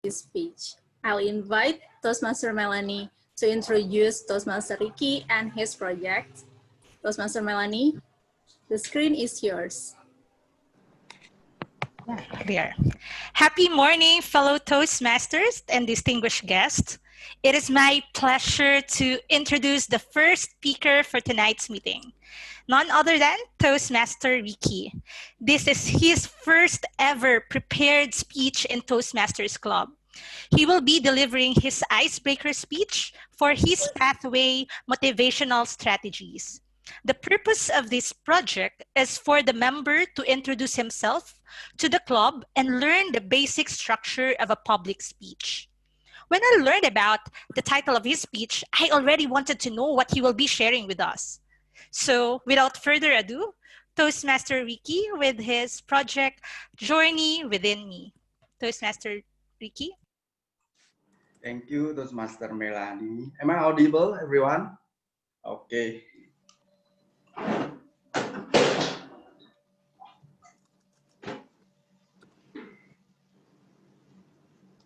this speech. I'll invite Toastmaster Melanie to introduce Toastmaster Ricky and his project. Toastmaster Melanie, the screen is yours. There. Happy morning, fellow Toastmasters and distinguished guests. It is my pleasure to introduce the first speaker for tonight's meeting, none other than Toastmaster Ricky. This is his first ever prepared speech in Toastmasters Club. He will be delivering his icebreaker speech for his Pathway Motivational Strategies. The purpose of this project is for the member to introduce himself to the club and learn the basic structure of a public speech. When I learned about the title of his speech, I already wanted to know what he will be sharing with us. So without further ado, Toastmaster Ricky with his project, Journey Within Me. Toastmaster Ricky. Thank you, Toastmaster Melanie. Am I audible, everyone? Okay.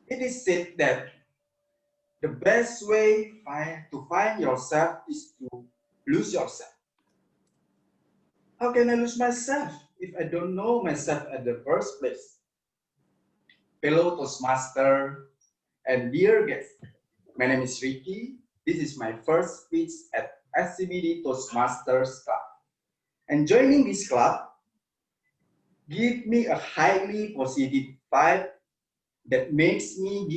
It is said that the best way to find yourself is to lose yourself. How can I lose myself if I don't know myself at the first place? Fellow Toastmaster and dear guests, my name is Ricky. This is my first speech at SCBD Toastmasters Club. And joining this club gives me a highly positive vibe that makes me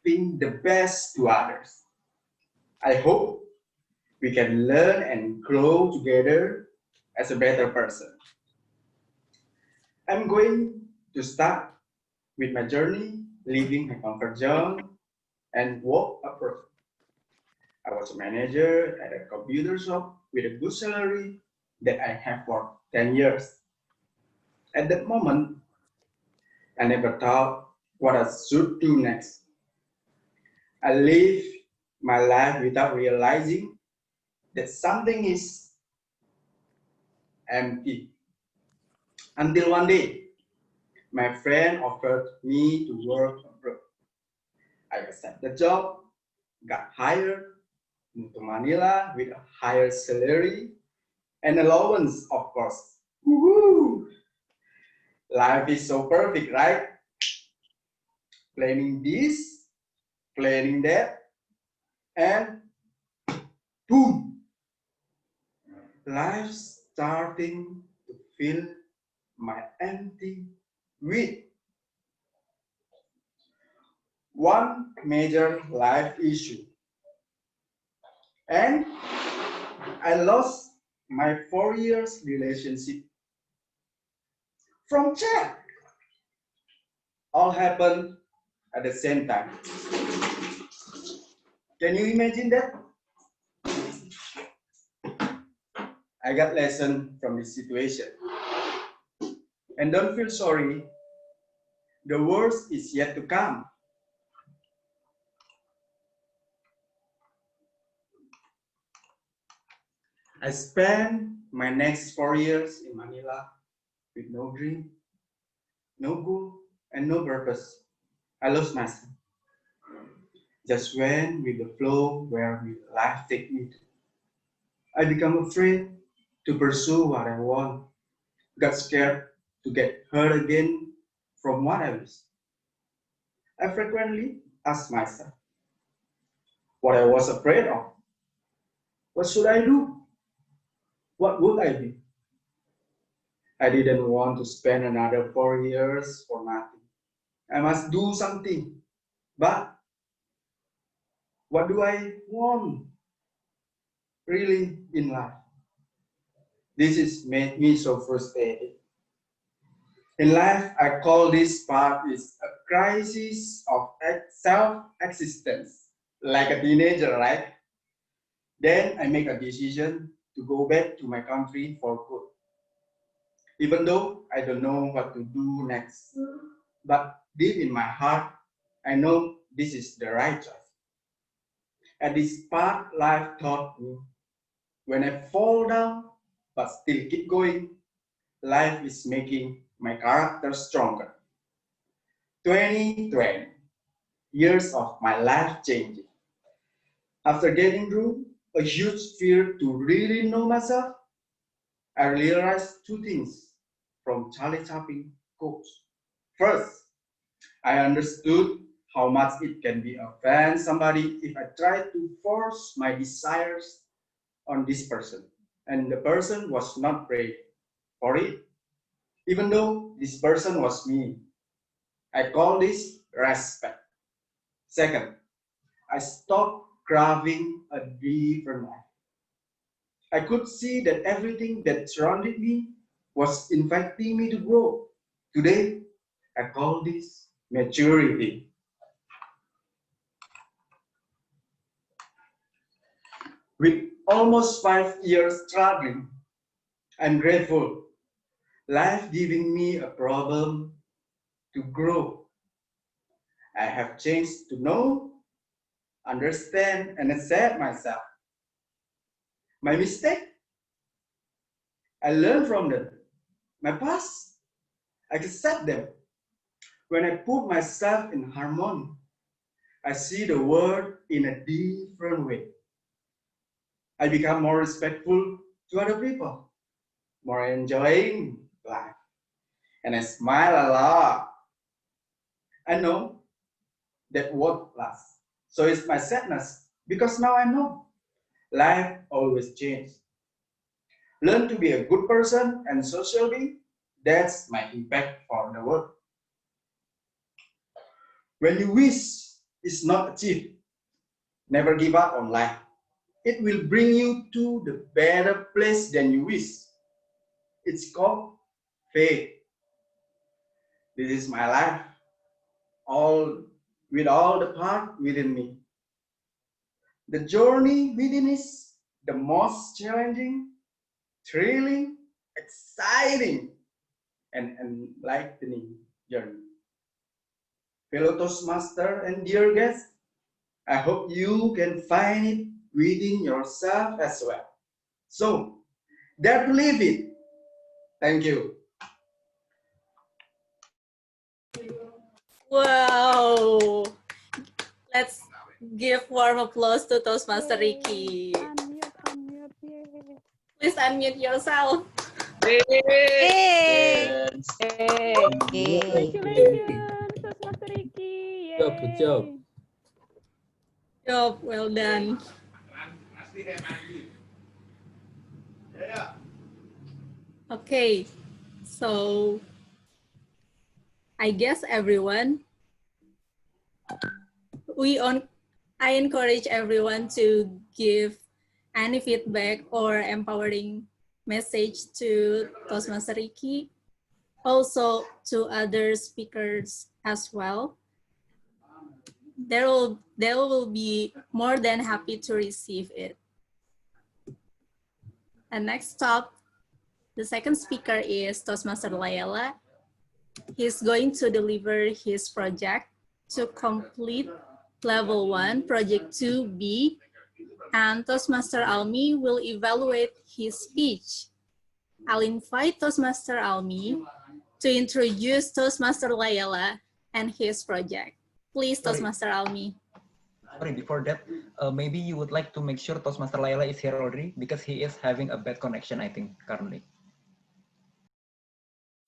giving the best to others. I hope we can learn and grow together as a better person. I'm going to start with my journey, leaving my comfort zone and work abroad. I was a manager at a computer shop with a good salary that I have for 10 years. At that moment, I never thought what I should do next. I lived my life without realizing that something is empty. Until one day, my friend offered me to work abroad. I accepted the job, got hired, moved to Manila with a higher salary and allowance, of course. Woohoo! Life is so perfect, right? Planning this, planning that, and boom! Life starting to fill my empty with one major life issue. And I lost my 4 years relationship from chat. All happened at the same time. Can you imagine that? I got lesson from this situation. And don't feel sorry. The worst is yet to come. I spent my next 4 years in Manila with no dream, no goal, and no purpose. I lost myself. Just went with the flow where life takes me to. I become afraid to pursue what I want. Got scared to get hurt again from what I was. I frequently ask myself what I was afraid of. What should I do? What would I be? I didn't want to spend another 4 years for nothing. I must do something. But what do I want really in life? This has made me so frustrated. In life, I call this part is a crisis of self-existence, like a teenager, right? Then I make a decision to go back to my country for good. Even though I don't know what to do next, but deep in my heart, I know this is the right choice. At this part, life taught me, when I fall down, but still keep going, life is making my character stronger. 2020. years of my life changing. After getting through a huge fear to really know myself, I realized two things from Charlie Chaplin quotes. First, I understood how much it can be offend somebody if I try to force my desires on this person, and the person was not ready for it. Even though this person was me, I call this respect. Second, I stopped craving a different life. I could see that everything that surrounded me was inviting me to grow. Today, I call this maturity. With almost 5 years struggling, I'm grateful. Life giving me a problem to grow. I have changed to know, understand, and accept myself. My mistake, I learn from them. My past, I accept them. When I put myself in harmony, I see the world in a different way. I become more respectful to other people, more enjoying life, and I smile a lot. I know that won't last. So it's my sadness because now I know life always changes. Learn to be a good person and social being. That's my impact for the world. When you wish is not achieved, never give up on life. It will bring you to the better place than you wish. It's called faith. This is my life, all with all the part within me. The journey within is the most challenging, thrilling, exciting, and enlightening journey. Fellow Toastmaster and dear guests, I hope you can find it within yourself as well. So, dare to live it. Thank you. Wow. Let's give warm applause to Toastmaster Ricky. Unmute, yay. Please unmute yourself. Yay! Congratulations, Toastmaster Ricky. Yay. Good job. Job, well done. Okay, so I guess everyone, I encourage everyone to give any feedback or empowering message to Toastmaster Ricky, also to other speakers as well. They will be more than happy to receive it. And next up, the second speaker is Toastmaster Layla. He's going to deliver his project to complete level 1, project 2B, and Toastmaster Almi will evaluate his speech. I'll invite Toastmaster Almi to introduce Toastmaster Layla and his project. Please, Toastmaster Almi. Sorry, before that, maybe you would like to make sure Toastmaster Layla is here already because he is having a bad connection, I think, currently.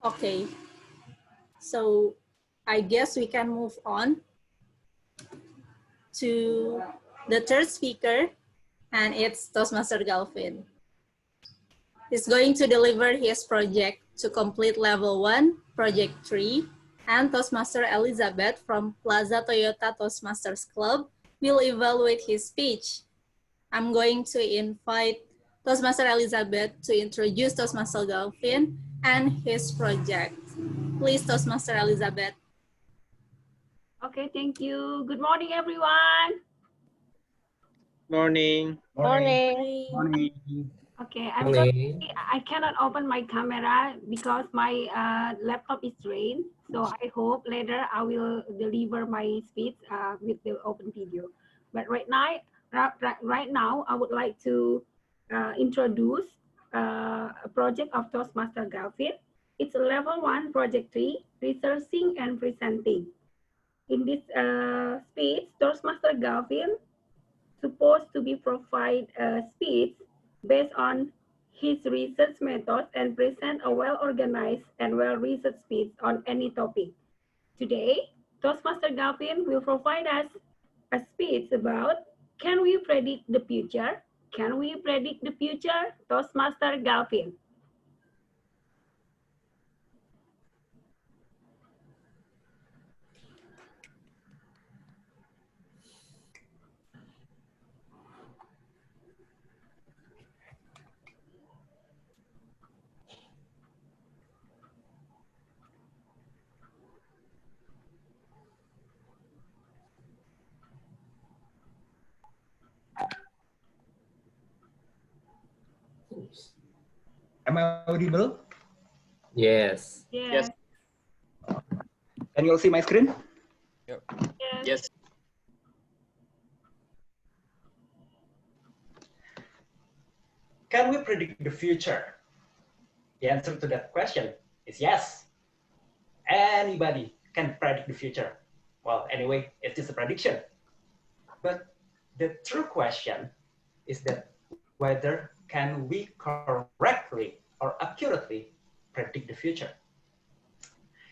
Okay. So I guess we can move on to the third speaker, and it's Toastmaster Galvin. He's going to deliver his project to complete level 1, project 3, and Toastmaster Elizabeth from Plaza Toyota Toastmasters Club will evaluate his speech. I'm going to invite Toastmaster Elizabeth to introduce Toastmaster Galvin and his project. Please, Toastmaster Elizabeth. Okay, thank you. Good morning, everyone. Morning. Morning. Morning. Okay, I'm sorry, I cannot open my camera because my laptop is drained. So I hope later I will deliver my speech with the open video. But right now, I would like to introduce a project of Toastmaster Galvin. It's a level 1, project 3, researching and presenting. In this speech, Toastmaster Gavin supposed to be provide a speech based on his research methods and present a well-organized and well-researched speech on any topic. Today, Toastmaster Gavin will provide us a speech about can we predict the future? Can we predict the future? Toastmaster Gavin. Am I audible? Yes. Yes. Can you all see my screen? Yes. Can we predict the future? The answer to that question is yes. Anybody can predict the future. Well, anyway, it's just a prediction. But the true question is that whether can we correctly or accurately predict the future?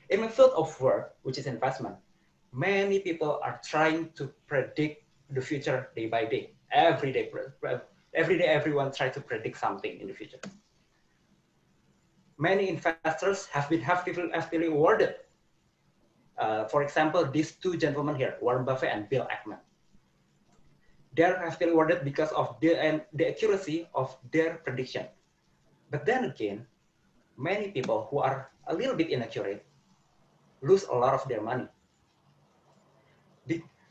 In my field of work, which is investment, many people are trying to predict the future day by day. Every day, everyone tries to predict something in the future. Many investors have been heavily rewarded. For example, these two gentlemen here, Warren Buffett and Bill Ackman. They're heavily rewarded because of the accuracy of their prediction. But then again, many people who are a little bit inaccurate lose a lot of their money.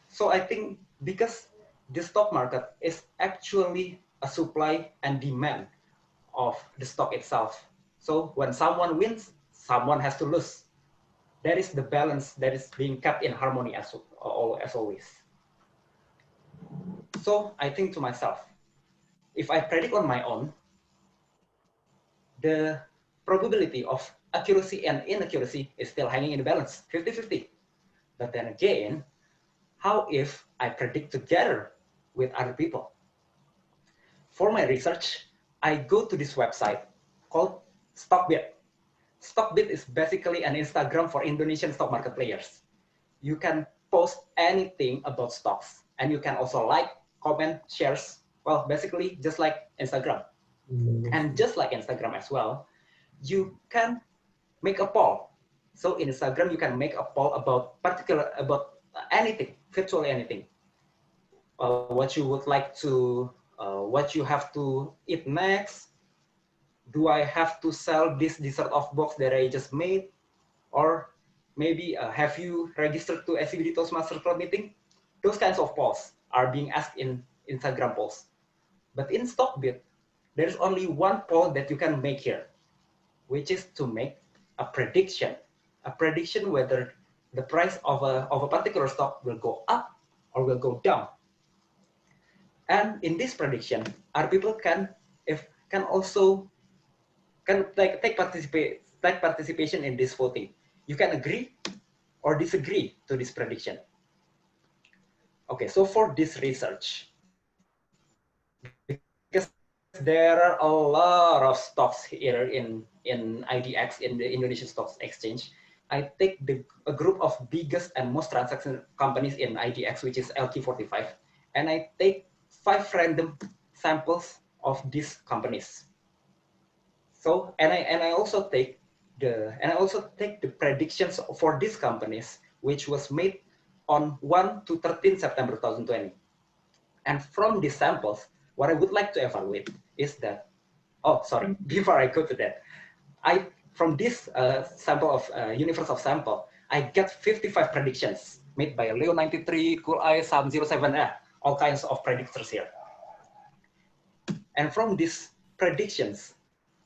So I think because the stock market is actually a supply and demand of the stock itself. So when someone wins, someone has to lose. That is the balance that is being kept in harmony as always. So I think to myself, if I predict on my own, the probability of accuracy and inaccuracy is still hanging in the balance, 50-50. But then again, how if I predict together with other people? For my research, I go to this website called StockBit. StockBit is basically an Instagram for Indonesian stock market players. You can post anything about stocks, and you can also like, comment, shares. Well, basically just like Instagram. And just like Instagram as well, you can make a poll. So in Instagram, you can make a poll about anything, virtually anything. What you would like to, what you have to eat next. Do I have to sell this dessert of box that I just made? Or maybe have you registered to SCBD Toastmasters Club meeting? Those kinds of polls are being asked in Instagram polls. But in StockBit, there's only one poll that you can make here, which is to make a prediction whether the price of a particular stock will go up or will go down. And in this prediction, our people can take participation in this voting. You can agree or disagree to this prediction. Okay, so for this research, because there are a lot of stocks here in IDX, in the Indonesian Stocks Exchange, I take a group of biggest and most transaction companies in IDX, which is LQ45, and I take 5 random samples of these companies. So, and I also take the predictions for these companies, which was made on 1 to 13 September 2020. And from these samples, what I would like to evaluate is that, before I go to that, from this sample of universe of sample, I get 55 predictions made by Leo93, Cool-Eye, Sam07, all kinds of predictors here. And from these predictions,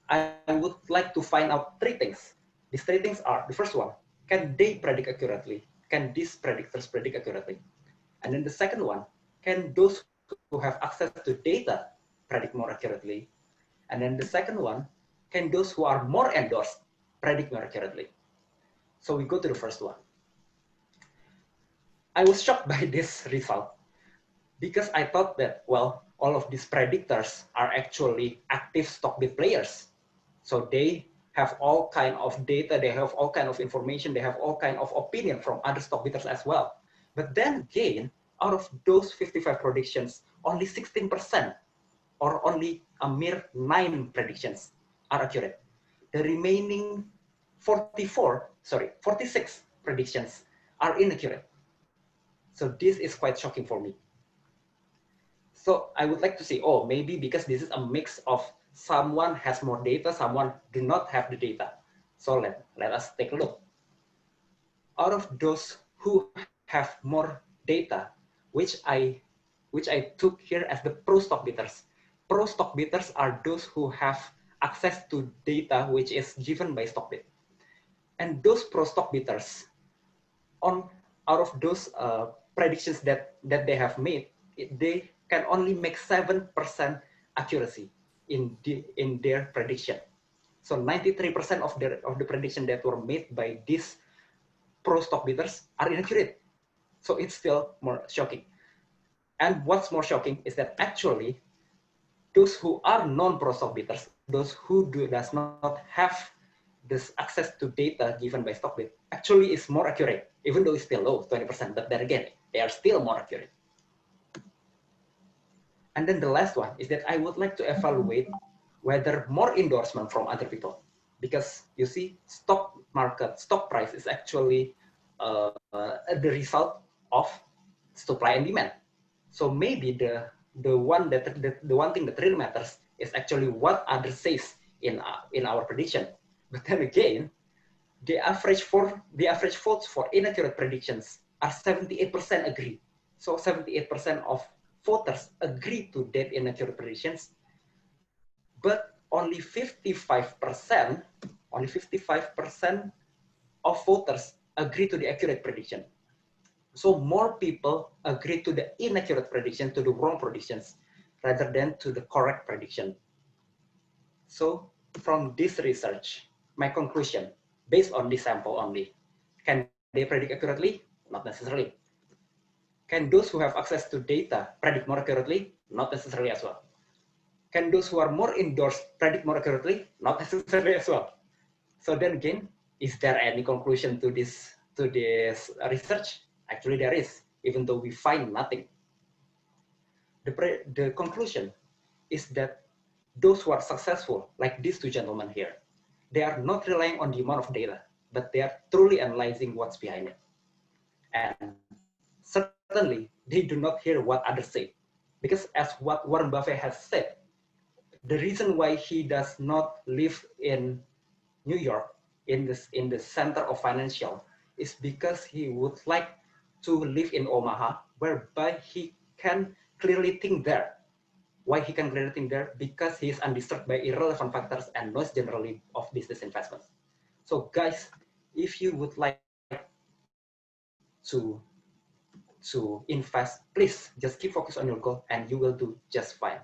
I would like to find out 3 things. These 3 things are, the first one, can they predict accurately? Can these predictors predict accurately? And then the second one, can those who have access to data predict more accurately? And then the second one, can those who are more endorsed predict more accurately? So we go to the first one. I was shocked by this result. because I thought that, well, all of these predictors are actually active stock bid players. So they have all kind of data, they have all kind of information, they have all kind of opinion from other stock bidders as well. But then again, out of those 55 predictions, only 16% or only a mere 9 predictions are accurate. The remaining 46 predictions are inaccurate. So this is quite shocking for me. So I would like to say, oh, maybe because this is a mix of someone has more data, someone do not have the data. So let us take a look. Out of those who have more data, which I took here as the pro stock bidders. Pro stock bidders are those who have access to data which is given by StockBid. And those pro stock bidders, out of those predictions that they have made, they can only make 7% accuracy in their prediction. So 93% of the prediction that were made by these pro stock bidders are inaccurate. So it's still more shocking. And what's more shocking is that actually those who are non-pro stock bidders, those who does not have this access to data given by StockBid, actually is more accurate, even though it's still low, 20%. But then again, they are still more accurate. And then the last one is that I would like to evaluate whether more endorsement from other people, because you see, stock price is actually the result of supply and demand. So maybe the one thing that really matters is actually what others says in our prediction. But then again, the average votes for inaccurate predictions are 78% agree. So 78% of voters agree to that inaccurate predictions, but only 55% of voters agree to the accurate prediction. So more people agree to the inaccurate prediction, to the wrong predictions, rather than to the correct prediction. So from this research, my conclusion, based on this sample only, can they predict accurately? Not necessarily. Can those who have access to data predict more accurately? Not necessarily as well. Can those who are more endorsed predict more accurately? Not necessarily as well. So then again, is there any conclusion to this research? Actually, there is, even though we find nothing. The conclusion is that those who are successful, like these two gentlemen here, they are not relying on the amount of data, but they are truly analyzing what's behind it. And certainly, they do not hear what others say. Because as what Warren Buffett has said, the reason why he does not live in New York, in the center of financial, is because he would like to live in Omaha, whereby he can clearly think there. Why he can clearly think there? Because he is undisturbed by irrelevant factors and noise generally of business investments. So guys, if you would like to invest, please just keep focus on your goal and you will do just fine.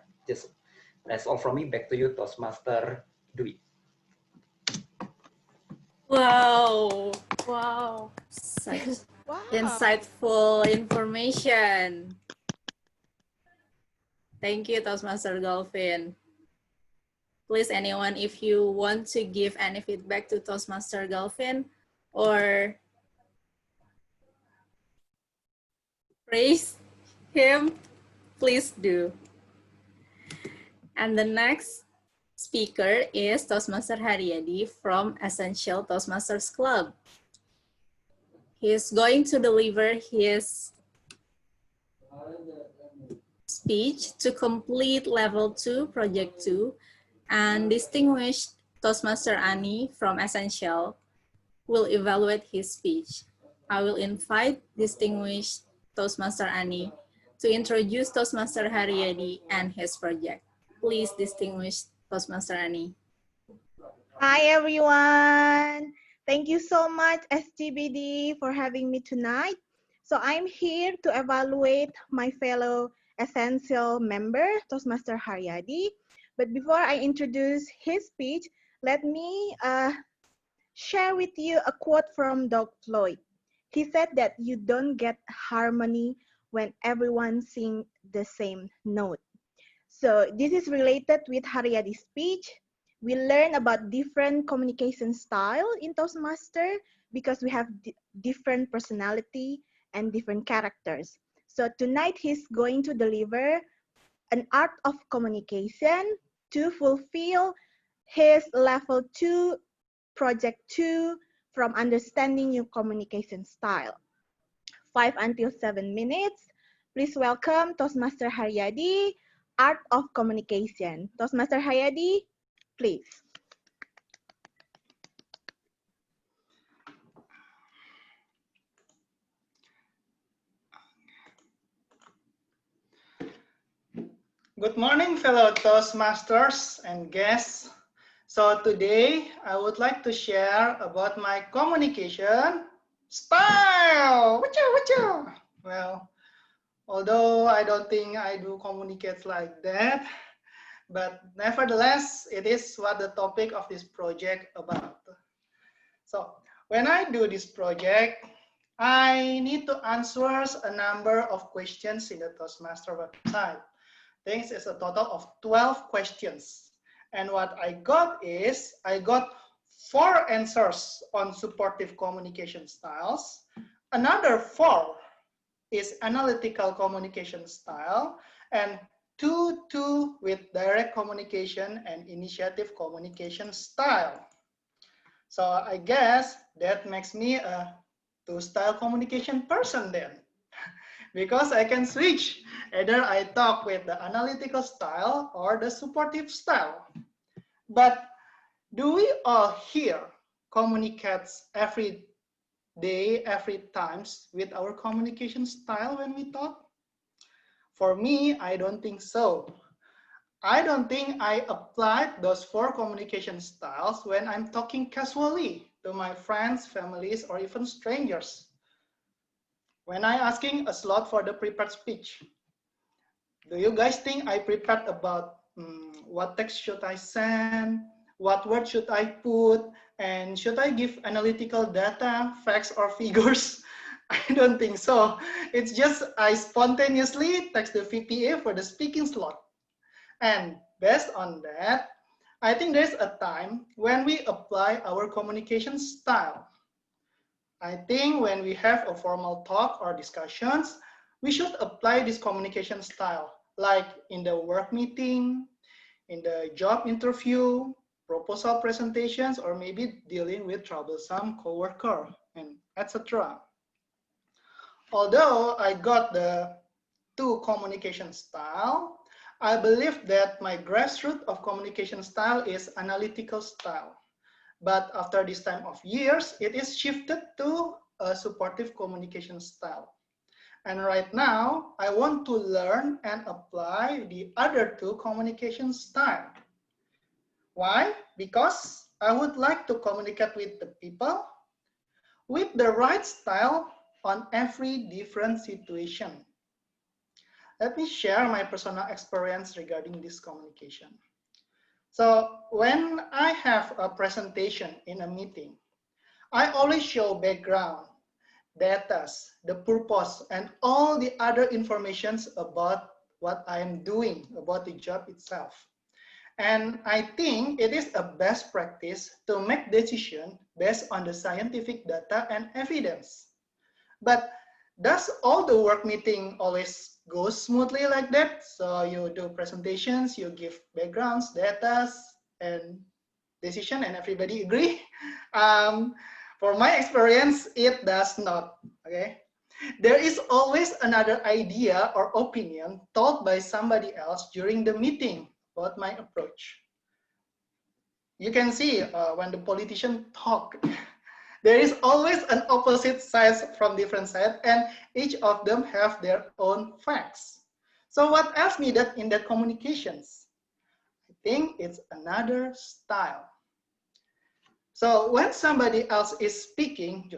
That's all from me. Back to you, Toastmaster Dwi. Wow. Wow. Such Wow. insightful information. Thank you, Toastmaster Galvin. Please, anyone, if you want to give any feedback to Toastmaster Galvin or praise him, please do. And the next speaker is Toastmaster Haryadi from Essential Toastmasters Club. He's going to deliver his speech to complete level 2, project 2, and distinguished Toastmaster Ani from Essential will evaluate his speech. I will invite distinguished Toastmaster Ani to introduce Toastmaster Haryadi and his project. Please, distinguished Toastmaster Ani. Hi, everyone. Thank you so much, SCBD, for having me tonight. So I'm here to evaluate my fellow Essential member, Toastmaster Haryadi. But before I introduce his speech, let me share with you a quote from Doug Floyd. He said that you don't get harmony when everyone sings the same note. So this is related with Haryadi's speech. We learn about different communication style in Toastmaster because we have different personality and different characters. So tonight he's going to deliver an art of communication to fulfill his level 2, project 2 from understanding your communication style. 5 until 7 minutes. Please welcome Toastmaster Haryadi, Art of Communication. Toastmaster Haryadi, please. Good morning, fellow Toastmasters and guests. So today, I would like to share about my communication style. Well, although I don't think I do communicate like that, but nevertheless, it is what the topic of this project about. So when I do this project, I need to answer a number of questions in the Toastmaster website. I think it's a total of 12 questions. And what I got is, I got 4 answers on supportive communication styles. Another 4 is analytical communication style, and 2 with direct communication and initiative communication style. So I guess that makes me a 2-style communication person then. Because I can switch, either I talk with the analytical style or the supportive style. But do we all here communicate every day, every times with our communication style when we talk? For me, I don't think so. I don't think I applied those 4 communication styles when I'm talking casually to my friends, families, or even strangers. When I asking a slot for the prepared speech, do you guys think I prepared about what text should I send, what word should I put, and should I give analytical data, facts, or figures? I don't think so. It's just I spontaneously text the VPA for the speaking slot. And based on that, I think there's a time when we apply our communication style. I think when we have a formal talk or discussions, we should apply this communication style, like in the work meeting, in the job interview, proposal presentations, or maybe dealing with troublesome coworker, and etc. Although I got the 2 communication style, I believe that my grassroots of communication style is analytical style. But after this time of years, it is shifted to a supportive communication style. And right now, I want to learn and apply the other 2 communication style. Why? Because I would like to communicate with the people with the right style on every different situation. Let me share my personal experience regarding this communication. So when I have a presentation in a meeting, I always show background, data, the purpose, and all the other informations about what I am doing, about the job itself. And I think it is a best practice to make decisions based on the scientific data and evidence. But does all the work meeting always go smoothly like that? So you do presentations, you give backgrounds, data, and decision, and everybody agree? For my experience, it does not, okay? There is always another idea or opinion told by somebody else during the meeting about my approach. You can see when the politicians talk, there is always an opposite side from different sides, and each of them have their own facts. So what else needed in that communications? I think it's another style. So when somebody else is speaking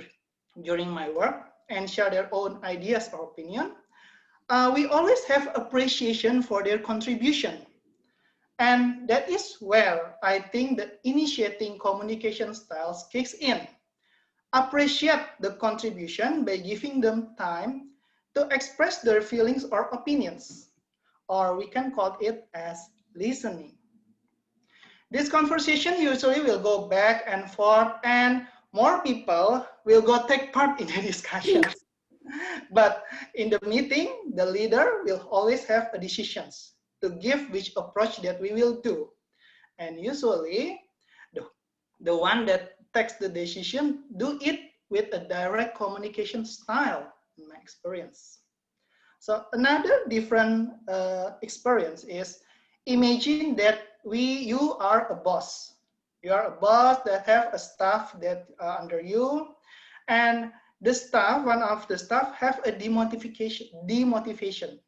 during my work and share their own ideas or opinion, we always have appreciation for their contribution. And that is where I think the initiating communication styles kicks in. Appreciate the contribution by giving them time to express their feelings or opinions, or we can call it as listening. This conversation usually will go back and forth, and more people will go take part in the discussions. But in the meeting, the leader will always have a decisions to give which approach that we will do. And usually, the one that takes the decision do it with a direct communication style, in my experience. So another different experience is, imagine that you are a boss. You are a boss that have a staff that are under you, and the staff, one of the staff have a demotivation.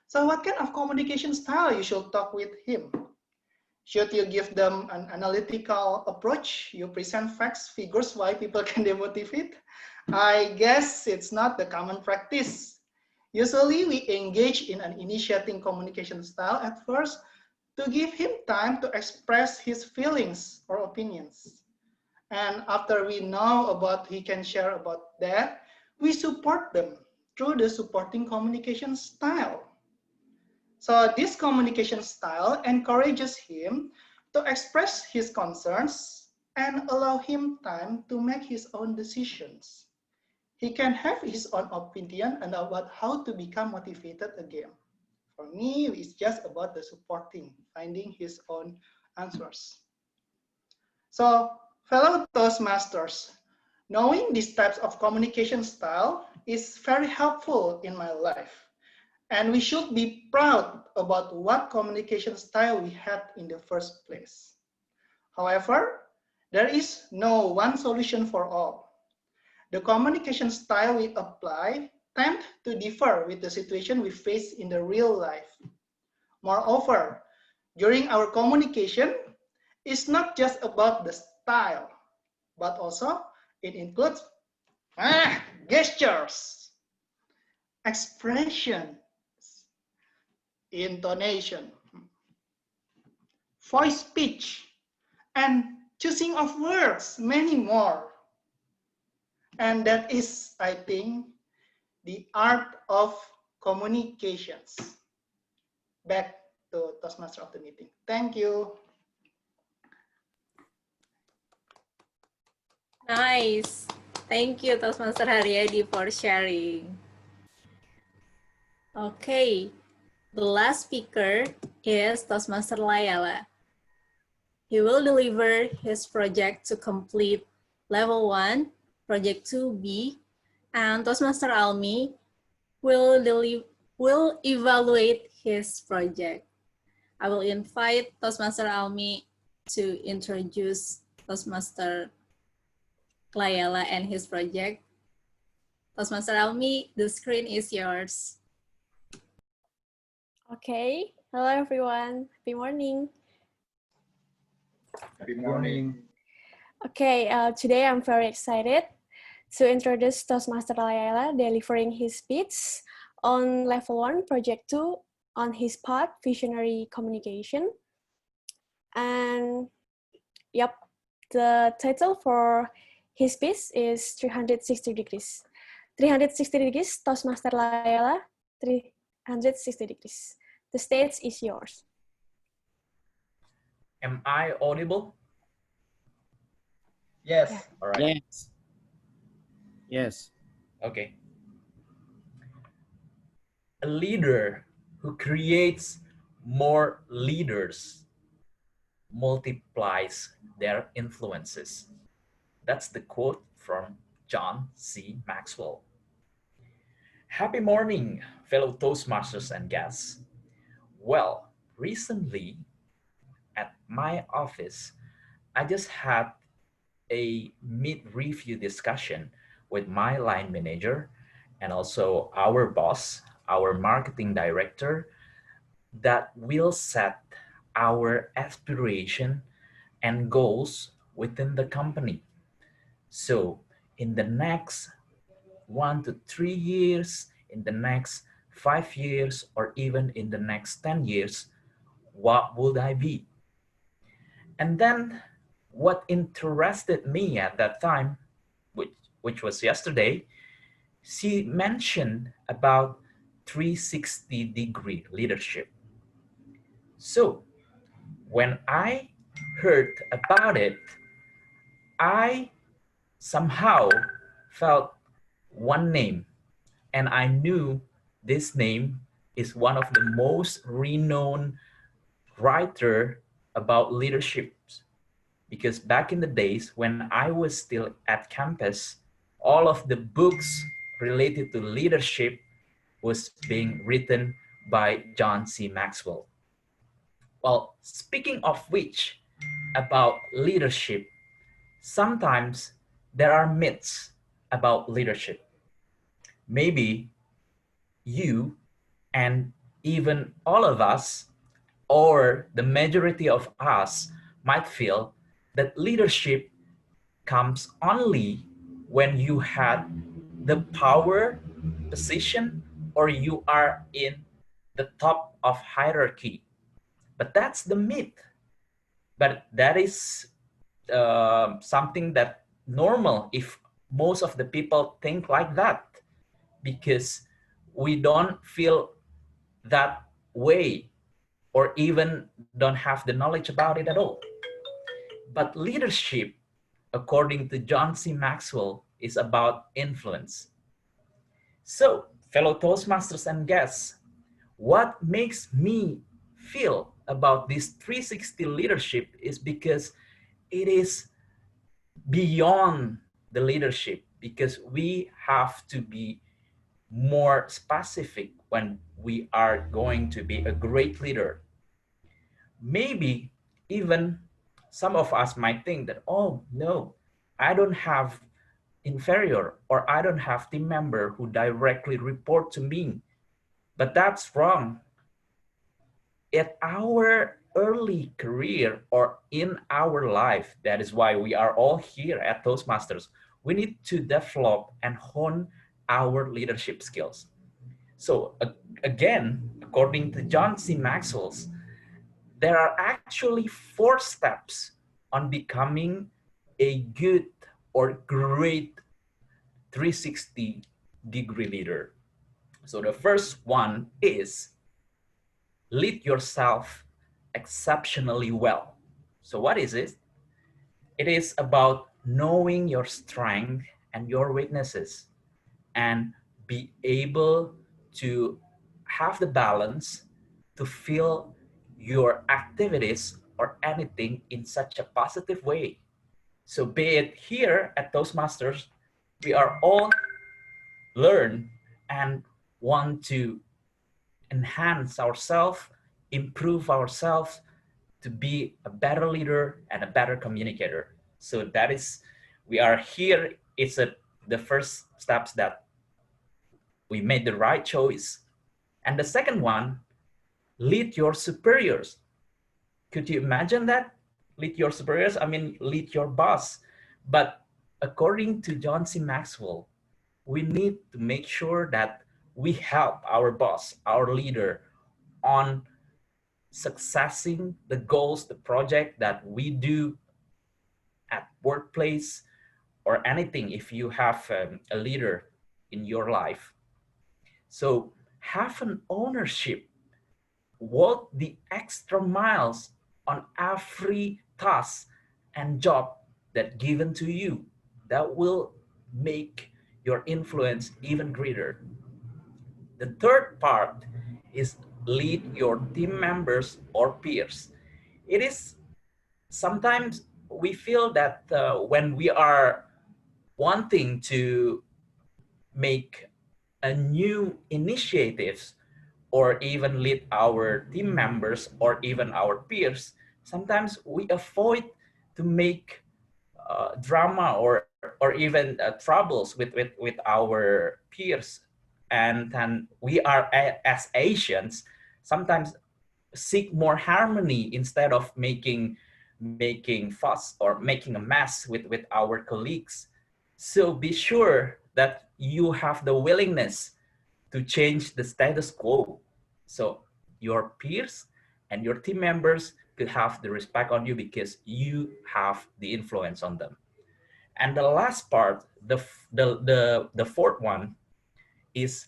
So what kind of communication style you should talk with him? Should you give them an analytical approach? You present facts, figures, why people can demotivate? I guess it's not the common practice. Usually we engage in an initiating communication style at first to give him time to express his feelings or opinions. And after we know about he can share about that, we support them through the supporting communication style. So this communication style encourages him to express his concerns and allow him time to make his own decisions. He can have his own opinion about how to become motivated again. For me, it's just about the supporting, finding his own answers. So, fellow Toastmasters, knowing these types of communication style is very helpful in my life. And we should be proud about what communication style we had in the first place. However, there is no one solution for all. The communication style we apply tend to differ with the situation we face in the real life. Moreover, during our communication, it's not just about the style, but also it includes gestures, expression, intonation, voice pitch, and choosing of words, many more. And that is, I think, the art of communications. Back to Toastmaster of the meeting. Thank you. Nice. Thank you, Toastmaster Haryadi, for sharing. Okay, the last speaker is Toastmaster Layala. He will deliver his project to complete level 1, project 2B, and Toastmaster Almi will evaluate his project. I will invite Toastmaster Almi to introduce Toastmaster Layala and his project. Toastmaster Almi, the screen is yours. Okay, hello everyone. Happy morning. Good morning. Okay, today I'm very excited to introduce Toastmaster Layala delivering his speech on level 1, project 2 on his part, visionary communication. And yep, the title for his speech is 360 degrees. 360 degrees, Toastmaster Layala, 360 degrees. The stage is yours. Am I audible? Yes. Yeah. All right. Yes. Yes. Okay. A leader who creates more leaders multiplies their influences. That's the quote from John C. Maxwell. Happy morning, fellow Toastmasters and guests. Well, recently at my office, I just had a mid-review discussion with my line manager and also our boss, our marketing director, that will set our aspiration and goals within the company. So in the next 1 to 3 years, in the next 5 years, or even in the next 10 years, what would I be? And then what interested me at that time, which was yesterday, She mentioned about 360-degree leadership. So when I heard about it, I somehow felt one name, and I knew this name is one of the most renowned writer about leadership, because back in the days when I was still at campus, all of the books related to leadership was being written by John C. Maxwell. Well, speaking of which, about leadership, sometimes there are myths about leadership. Maybe you and even all of us, or the majority of us, might feel that leadership comes only when you had the power position or you are in the top of hierarchy. But that's the myth. But that is something that normal if most of the people think like that, because we don't feel that way or even don't have the knowledge about it at all. But leadership, according to John C. Maxwell, is about influence. So, fellow Toastmasters and guests, what makes me feel about this 360 leadership is because it is beyond the leadership, because we have to be more specific when we are going to be a great leader. Maybe even some of us might think that, oh no, I don't have inferior or I don't have team member who directly report to me. But that's wrong. At our early career or in our life, that is why we are all here at Toastmasters, we need to develop and hone our leadership skills. So again, according to John C. Maxwell's, there are actually 4 steps on becoming a good or great 360-degree leader. So the first one is lead yourself exceptionally well. So what is it? It is about knowing your strength and your weaknesses and be able to have the balance to feel your activities or anything in such a positive way. So be it here at Toastmasters, we are all learn and want to enhance ourselves, improve ourselves to be a better leader and a better communicator. So that is, we are here. It's the first steps that we made the right choice. And the second one, lead your superiors. Could you imagine that? Lead your superiors, I mean, lead your boss. But according to John C. Maxwell, we need to make sure that we help our boss, our leader, on successing the goals, the project that we do at workplace or anything if you have a leader in your life. So have an ownership, walk the extra miles on every task and job that given to you. That will make your influence even greater. The third part is lead your team members or peers. It is sometimes we feel that when we are wanting to make a new initiatives or even lead our team members or even our peers, sometimes we avoid to make drama or even troubles with our peers. And we are, as Asians, sometimes seek more harmony instead of making fuss or making a mess with our colleagues. So be sure that you have the willingness to change the status quo. So your peers and your team members could have the respect on you because you have the influence on them. And the last part, the fourth one, is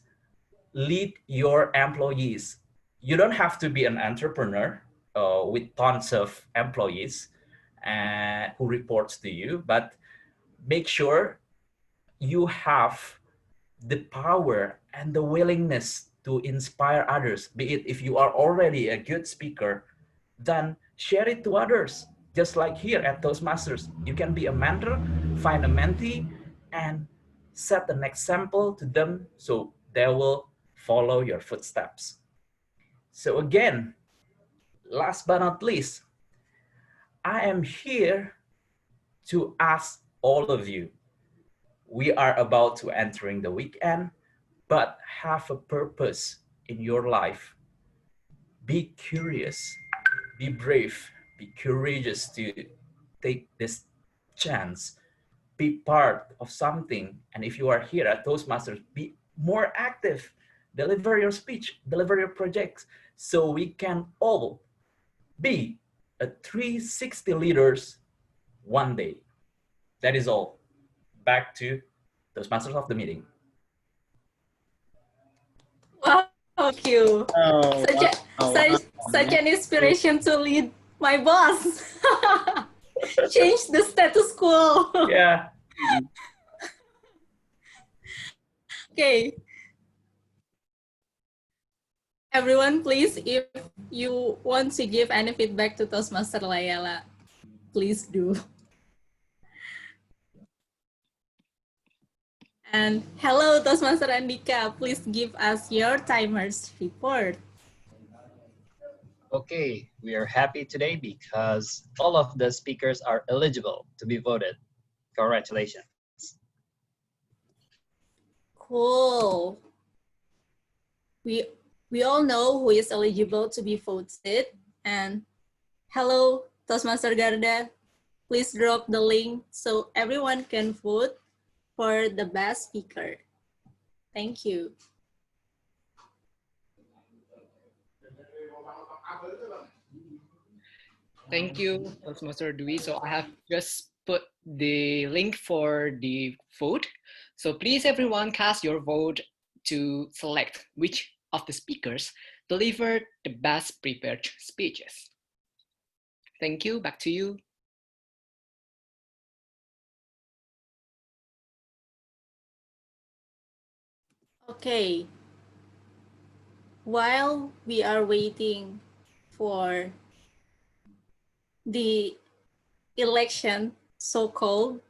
lead your employees. You don't have to be an entrepreneur with tons of employees who reports to you, but make sure you have the power and the willingness to inspire others. Be it if you are already a good speaker, then share it to others. Just like here at Toastmasters, you can be a mentor, find a mentee, and set an example to them so they will follow your footsteps. So again, last but not least, I am here to ask all of you. We are about to entering the weekend, but have a purpose in your life. Be curious, be brave, be courageous to take this chance, be part of something. And if you are here at Toastmasters, be more active, deliver your speech, deliver your projects, so we can all be a 360 leaders one day. That is all. Back to Toastmasters of the meeting. Wow, thank you. Oh, Such an inspiration to lead my boss. Change the status quo. Yeah. Okay. Everyone, please, if you want to give any feedback to Toastmaster Layala, please do. And hello, Toastmaster Andika, please give us your timers report. Okay, we are happy today because all of the speakers are eligible to be voted. Congratulations. Cool. We all know who is eligible to be voted. And hello, Toastmaster Garda, please drop the link so everyone can vote for the best speaker. Thank you. Thank you, Toastmaster Dwi. So I have just put the link for the vote. So please everyone cast your vote to select which of the speakers delivered the best prepared speeches. Thank you, back to you. Okay. While we are waiting for the election, so-called,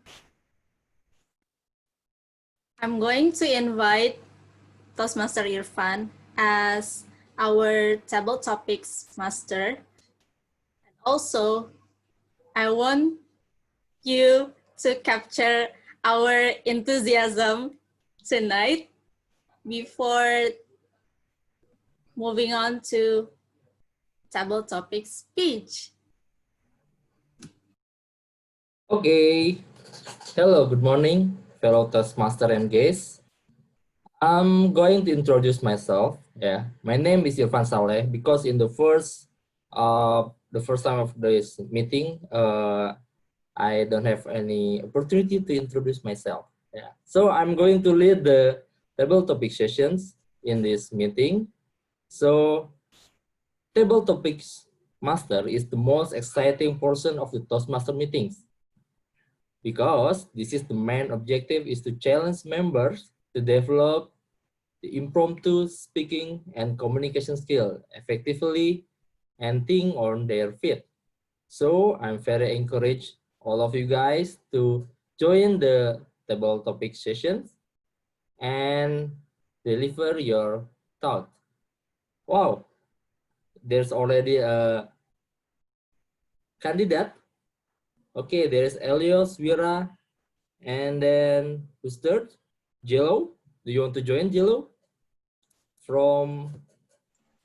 I'm going to invite Toastmaster Irfan as our table topics master. And also, I want you to capture our enthusiasm tonight before moving on to table topic speech. Okay. Hello, good morning, fellow Toastmaster and guests. I'm going to introduce myself. Yeah, my name is Irfan Saleh because in the first time of this meeting, I don't have any opportunity to introduce myself. Yeah, so I'm going to lead the table topic sessions in this meeting. So, table topics master is the most exciting portion of the Toastmaster meetings, because this is the main objective is to challenge members to develop the impromptu speaking and communication skill effectively and think on their feet. So I'm very encouraged all of you guys to join the table topic sessions and deliver your thought. Wow, there's already a candidate. Okay, there's Elios, Vira, and then who's third? Jello. Do you want to join, Jello? From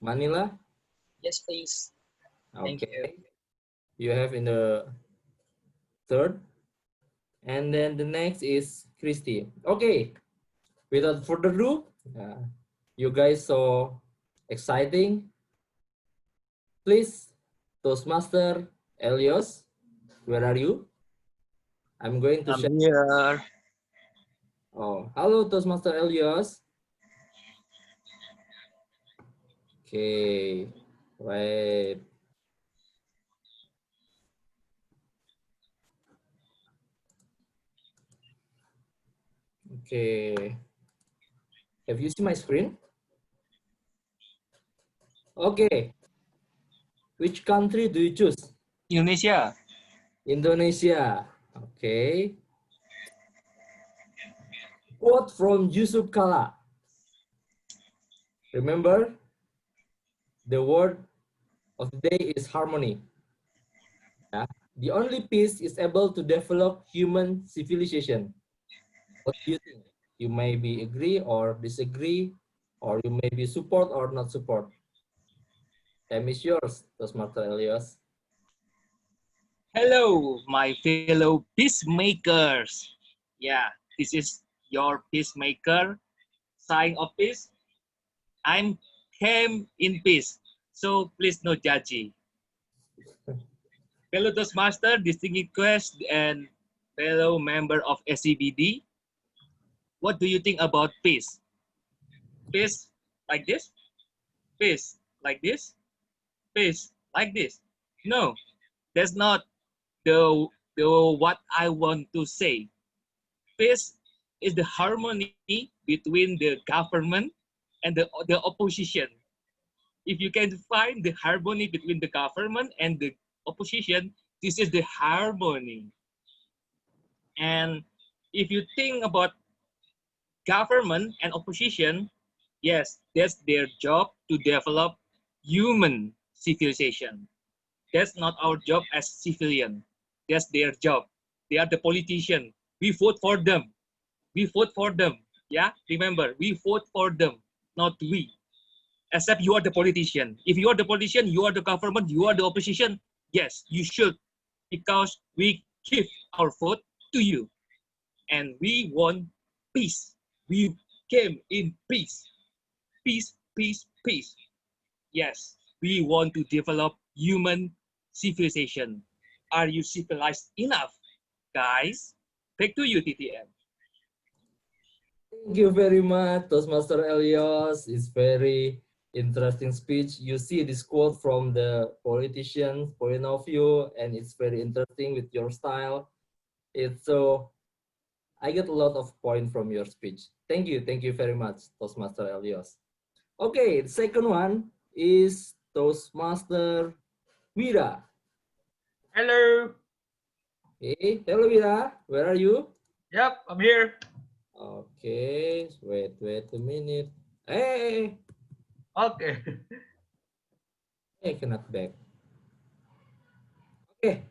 Manila? Yes, please. Okay. Thank you. You have in the third. And then the next is Christy. Okay. Without further ado, you guys so exciting. Please, Toastmaster Elios, where are you? I'm going to share. Here. Oh, hello, Toastmaster Elios. Okay, right. Okay, have you seen my screen? Okay, which country do you choose? Indonesia. Indonesia. Okay. Quote from Yusuf Kala. Remember, the word of the day is harmony. Yeah? The only peace is able to develop human civilization. What do you think? You may be agree or disagree, or you may be support or not support. Time is yours, Toastmaster Elias. Hello, my fellow peacemakers. Yeah, this is your peacemaker, sign of peace. I'm came in peace, so please no judge. Fellow Toastmaster, distinguished guest, and fellow member of SCBD, what do you think about peace? Peace like this? Peace like this? Peace like this? No, that's not the what I want to say. Peace is the harmony between the government and the opposition. If you can find the harmony between the government and the opposition, this is the harmony. And if you think about government and opposition, yes, that's their job to develop human civilization. That's not our job as civilian. That's their job. They are the politician. We vote for them. We vote for them. Yeah, remember, we vote for them, not we. Except you are the politician. If you are the politician, you are the government, you are the opposition. Yes, you should, because we give our vote to you, and we want peace. We came in peace. Peace, peace, peace. Yes, we want to develop human civilization. Are you civilized enough, guys? Back to you, TTM. Thank you very much, Toastmaster Elias. It's very interesting speech. You see this quote from the politician's point of view, and it's very interesting with your style. It's so I get a lot of points from your speech. Thank you very much, Toastmaster Elias. Okay, the second one is Toastmaster Wira. Hello. Hey, hello Wira, where are you? Yep, I'm here. Okay, wait a minute. Hey. Okay. I cannot back. Okay.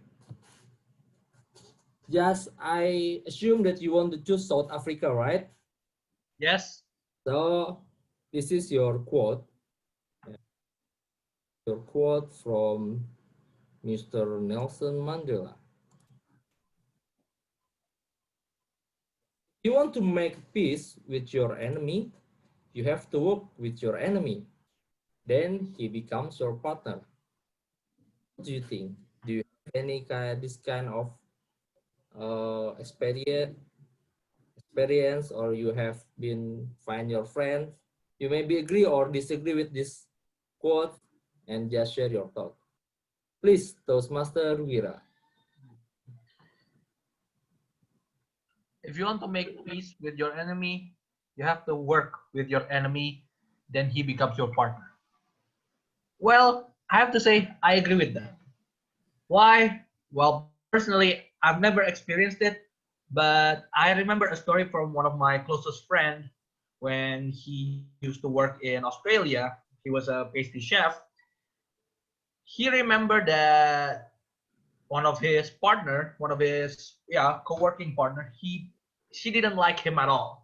Just I assume that you want to choose South Africa, right? Yes. So this is your quote. Your quote from Mr. Nelson Mandela. You want to make peace with your enemy, you have to work with your enemy. Then he becomes your partner. What do you think? Do you have any this kind of experience, or you have been find your friend? You may be agree or disagree with this quote, and just share your thought. Please, Toastmaster Wira. If you want to make peace with your enemy, you have to work with your enemy, then he becomes your partner. Well, I have to say, I agree with that. Why? Well, personally, I've never experienced it, but I remember a story from one of my closest friends when he used to work in Australia. He was a pastry chef. He remembered that one of his co-working partner, she didn't like him at all.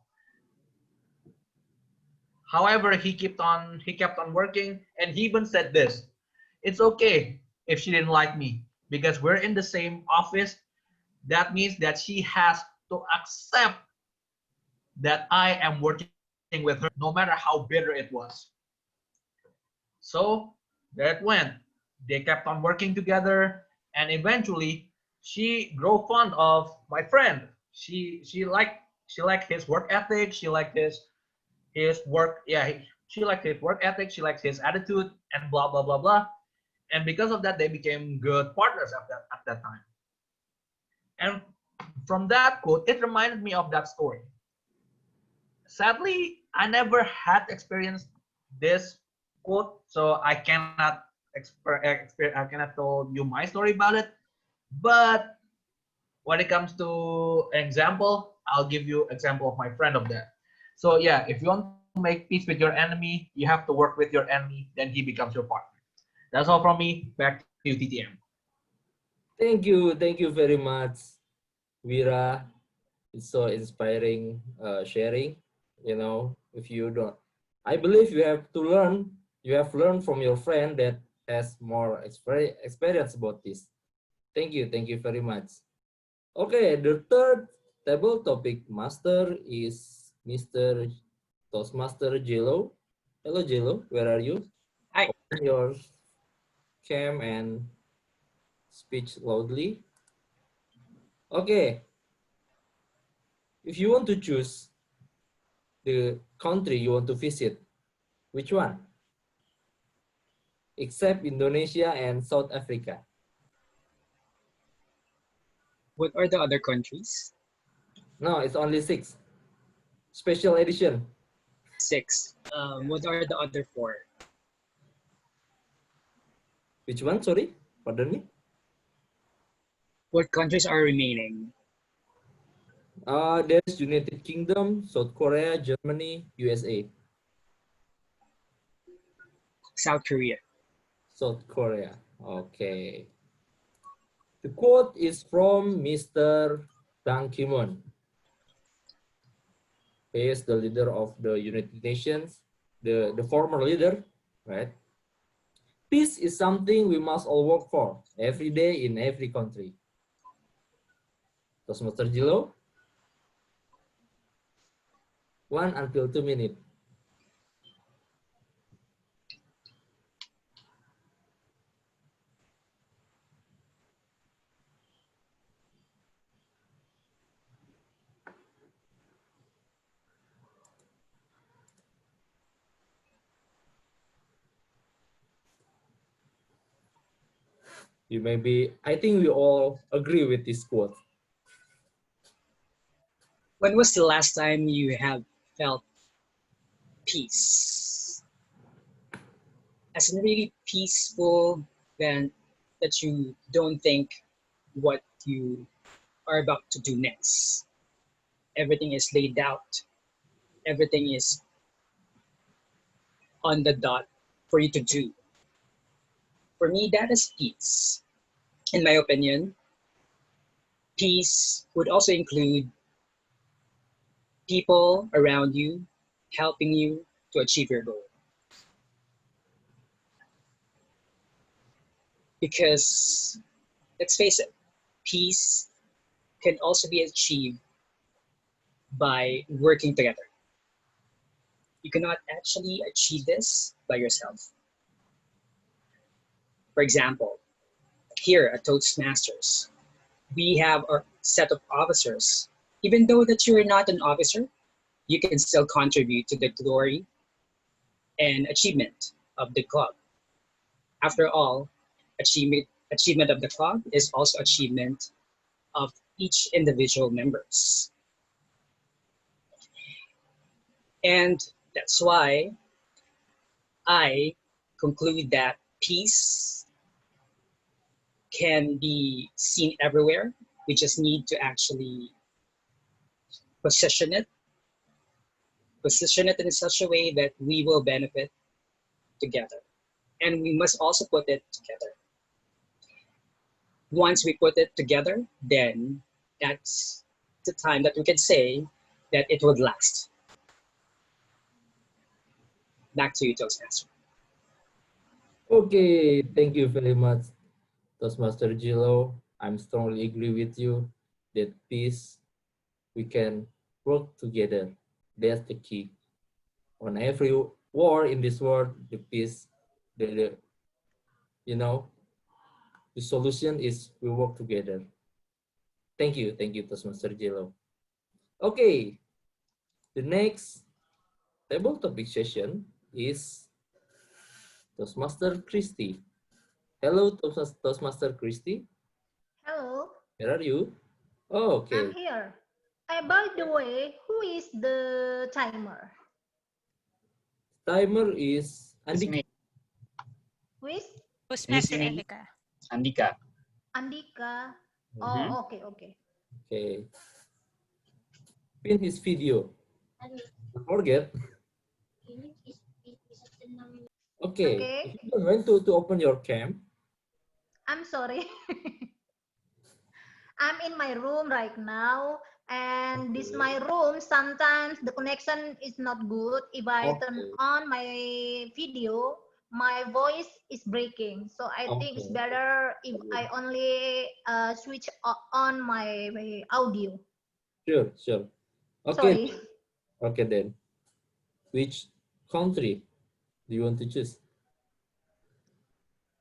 However, he kept on working, and he even said this: it's okay if she didn't like me, because we're in the same office. That means that she has to accept that I am working with her, no matter how bitter it was. So there it went. They kept on working together, and eventually she grew fond of my friend. She liked his work ethic. She liked his work. Yeah, she liked his work ethic, she liked his attitude, and blah blah blah blah. And because of that, they became good partners at that time. And from that quote, it reminded me of that story. Sadly, I never had experienced this quote, so I cannot I cannot tell you my story about it. But when it comes to an example, I'll give you example of my friend of that. So yeah, if you want to make peace with your enemy, you have to work with your enemy, then he becomes your partner. That's all from me. Back to you, TTM. Thank you very much, Vira. It's so inspiring sharing. You know, if you don't, I believe you have to learn. You have learned from your friend that has more experience about this. Thank you very much. Okay, the third table topic master is Mr. Toastmaster Jello. Hello, Jello. Where are you? Hi. Open your cam and speech loudly. Okay. If you want to choose the country you want to visit, which one? Except Indonesia and South Africa. What are the other countries? No, it's only 6. Special edition. 6. What are the other 4? Which one? Sorry, pardon me. What countries are remaining? There's United Kingdom, South Korea, Germany, USA. South Korea. South Korea. Okay. The quote is from Mr. Ban Ki-moon. He is the leader of the United Nations, the former leader, right? Peace is something we must all work for every day in every country. Toastmaster Jilo? 1 until 2 minutes. You may be, I think we all agree with this quote. When was the last time you have felt peace? As in really peaceful, then that you don't think what you are about to do next. Everything is laid out. Everything is on the dot for you to do. For me, that is peace. In my opinion, peace would also include people around you helping you to achieve your goal. Because let's face it, peace can also be achieved by working together. You cannot actually achieve this by yourself. For example, here at Toastmasters, we have a set of officers. Even though that you're not an officer, you can still contribute to the glory and achievement of the club. After all, achievement of the club is also achievement of each individual members. And that's why I conclude that peace can be seen everywhere. We just need to actually position it in such a way that we will benefit together. And we must also put it together. Once we put it together, then that's the time that we can say that it would last. Back to you, Toastmaster. Okay, thank you very much, Toastmaster Jilo. I'm strongly agree with you that peace, we can work together. That's the key. On every war in this world, the peace, the you know, the solution is we work together. Thank you, Toastmaster Jilo. Okay, the next table topic session is Toastmaster Christy. Hello, Toastmaster Christy. Hello, Where are you? Oh, I'm okay. here. By the way, who is the timer? Timer is Andika. Who is? Toastmaster Andika. Andika. Andika. Mhm. Oh, okay, okay. Okay. Pin his video. Don't forget. Okay. Okay. If you don't want to open your cam. I'm sorry. I'm in my room right now, and this my room. Sometimes the connection is not good. If I turn on my video, my voice is breaking. So I think it's better if I only switch on my audio. Sure, sure. Okay. Sorry. Okay then. Which country do you want to choose?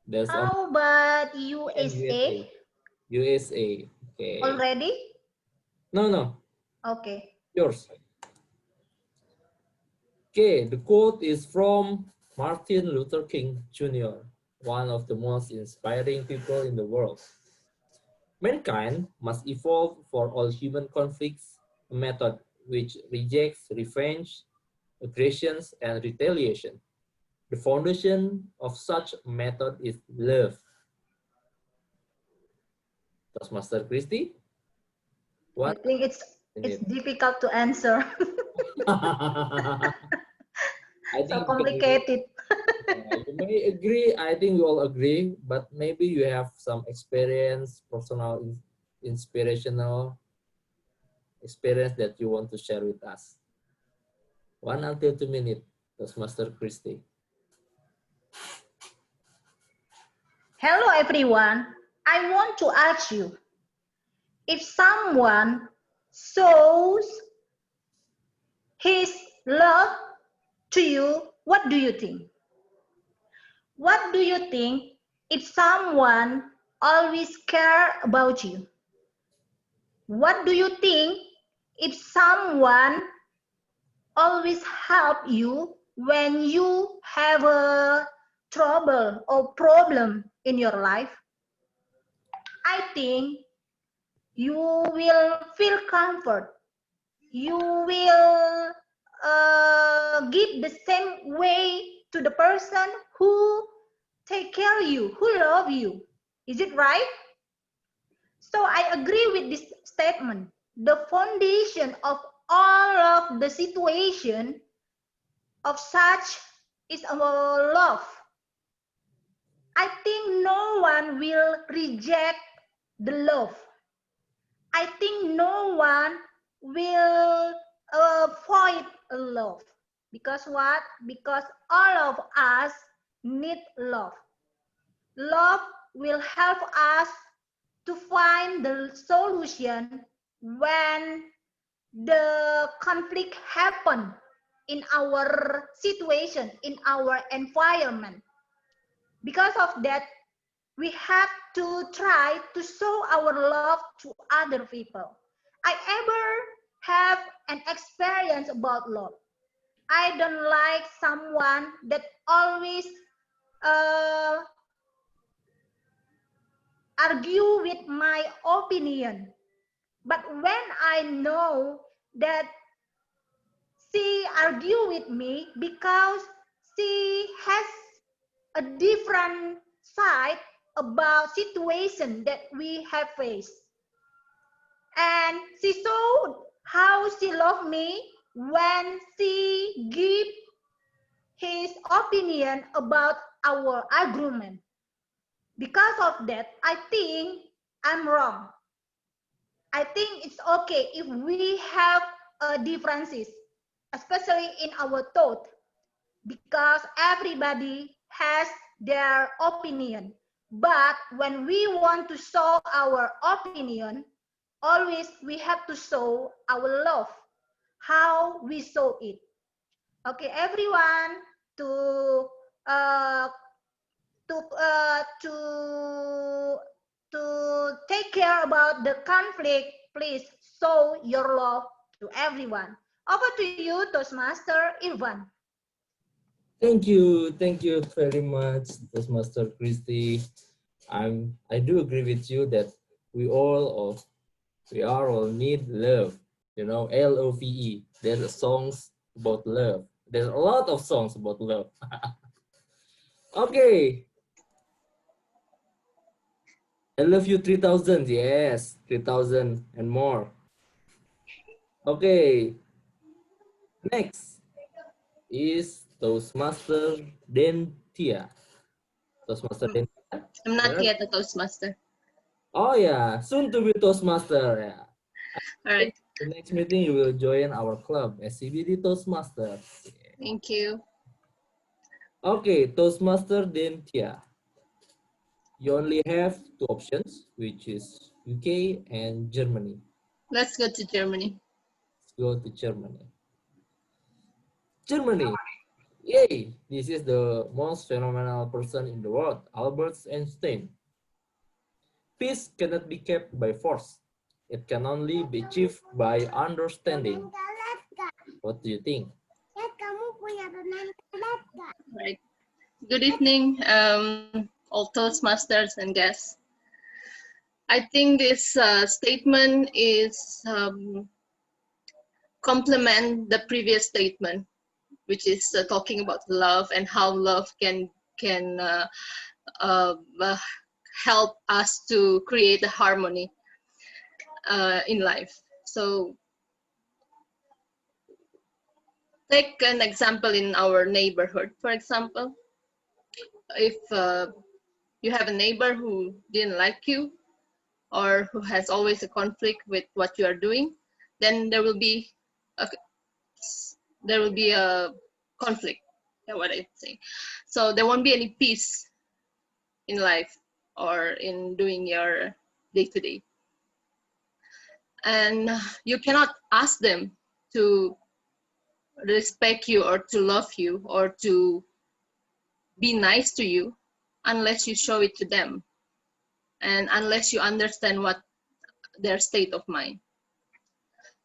There's only How about USA. USA? USA. Okay. Already? No. Okay. Yours. Okay, the quote is from Martin Luther King Jr., one of the most inspiring people in the world. Mankind must evolve for all human conflicts, a method which rejects revenge, aggressions, and retaliation. The foundation of such a method is love. Toastmaster Christy? I What? think it's difficult to answer. I So think complicated. you may agree. I think we all agree, but maybe you have some experience, personal, inspirational experience that you want to share with us. 1 until 2 minutes, Toastmaster Christy. Hello everyone. I want to ask you, if someone shows his love to you, what do you think? What do you think if someone always care about you? What do you think if someone always help you when you have a trouble or problem in your life? I think you will feel comfort. You will give the same way to the person who take care of you, who love you. Is it right? So I agree with this statement. The foundation of all of the situation of such is our love. I think no one will reject the love. I think no one will avoid love. Because what? Because all of us need love. Love will help us to find the solution when the conflict happen in our situation, in our environment. Because of that, we have to try to show our love to other people. I ever have an experience about love. I don't like someone that always argue with my opinion. But when I know that she argue with me because she has a different side about situation that we have faced. And she showed how she loved me when she give his opinion about our argument. Because of that, I think I'm wrong. I think it's okay if we have differences, especially in our thought, because everybody has their opinion. But when we want to show our opinion, always we have to show our love, how we show it. Okay, everyone, to uh, to uh, to to take care about the conflict, please show your love to everyone. Over to you, Toastmaster Irvan. Thank you very much, Toastmaster Christy. I do agree with you that we all need love. You know, LOVE. There's songs about love. There's a lot of songs about love. Okay. I love you 3000. Yes, 3000 and more. Okay. Next is Toastmaster Dentia. Toastmaster Dentia. I'm not yet a Toastmaster. Oh yeah, soon to be Toastmaster. Yeah. All right. The next meeting you will join our club, SCBD Toastmasters. Thank you. Okay, Toastmaster Dentia. You only have two options, which is UK and Germany. Let's go to Germany. Let's go to Germany. Germany. Yay! This is the most phenomenal person in the world, Albert Einstein. Peace cannot be kept by force. It can only be achieved by understanding. What do you think? Right. Good evening, all Toastmasters and guests. I think this statement is complement the previous statement, which is talking about love and how love can uh, help us to create a harmony in life. So take an example in our neighborhood, for example. If you have a neighbor who didn't like you or who has always a conflict with what you are doing, then there will be a conflict. That's what I say. So there won't be any peace in life or in doing your day-to-day. And you cannot ask them to respect you or to love you or to be nice to you unless you show it to them and unless you understand what their state of mind.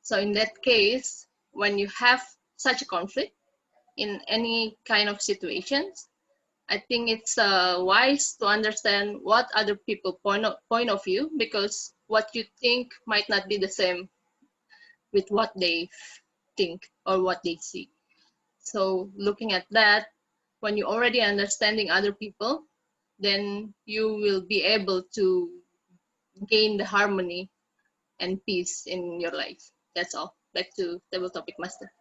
So in that case, when you have such a conflict in any kind of situations, I think it's wise to understand what other people point of view, because what you think might not be the same with what they think or what they see. So looking at that, when you already understanding other people, then you will be able to gain the harmony and peace in your life. That's all. Back to Table Topic Master.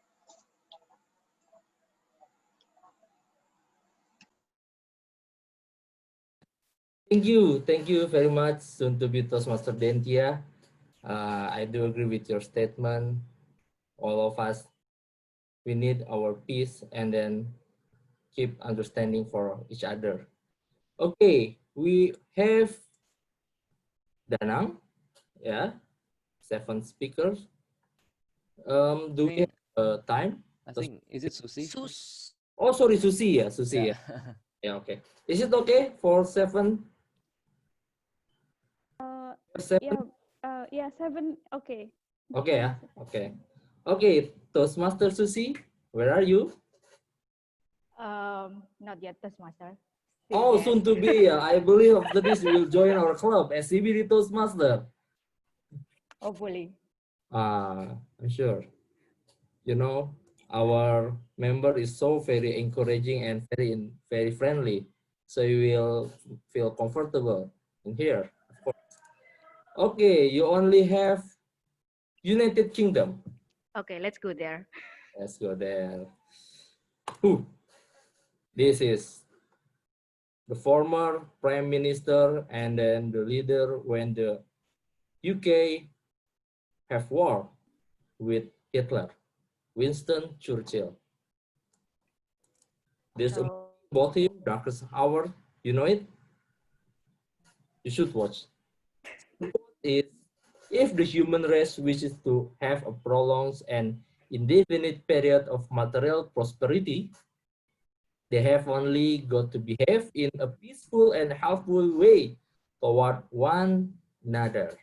Thank you very much, soon to be Toastmaster Dentia. I do agree with your statement. All of us, we need our peace and then keep understanding for each other. Okay, we have Danang, yeah, 7 speakers. Do we have time? I think, is it Susi? Oh, sorry, Susi, yeah, Susi, Yeah. yeah, okay. Is it okay for 7? 7? Yeah, 7. Okay. Okay, yeah, okay. Okay, Toastmaster Susi, where are you? Not yet, Toastmaster. Oh, soon to be. I believe after this you will join our club, SCBD Toastmaster. Hopefully. I'm sure. You know, our member is so very encouraging and very friendly. So you will feel comfortable in here, of course. Okay, you only have United Kingdom. Okay, let's go there. Let's go there. Whew. This is the former prime minister and then the leader when the UK have war with Hitler, Winston Churchill. There's a movie about him, Darkest Hour. You know it? You should watch. The quote is, if the human race wishes to have a prolonged and indefinite period of material prosperity, they have only got to behave in a peaceful and helpful way toward one another.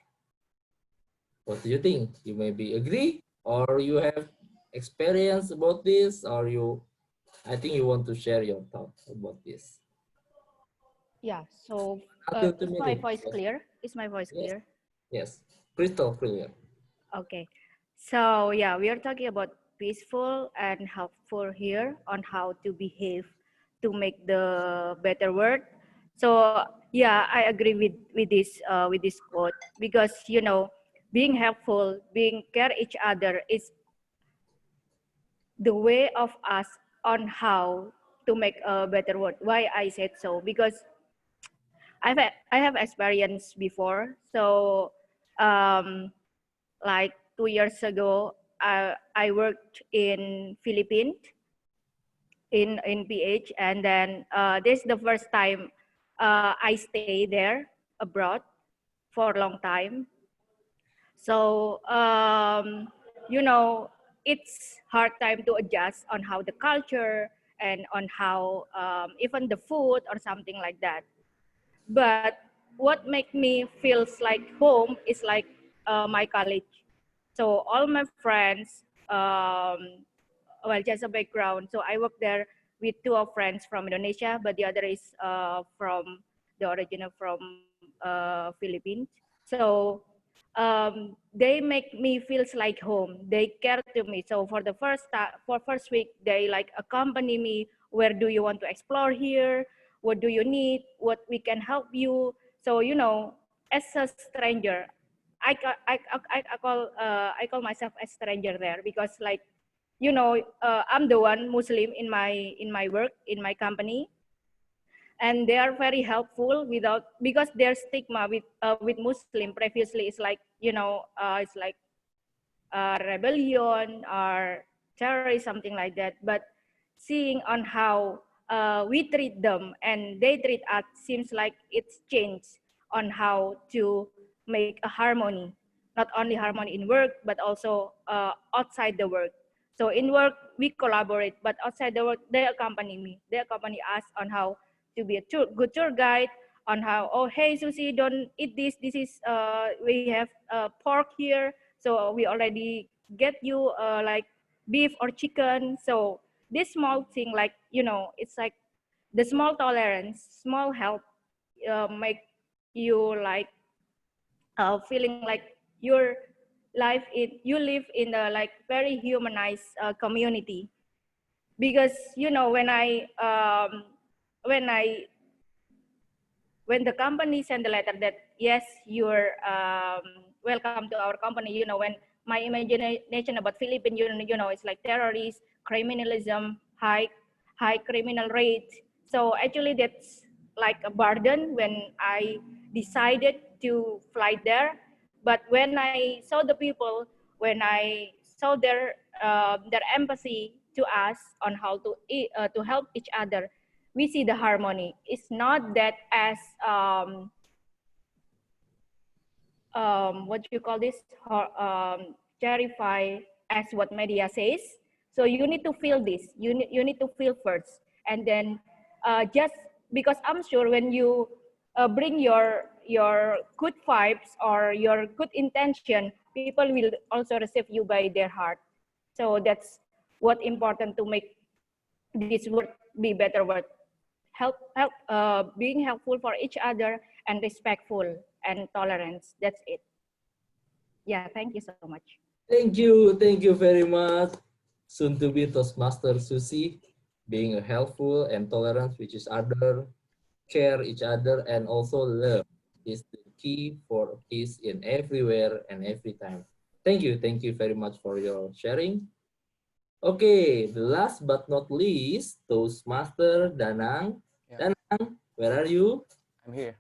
What do you think? You maybe agree, or you have experience about this, or you I think you want to share your thoughts about this. Yeah, so Until is my 2 minutes. voice Yes. clear? Is my voice Yes. clear? Yes. Crystal clear. Okay. So yeah, we are talking about peaceful and helpful here on how to behave to make the better world. So yeah, I agree with this quote because you know, being helpful, being care each other is the way of us on how to make a better world. Why I said so? Because I have experience before. So like 2 years ago, I worked in Philippines in PH, and then this is the first time I stay there abroad for a long time. So you know, it's hard time to adjust on how the culture and on how even the food or something like that. But what makes me feels like home is like my college. So all my friends, well, just a background. So I work there with two of friends from Indonesia, but the other is from the original from Philippines. So they make me feels like home. They care to me. So for the first week, they like accompany me. Where do you want to explore here? What do you need? What we can help you? So you know, as a stranger, I call myself a stranger there because like you know I'm the one Muslim in my work in my company, and they are very helpful without because their stigma with Muslim previously is like you know it's like rebellion or terrorist, something like that. But seeing on how we treat them and they treat us seems like it's changed on how to make a harmony, not only harmony in work, but also outside the work. So in work, we collaborate, but outside the work, they accompany me. They accompany us on how to be a good tour guide, on how, oh, hey, Susie, don't eat this. This is, we have pork here. So we already get you like beef or chicken. So this small thing, like, you know, it's like the small tolerance, small help make you like feeling like your life you live in a like very humanized community. Because you know when I when the company send the letter that yes, you're welcome to our company, you know, when my imagination about Philippines, you know, it's like terrorists, criminalism, high criminal rates. So actually that's like a burden when I decided to fly there. But when I saw the people, when I saw their empathy to us on how to help each other, we see the harmony. It's not that as what you call this clarify as what media says. So you need to feel this. You need to feel first, and then just because I'm sure when you bring your good vibes or your good intention, people will also receive you by their heart. So that's what important to make this world be better world. Being helpful for each other and respectful and tolerance. That's it. Yeah, thank you so much. Thank you very much. Soon to be Toastmaster Susi, being a helpful and tolerant with each other, care each other, and also love is the key for peace in everywhere and every time. Thank you very much for your sharing. Okay, the last but not least, Toastmaster Danang. Yeah. Danang, where are you? I'm here.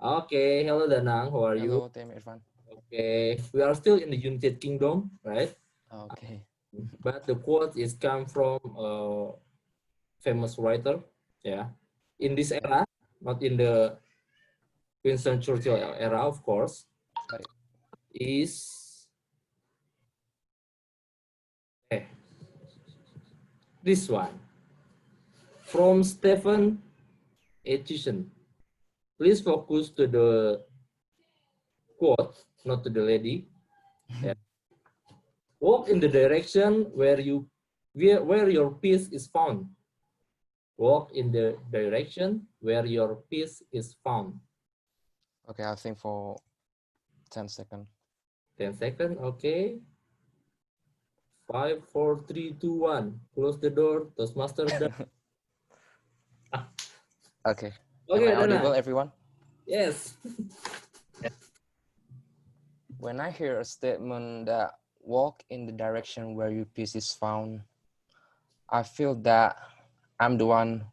Okay, hello Danang, how are you? Hello, Tim Irfan. Okay, we are still in the United Kingdom, right? Okay. But the quote is come from a famous writer, yeah. In this era, not in the Winston Churchill era, of course, Right. is this one from Stephen Etchison. Please focus to the quote, not to the lady. Yeah. Walk in the direction where you where your peace is found. Walk in the direction where your peace is found. Okay, I think for 10 seconds. 10 seconds, okay. 5, 4, 3, 2, 1. Close the door, Toastmaster. Okay. Okay, Am I audible, Dana. everyone? Yes. When I hear a statement that walk in the direction where your peace is found, I feel that I'm the one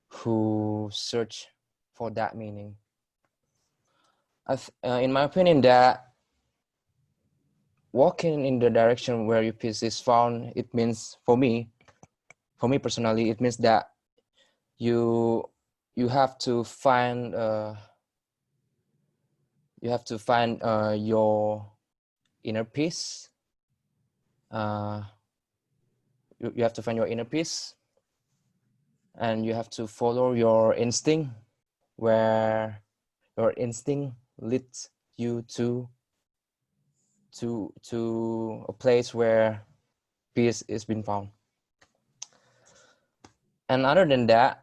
who search for that meaning. In my opinion, that walking in the direction where your peace is found, it means for me personally, it means that you have to find your inner peace. You have to find your inner peace, and you have to follow your instinct, where your instinct leads you to a place where peace is being found. And other than that,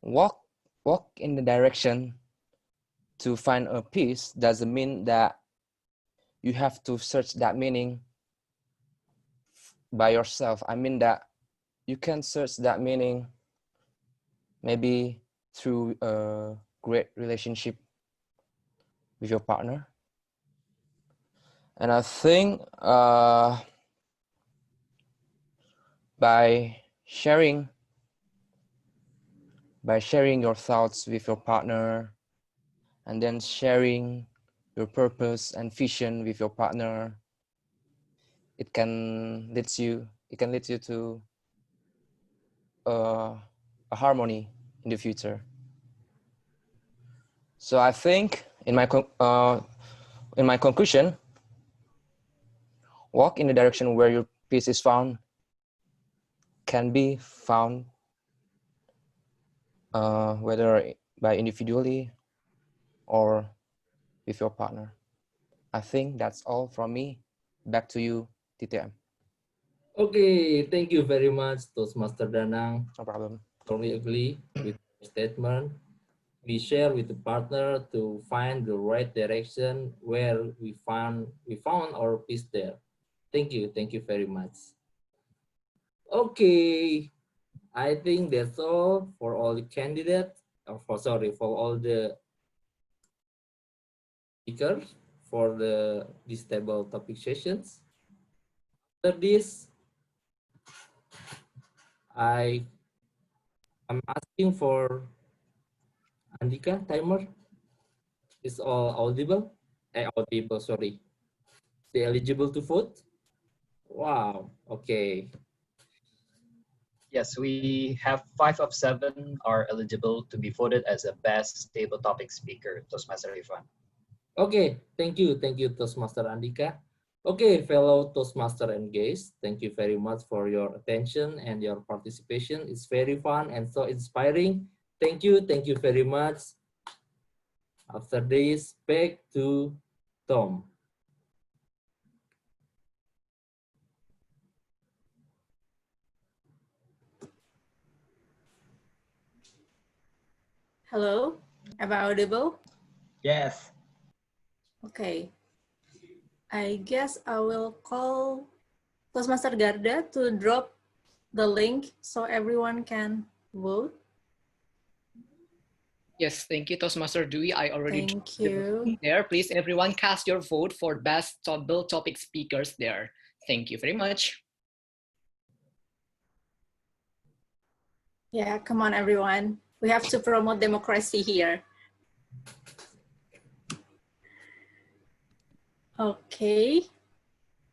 walk in the direction to find a peace doesn't mean that you have to search that meaning by yourself. I mean that you can search that meaning maybe through a great relationship with your partner. And I think by sharing your thoughts with your partner, and then sharing your purpose and vision with your partner, it can lead you to a harmony in the future. So I think in my conclusion, walk in the direction where your peace is found can be found whether by individually or with your partner. I think that's all from me. Back to you, TTM. Okay, thank you very much, Toastmaster Danang. No problem. Totally agree with the statement. We share with the partner to find the right direction where we found our peace there. Thank you very much. Okay, I think that's all for all the candidates. For all the speakers for these table topic sessions. After this, I'm asking for Andika timer. Is all audible? Audible, sorry. They eligible to vote? Wow, okay. Yes, we have 5 of 7 are eligible to be voted as a best table topic speaker, Toastmaster Ivan. Okay, thank you, Toastmaster Andika. Okay, fellow Toastmaster and guests, thank you very much for your attention and your participation. It's very fun and so inspiring. Thank you very much. After this, back to Tom. Hello, am I audible? Yes. Okay. I guess I will call Toastmaster Garda to drop the link so everyone can vote. Yes, thank you, Toastmaster Dewey. I already Thank you. there. Please, everyone, cast your vote for best table topic speakers there. Thank you very much. Yeah, come on, everyone. We have to promote democracy here. Okay.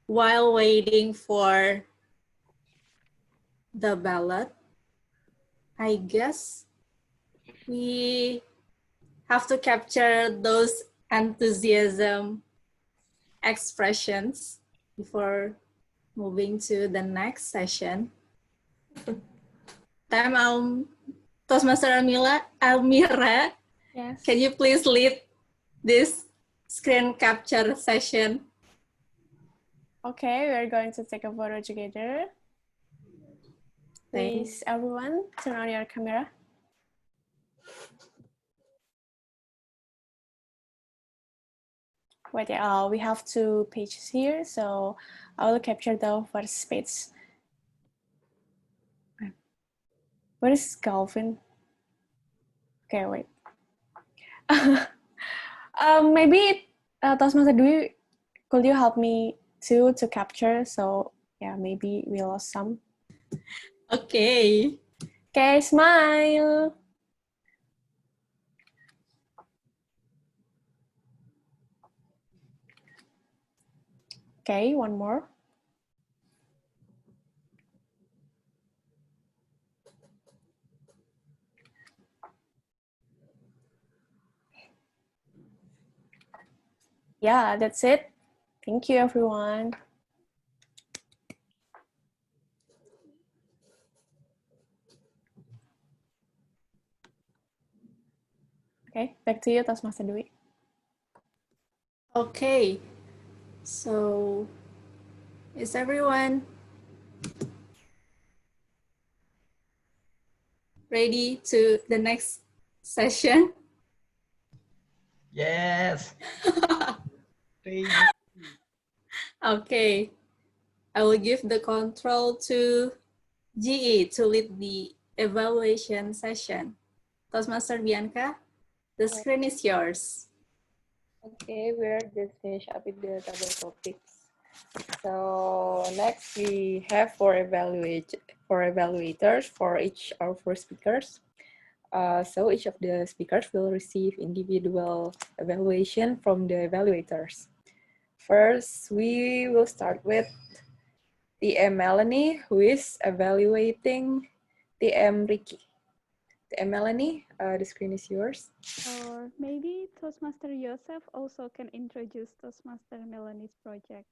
While waiting for the ballot, I guess we have to capture those enthusiasm expressions before moving to the next session. Toastmaster Almira, yes. Can you please lead this screen capture session? Okay, we're going to take a photo together. Please, everyone, turn on your camera. Wait, we have 2 pages here, so I will capture the first page. Where is Calvin? Okay, wait. Maybe Toastmaster Dwi, could you help me too to capture? So yeah, maybe we lost some. Okay. Okay, smile. Okay, one more. Yeah, that's it. Thank you, everyone. Okay, back to you, Toastmaster Dwi. Okay. So, is everyone ready to the next session? Yes. Okay. I will give the control to GE to lead the evaluation session. Toastmaster Bianca, the screen is yours. Okay, we're just finished up with the table topics. So next we have for evaluators for each of our speakers. So each of the speakers will receive individual evaluation from the evaluators. First, we will start with TM Melanie, who is evaluating TM Ricky. TM Melanie, the screen is yours. Or maybe Toastmaster Joseph also can introduce Toastmaster Melanie's project.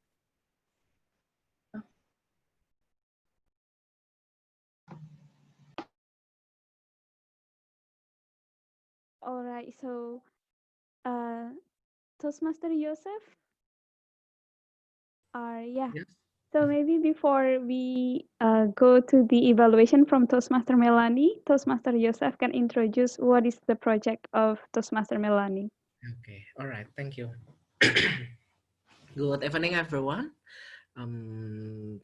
All right, so Toastmaster Joseph? Yeah. Yes. So maybe before we go to the evaluation from Toastmaster Melanie, Toastmaster Joseph can introduce what is the project of Toastmaster Melanie. Okay, all right, thank you. Good evening, everyone.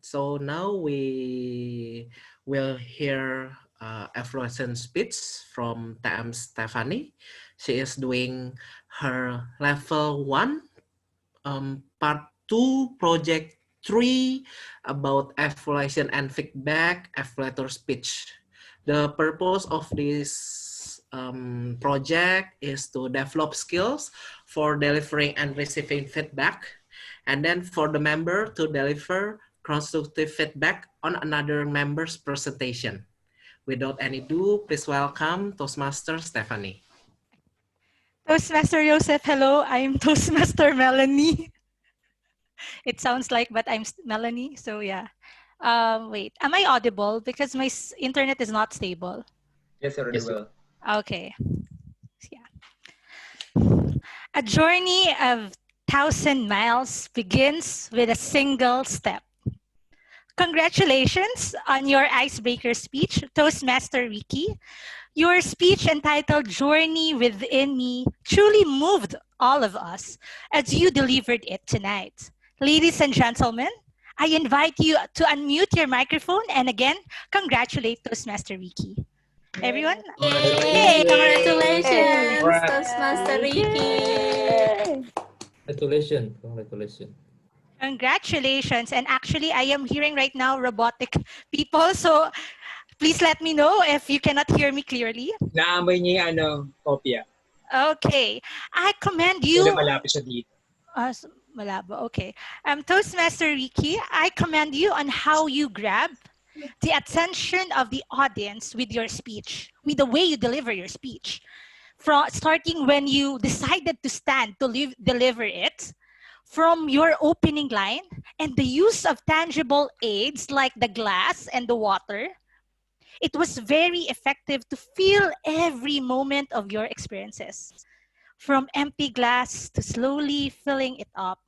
So now we will hear evaluation speech from TM Stephanie. She is doing her level 1, part 2, project 3 about evaluation and feedback, evaluator speech. The purpose of this project is to develop skills for delivering and receiving feedback, and then for the member to deliver constructive feedback on another member's presentation. Without any ado, please welcome Toastmaster Stephanie. Toastmaster Joseph, hello. I'm Toastmaster Melanie. It sounds like, but I'm Melanie, so yeah. Wait, am I audible? Because my internet is not stable. Yes, already will. Okay. Yeah. A journey of 1,000 miles begins with a single step. Congratulations on your icebreaker speech, Toastmaster Ricky. Your speech entitled Journey Within Me truly moved all of us as you delivered it tonight. Ladies and gentlemen, I invite you to unmute your microphone and again, congratulate Toastmaster Ricky. Everyone? Yay! Congratulations, Congrats. Toastmaster Ricky! Congratulations. Congratulations. Congratulations. And actually, I am hearing right now robotic people. So please let me know if you cannot hear me clearly. Naamoy niya kopya. Okay. I commend you. Malapit siya dito. Malabo. Okay. Toastmaster Ricky, I commend you on how you grab the attention of the audience with your speech, with the way you deliver your speech. From starting when you decided to stand to deliver it, from your opening line and the use of tangible aids like the glass and the water, it was very effective to feel every moment of your experiences. From empty glass to slowly filling it up.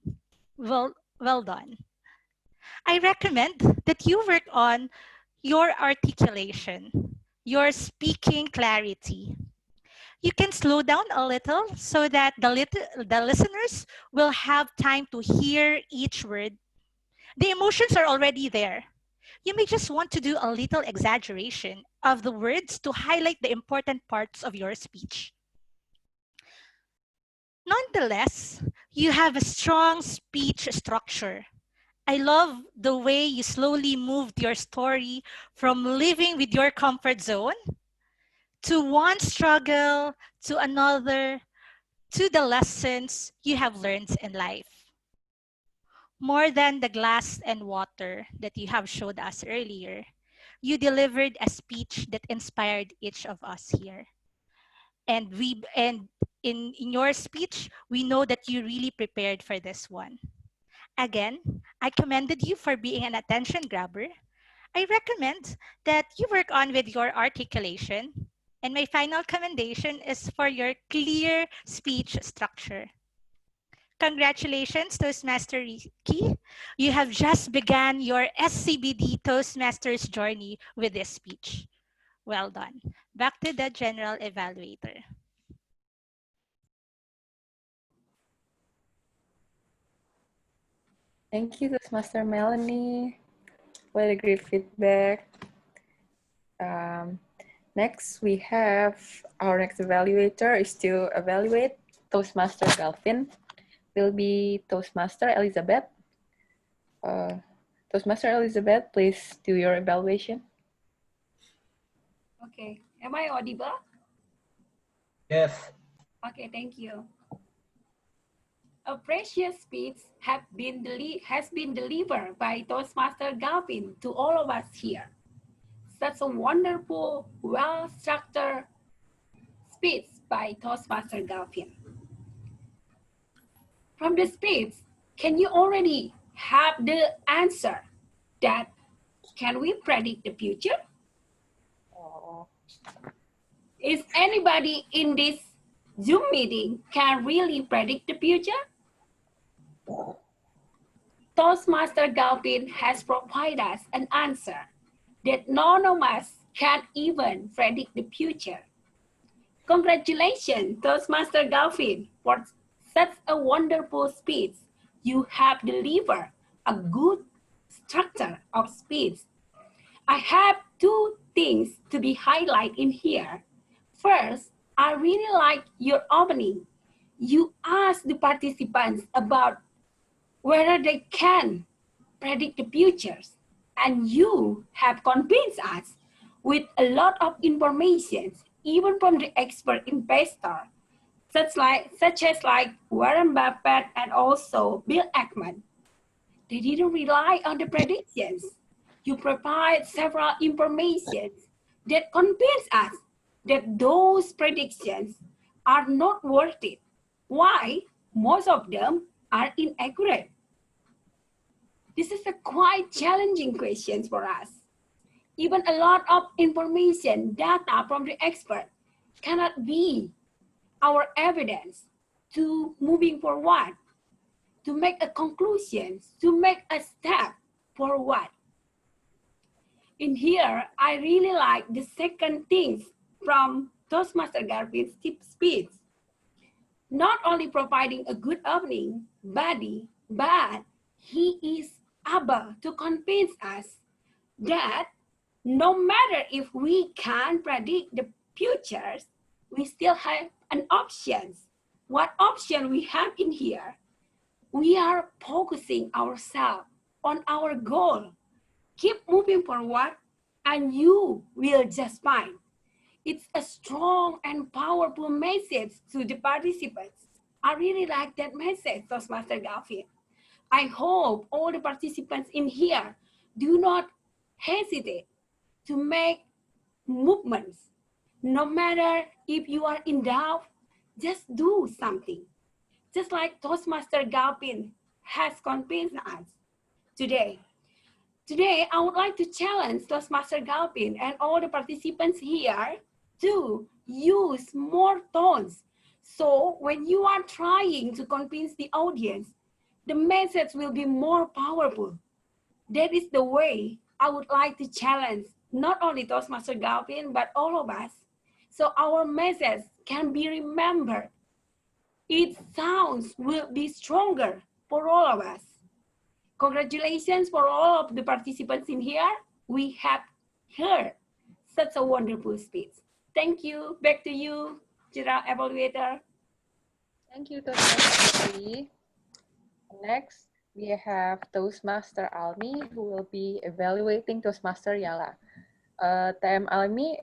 Well done. I recommend that you work on your articulation, your speaking clarity. You can slow down a little so that the listeners will have time to hear each word. The emotions are already there. You may just want to do a little exaggeration of the words to highlight the important parts of your speech. Nonetheless, you have a strong speech structure. I love the way you slowly moved your story from living with your comfort zone to one struggle to another to the lessons you have learned in life. More than the glass and water that you have showed us earlier, you delivered a speech that inspired each of us here. And in your speech, we know that you really prepared for this one. Again, I commended you for being an attention grabber. I recommend that you work on with your articulation. And my final commendation is for your clear speech structure. Congratulations, Toastmaster Ricky. You have just begun your SCBD Toastmasters journey with this speech. Well done. Back to the general evaluator. Thank you, Toastmaster Melanie. What a great feedback. Next, we have our next evaluator is to evaluate Toastmaster Galvin. Will be Toastmaster Elizabeth. Toastmaster Elizabeth, please do your evaluation. Okay, am I audible? Yes. Okay, thank you. A precious speech has been delivered by Toastmaster Galvin to all of us here. Such a wonderful, well-structured speech by Toastmaster Galvin. From the speech, can you already have the answer that can we predict the future? Is anybody in this Zoom meeting can really predict the future? Toastmaster Galvin has provided us an answer that none of us can even predict the future. Congratulations, Toastmaster Galvin, for such a wonderful speech. You have delivered a good structure of speech. I have two things to be highlighted in here. First, I really like your opening. You asked the participants about whether they can predict the futures, and you have convinced us with a lot of information, even from the expert investor, such as Warren Buffett and also Bill Ackman. They didn't rely on the predictions. You provide several informations that convince us that those predictions are not worth it. Why? Most of them are inaccurate. This is a quite challenging question for us. Even a lot of information, data from the expert cannot be our evidence to moving forward, to make a conclusion, to make a step forward. In here, I really like the second things from Toastmaster Galvin's speech. Not only providing a good opening body, but he is able to convince us that no matter if we can predict the futures, we still have an option. What option we have in here? We are focusing ourselves on our goal. Keep moving forward and you will just fine. It's a strong and powerful message to the participants. I really like that message, Toastmaster Galvin. I hope all the participants in here do not hesitate to make movements. No matter if you are in doubt, just do something. Just like Toastmaster Galvin has convinced us today. Today, I would like to challenge Toastmaster Galvin and all the participants here to use more tones. So when you are trying to convince the audience, the message will be more powerful. That is the way I would like to challenge not only Toastmaster Galvin, but all of us. So our message can be remembered. Its sounds will be stronger for all of us. Congratulations for all of the participants in here. We have heard such a wonderful speech. Thank you. Back to you, General Evaluator. Thank you, Toastmaster Lee. Next, we have Toastmaster Almi, who will be evaluating Toastmaster Yala. TM Almi,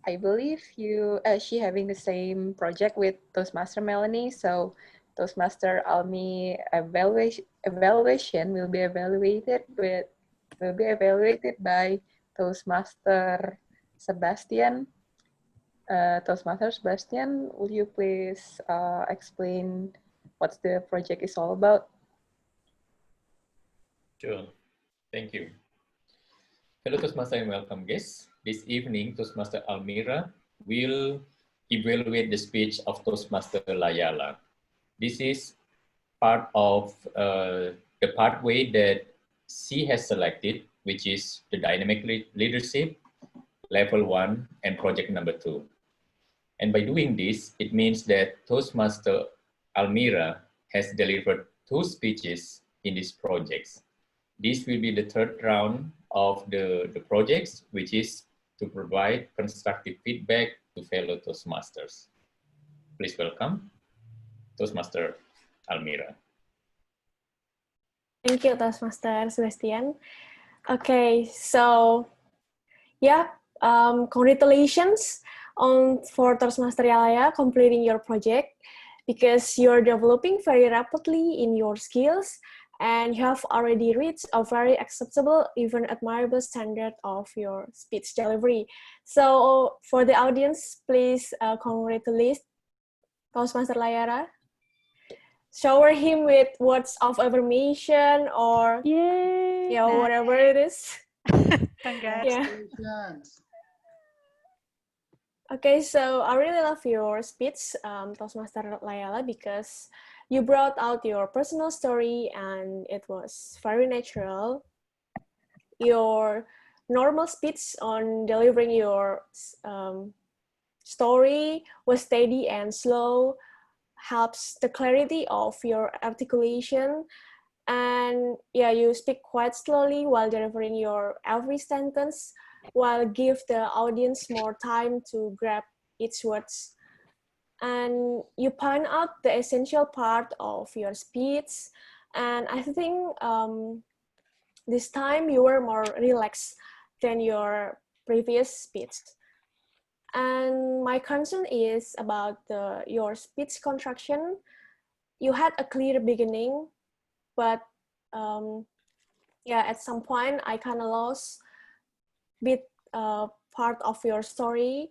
I believe she having the same project with Toastmaster Melanie, so Toastmaster Almi evaluation will be evaluated by Toastmaster Sebastian. Toastmaster Sebastian, would you please explain what the project is all about? Sure. Thank you. Hello Toastmaster and welcome guests. This evening, Toastmaster Almira will evaluate the speech of Toastmaster Layala. This is part of the pathway that she has selected, which is the dynamic leadership, level 1, and project number 2. And by doing this, it means that Toastmaster Almira has delivered 2 speeches in these projects. This will be the third round of the projects, which is to provide constructive feedback to fellow Toastmasters. Please welcome Toastmaster Almira. Thank you, Toastmaster Sebastian. Okay, so yeah, congratulations for Toastmaster Yalaya completing your project, because you're developing very rapidly in your skills and you have already reached a very acceptable, even admirable standard of your speech delivery. So for the audience, please congratulate Toastmaster Layara. Shower him with words of affirmation or whatever it is. Congrats. Yeah. Okay, so I really love your speech, Toastmaster Layala, because you brought out your personal story and it was very natural. Your normal speech on delivering your story was steady and slow, helps the clarity of your articulation, and yeah, you speak quite slowly while delivering your every sentence, while give the audience more time to grab its words. And you point out the essential part of your speech, and I think this time you were more relaxed than your previous speech. And my concern is about your speech construction. You had a clear beginning, but yeah, at some point I kind of lost bit part of your story.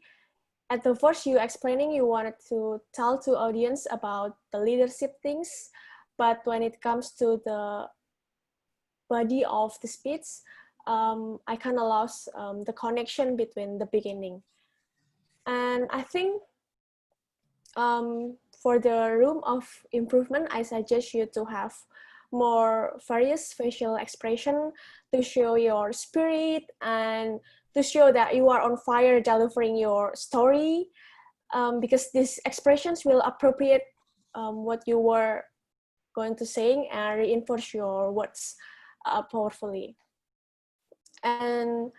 At the first, you explaining you wanted to tell to audience about the leadership things, but when it comes to the body of the speech, I kind of lost the connection between the beginning. And I think for the room of improvement, I suggest you to have more various facial expression to show your spirit and to show that you are on fire delivering your story, because these expressions will appropriate what you were going to say and reinforce your words powerfully. And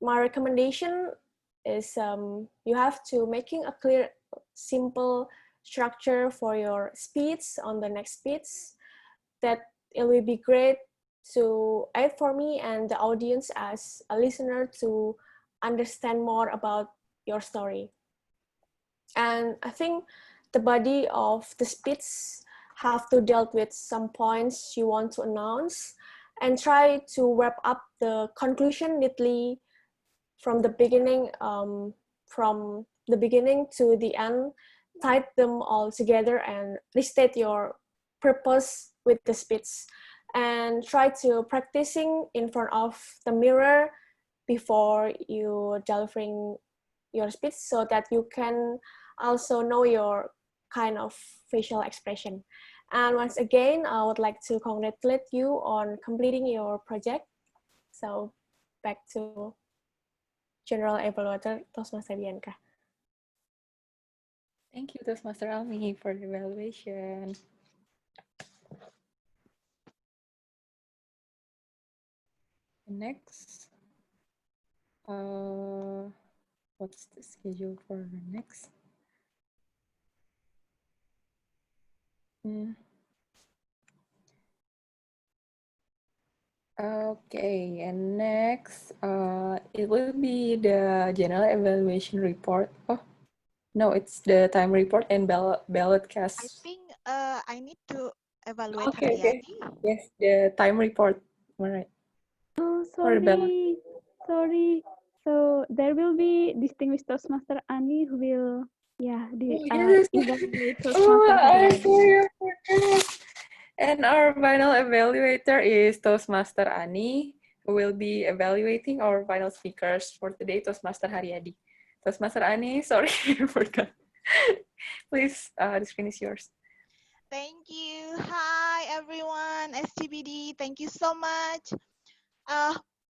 my recommendation is you have to making a clear, simple structure for your speech on the next speech, that it will be great to aid for me and the audience as a listener to understand more about your story. And I think the body of the speech have to deal with some points you want to announce and try to wrap up the conclusion neatly from the beginning to the end, tie them all together and restate your purpose with the speech, and try to practicing in front of the mirror before you delivering your speech, so that you can also know your kind of facial expression. And once again, I would like to congratulate you on completing your project. So back to General Evaluator Toastmaster Bianca. Thank you, Toastmaster Almi, for the evaluation. Next, what's the schedule for next? Okay, and next, it will be the general evaluation report. Oh, no, it's the time report and ballot cast. I think I need to evaluate Okay, okay. Haryadi. Yes, the time report. All right. Oh, Or ballot. sorry. So there will be distinguished Toastmaster Ani who will, Oh, yes. evaluate Oh, Toastmaster I'm Haryadi. sorry, I forgot. And our final evaluator is Toastmaster Ani, who will be evaluating our final speakers for today, Toastmaster Haryadi. Toastmaster Ani, sorry, I forgot. Please, the screen is yours. Thank you. Hi, everyone. SCBD, thank you so much.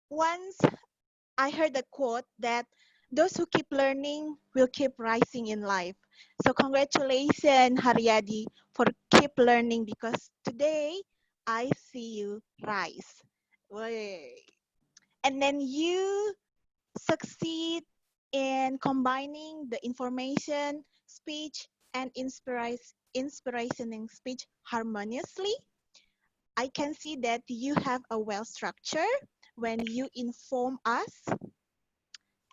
Once I heard a quote that those who keep learning will keep rising in life. So congratulations, Haryadi, for keep learning because today I see you rise. Way. And then you succeed in combining the information, speech, and inspirational speech harmoniously. I can see that you have a well structure when you inform us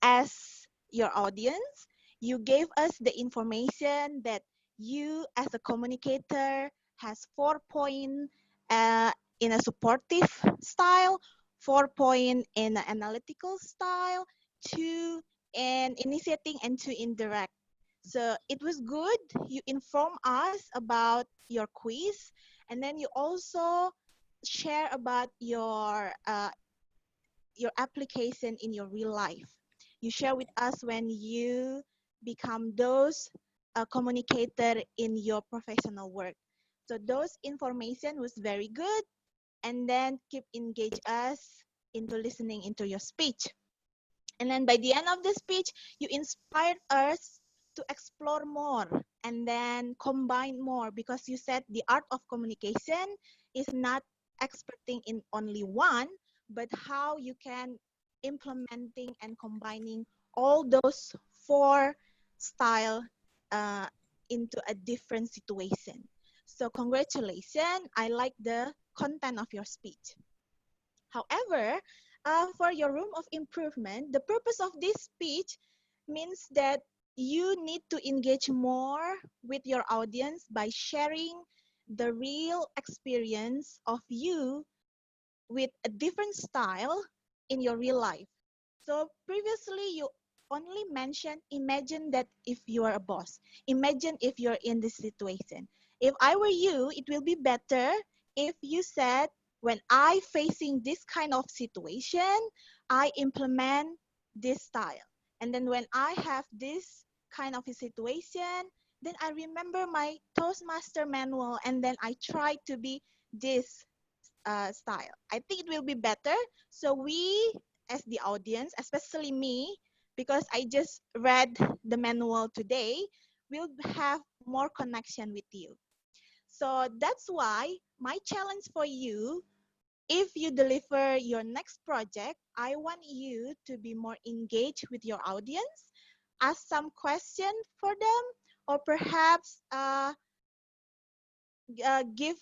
as your audience. You gave us the information that you as a communicator has 4 points in a supportive style, 4 points in an analytical style, 2 in initiating and 2 in direct. So it was good. You inform us about your quiz, and then you also share about your application in your real life. You share with us when you become those communicator in your professional work. So those information was very good, and then keep engage us into listening into your speech. And then by the end of the speech, you inspired us to explore more and then combine more because you said the art of communication is not experting in only one, but how you can implementing and combining all those 4 style into a different situation. So congratulations, I like the content of your speech. However, for your room of improvement, the purpose of this speech means that you need to engage more with your audience by sharing the real experience of you with a different style in your real life. So previously you only mentioned, imagine that if you are a boss, imagine if you're in this situation. If I were you, it will be better if you said, when I facing this kind of situation, I implement this style. And then when I have this kind of a situation, then I remember my Toastmaster manual and then I try to be this style. I think it will be better. So we, as the audience, especially me, because I just read the manual today, will have more connection with you. So that's why my challenge for you, if you deliver your next project, I want you to be more engaged with your audience, ask some questions for them, or perhaps give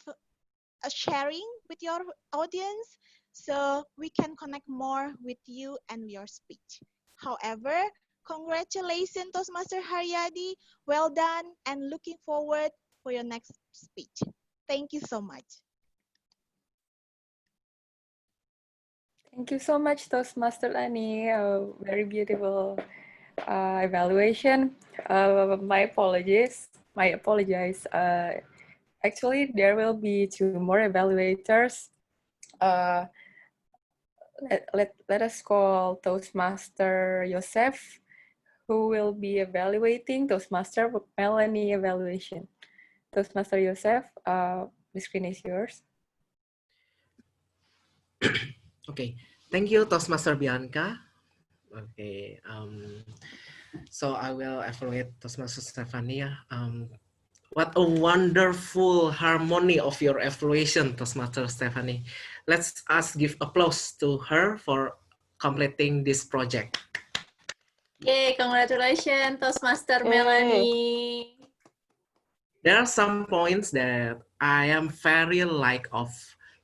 a sharing with your audience so we can connect more with you and your speech. However, congratulations Toastmaster Haryadi, well done and looking forward for your next speech. Thank you so much. Thank you so much, Toastmaster Ani. Very beautiful evaluation. My apologies. Actually, there will be 2 more evaluators. Let us call Toastmaster Joseph, who will be evaluating Toastmaster Melanie evaluation. Toastmaster Joseph, the screen is yours. Okay, thank you, Toastmaster Bianca. Okay, so I will evaluate Toastmaster Stefania. What a wonderful harmony of your evaluation, Toastmaster Stephanie. Let's us give applause to her for completing this project. Yay, congratulations, Toastmaster Melanie. There are some points that I am very like of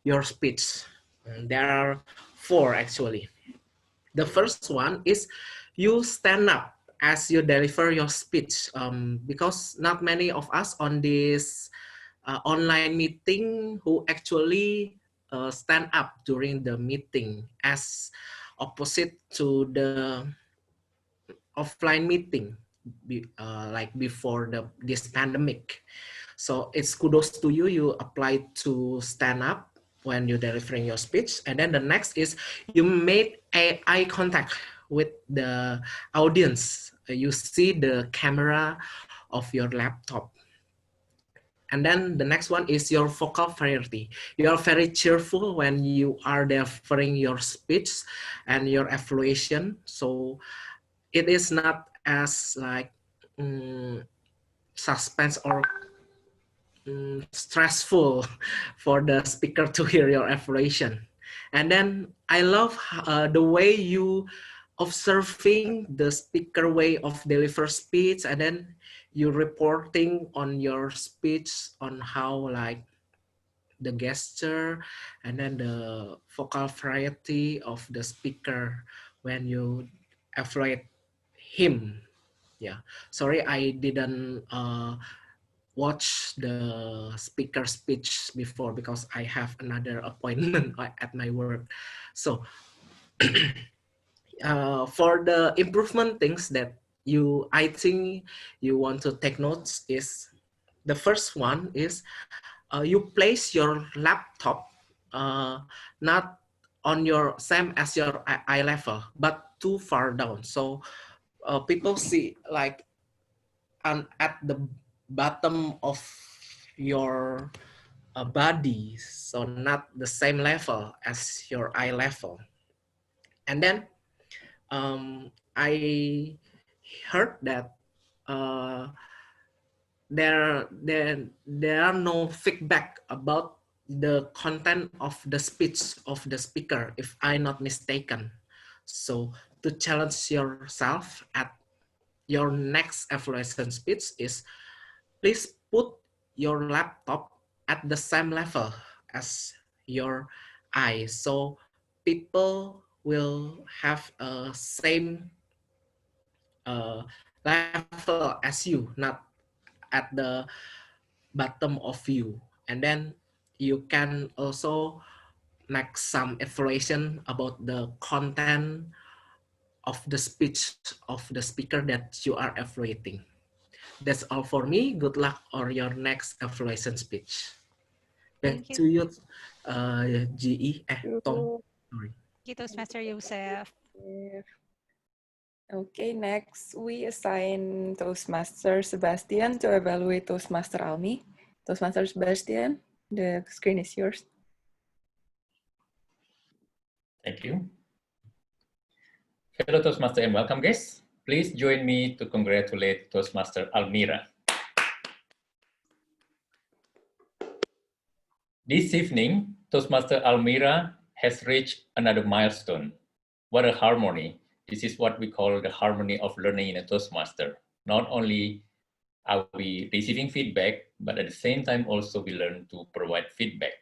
your speech. There are 4 actually. The first one is you stand up as you deliver your speech, because not many of us on this online meeting who actually stand up during the meeting, as opposite to the offline meeting like before this pandemic. So it's kudos to you. You apply to stand up when you're delivering your speech. And then the next is you made eye contact with the audience. You see the camera of your laptop. And then the next one is your vocal variety. You are very cheerful when you are delivering your speech and your evaluation. So it is not as like suspense or stressful for the speaker to hear your evaluation. And then I love the way you observing the speaker way of deliver speech, and then you reporting on your speech on how like the gesture and then the vocal variety of the speaker when you evaluate him. Yeah, sorry I didn't watch the speaker speech before because I have another appointment at my work. So for the improvement things that I think you want to take notes is, the first one is you place your laptop not on your same as your eye level, but too far down. So people see like at the bottom of your body, so not the same level as your eye level. And then I heard that there are no feedback about the content of the speech of the speaker, if I'm not mistaken. So to challenge yourself at your next evaluation speech is, please put your laptop at the same level as your eye, so people will have a same level as you, not at the bottom of you. And then you can also make some evaluation about the content of the speech of the speaker that you are evaluating. That's all for me. Good luck on your next evaluation speech. Back to you, GE. Tom. Sorry. Thank you, Toastmaster Joseph. Okay, next we assign Toastmaster Sebastian to evaluate Toastmaster Almi. Toastmaster Sebastian, the screen is yours. Thank you. Fellow Toastmaster and welcome guests. Please join me to congratulate Toastmaster Almira. This evening, Toastmaster Almira has reached another milestone. What a harmony. This is what we call the harmony of learning in a Toastmaster. Not only are we receiving feedback, but at the same time also we learn to provide feedback.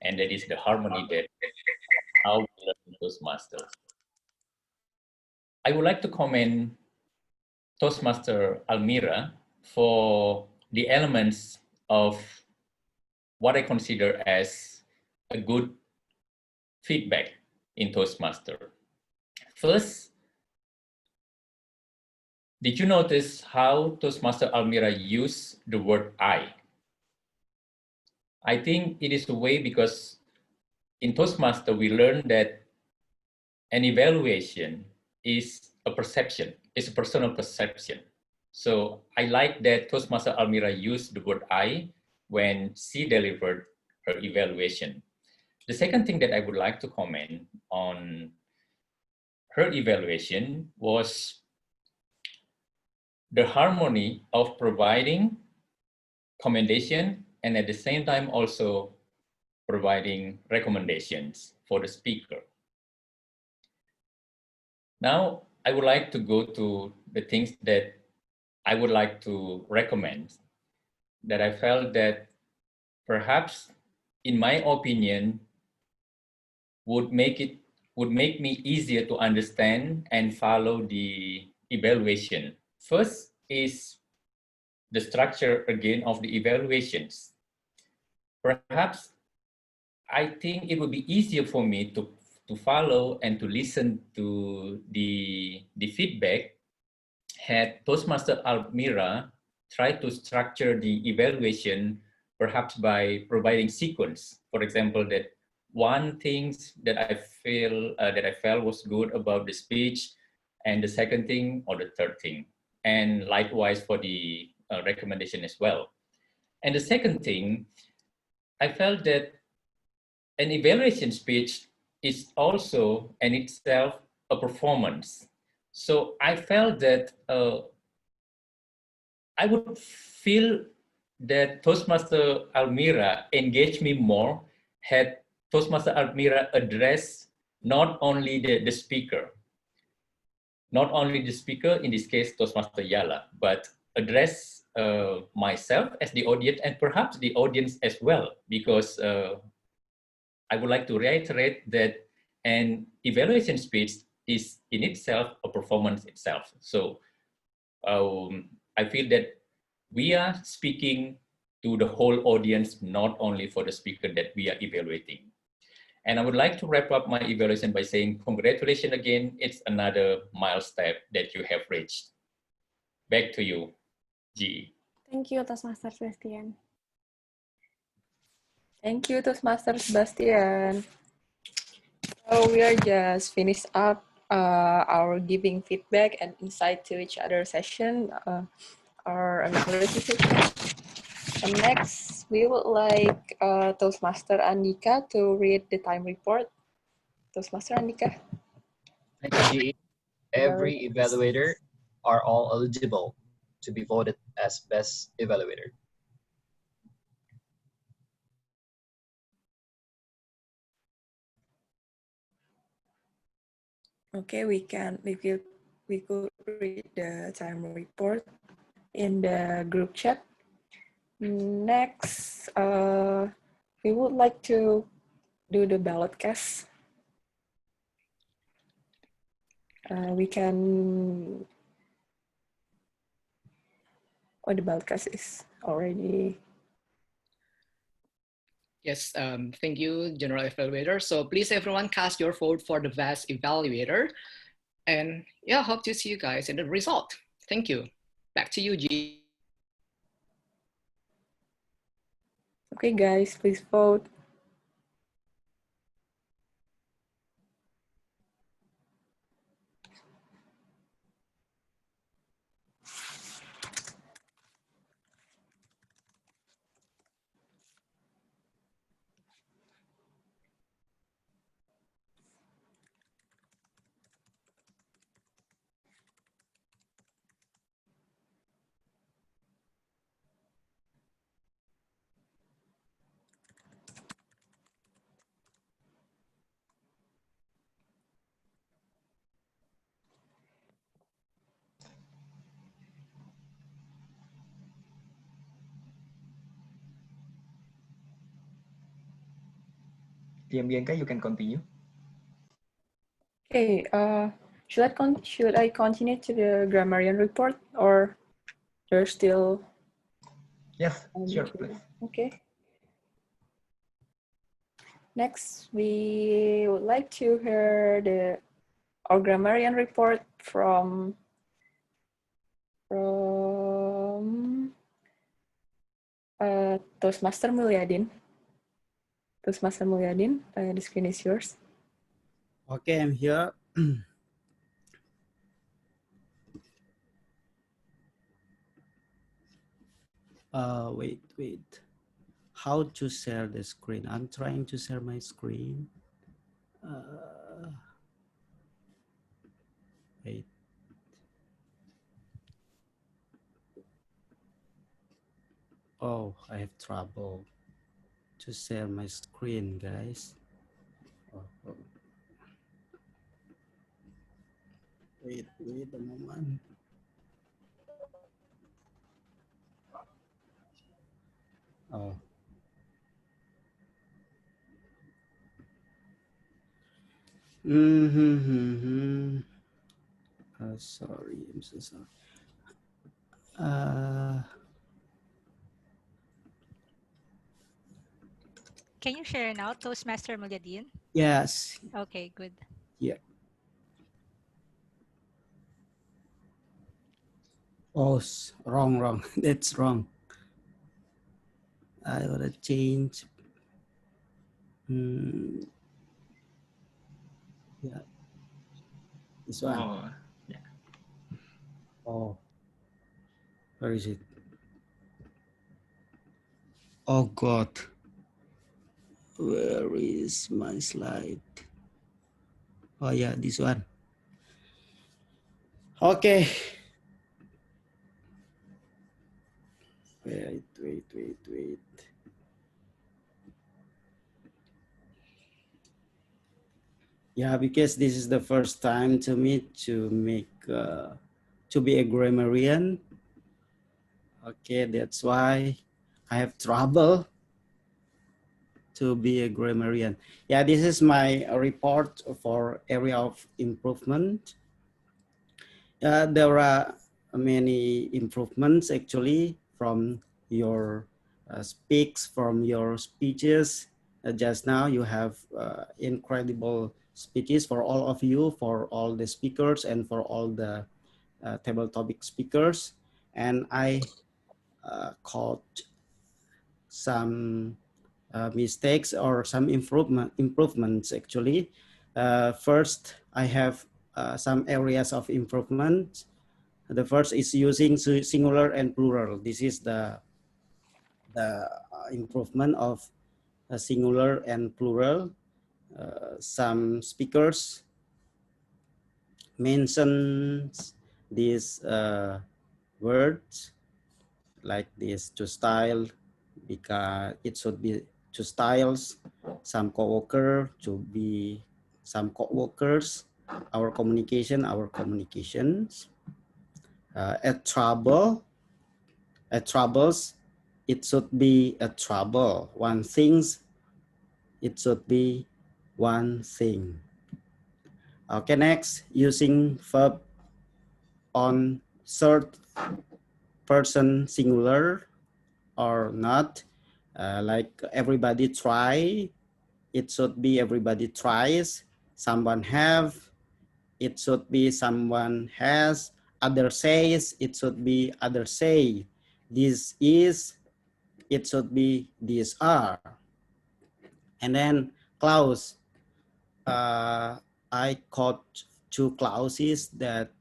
And that is the harmony that how we learn Toastmasters. I would like to commend Toastmaster Almira for the elements of what I consider as a good feedback in Toastmaster. First, did you notice how Toastmaster Almira used the word I? I think it is the way because in Toastmaster we learn that an evaluation is a perception, it's a personal perception. So I like that Toastmaster Almira used the word I when she delivered her evaluation. The second thing that I would like to comment on her evaluation was the harmony of providing commendation and at the same time also providing recommendations for the speaker. Now, I would like to go to the things that I would like to recommend, that I felt that perhaps, in my opinion, would make me easier to understand and follow the evaluation. First is the structure again of the evaluations. Perhaps I think it would be easier for me to follow and to listen to the feedback had Toastmaster Almira tried to structure the evaluation perhaps by providing sequence. For example, that one thing that I felt was good about the speech, and the second thing or the third thing, and likewise for the recommendation as well. And the second thing, I felt that an evaluation speech is also in itself a performance. So I felt that I would feel that Toastmaster Almira engaged me more had Toastmaster Almira addressed not only the speaker, in this case Toastmaster Yala, but address myself as the audience and perhaps the audience as well, because I would like to reiterate that an evaluation speech is in itself a performance itself. So I feel that we are speaking to the whole audience, not only for the speaker that we are evaluating. And I would like to wrap up my evaluation by saying, congratulations again, it's another milestone that you have reached. Back to you, G. Thank you, Toastmaster Sebastian. Thank you, Toastmaster Sebastian. So we are just finished up our giving feedback and insight to each other session, our evaluation session. And next, we would like Toastmaster Andika to read the time report. Toastmaster Andika. Thank you, G. Every evaluator are all eligible to be voted as best evaluator. Okay, we could read the time report in the group chat. Next, we would like to do the ballot cast. We can. Oh, the ballot cast is already. Yes, thank you, General Evaluator. So please, everyone, cast your vote for the best evaluator. And yeah, hope to see you guys in the result. Thank you. Back to you, G. Okay, guys, please vote. Bianca, you can continue. Okay, should I continue to the grammarian report, or there's still? Yes, sure, please. Okay. Next, we would like to hear our grammarian report from Toastmaster Mulyadin. Toastmaster Mulyadin, the screen is yours. Okay, I'm here. Wait. How to share the screen? I'm trying to share my screen. Wait. Oh, I have trouble to share my screen, guys. Oh. Wait a moment. Oh. Sorry, I'm so sorry. Can you share now, Toastmaster Mulyadin? Yes. Okay, good. Yeah. Oh, wrong. That's wrong. I gotta change. Yeah. This one. Oh, yeah. Oh. Where is it? Oh God. Where is my slide? Oh yeah, this one. Okay. Wait. Yeah, because this is the first time to me to make to be a grammarian. Okay, that's why I have trouble to be a grammarian. Yeah, this is my report for area of improvement. There are many improvements actually from your from your speeches. Just now you have incredible speeches for all of you, for all the speakers and for all the table topic speakers. And I caught some mistakes or some improvements actually. First, I have some areas of improvement. The first is using singular and plural. This is the improvement of singular and plural. Some speakers mentions these words like this: to style, because it should be to styles, some coworker to be some co-workers, our communications, at troubles, it should be a trouble. One things, it should be one thing. Okay, next, using verb on third person singular or not, like everybody try, it should be everybody tries. Someone have, it should be someone has. Other says, it should be other say. This is, it should be these are. And then clause. I caught two clauses that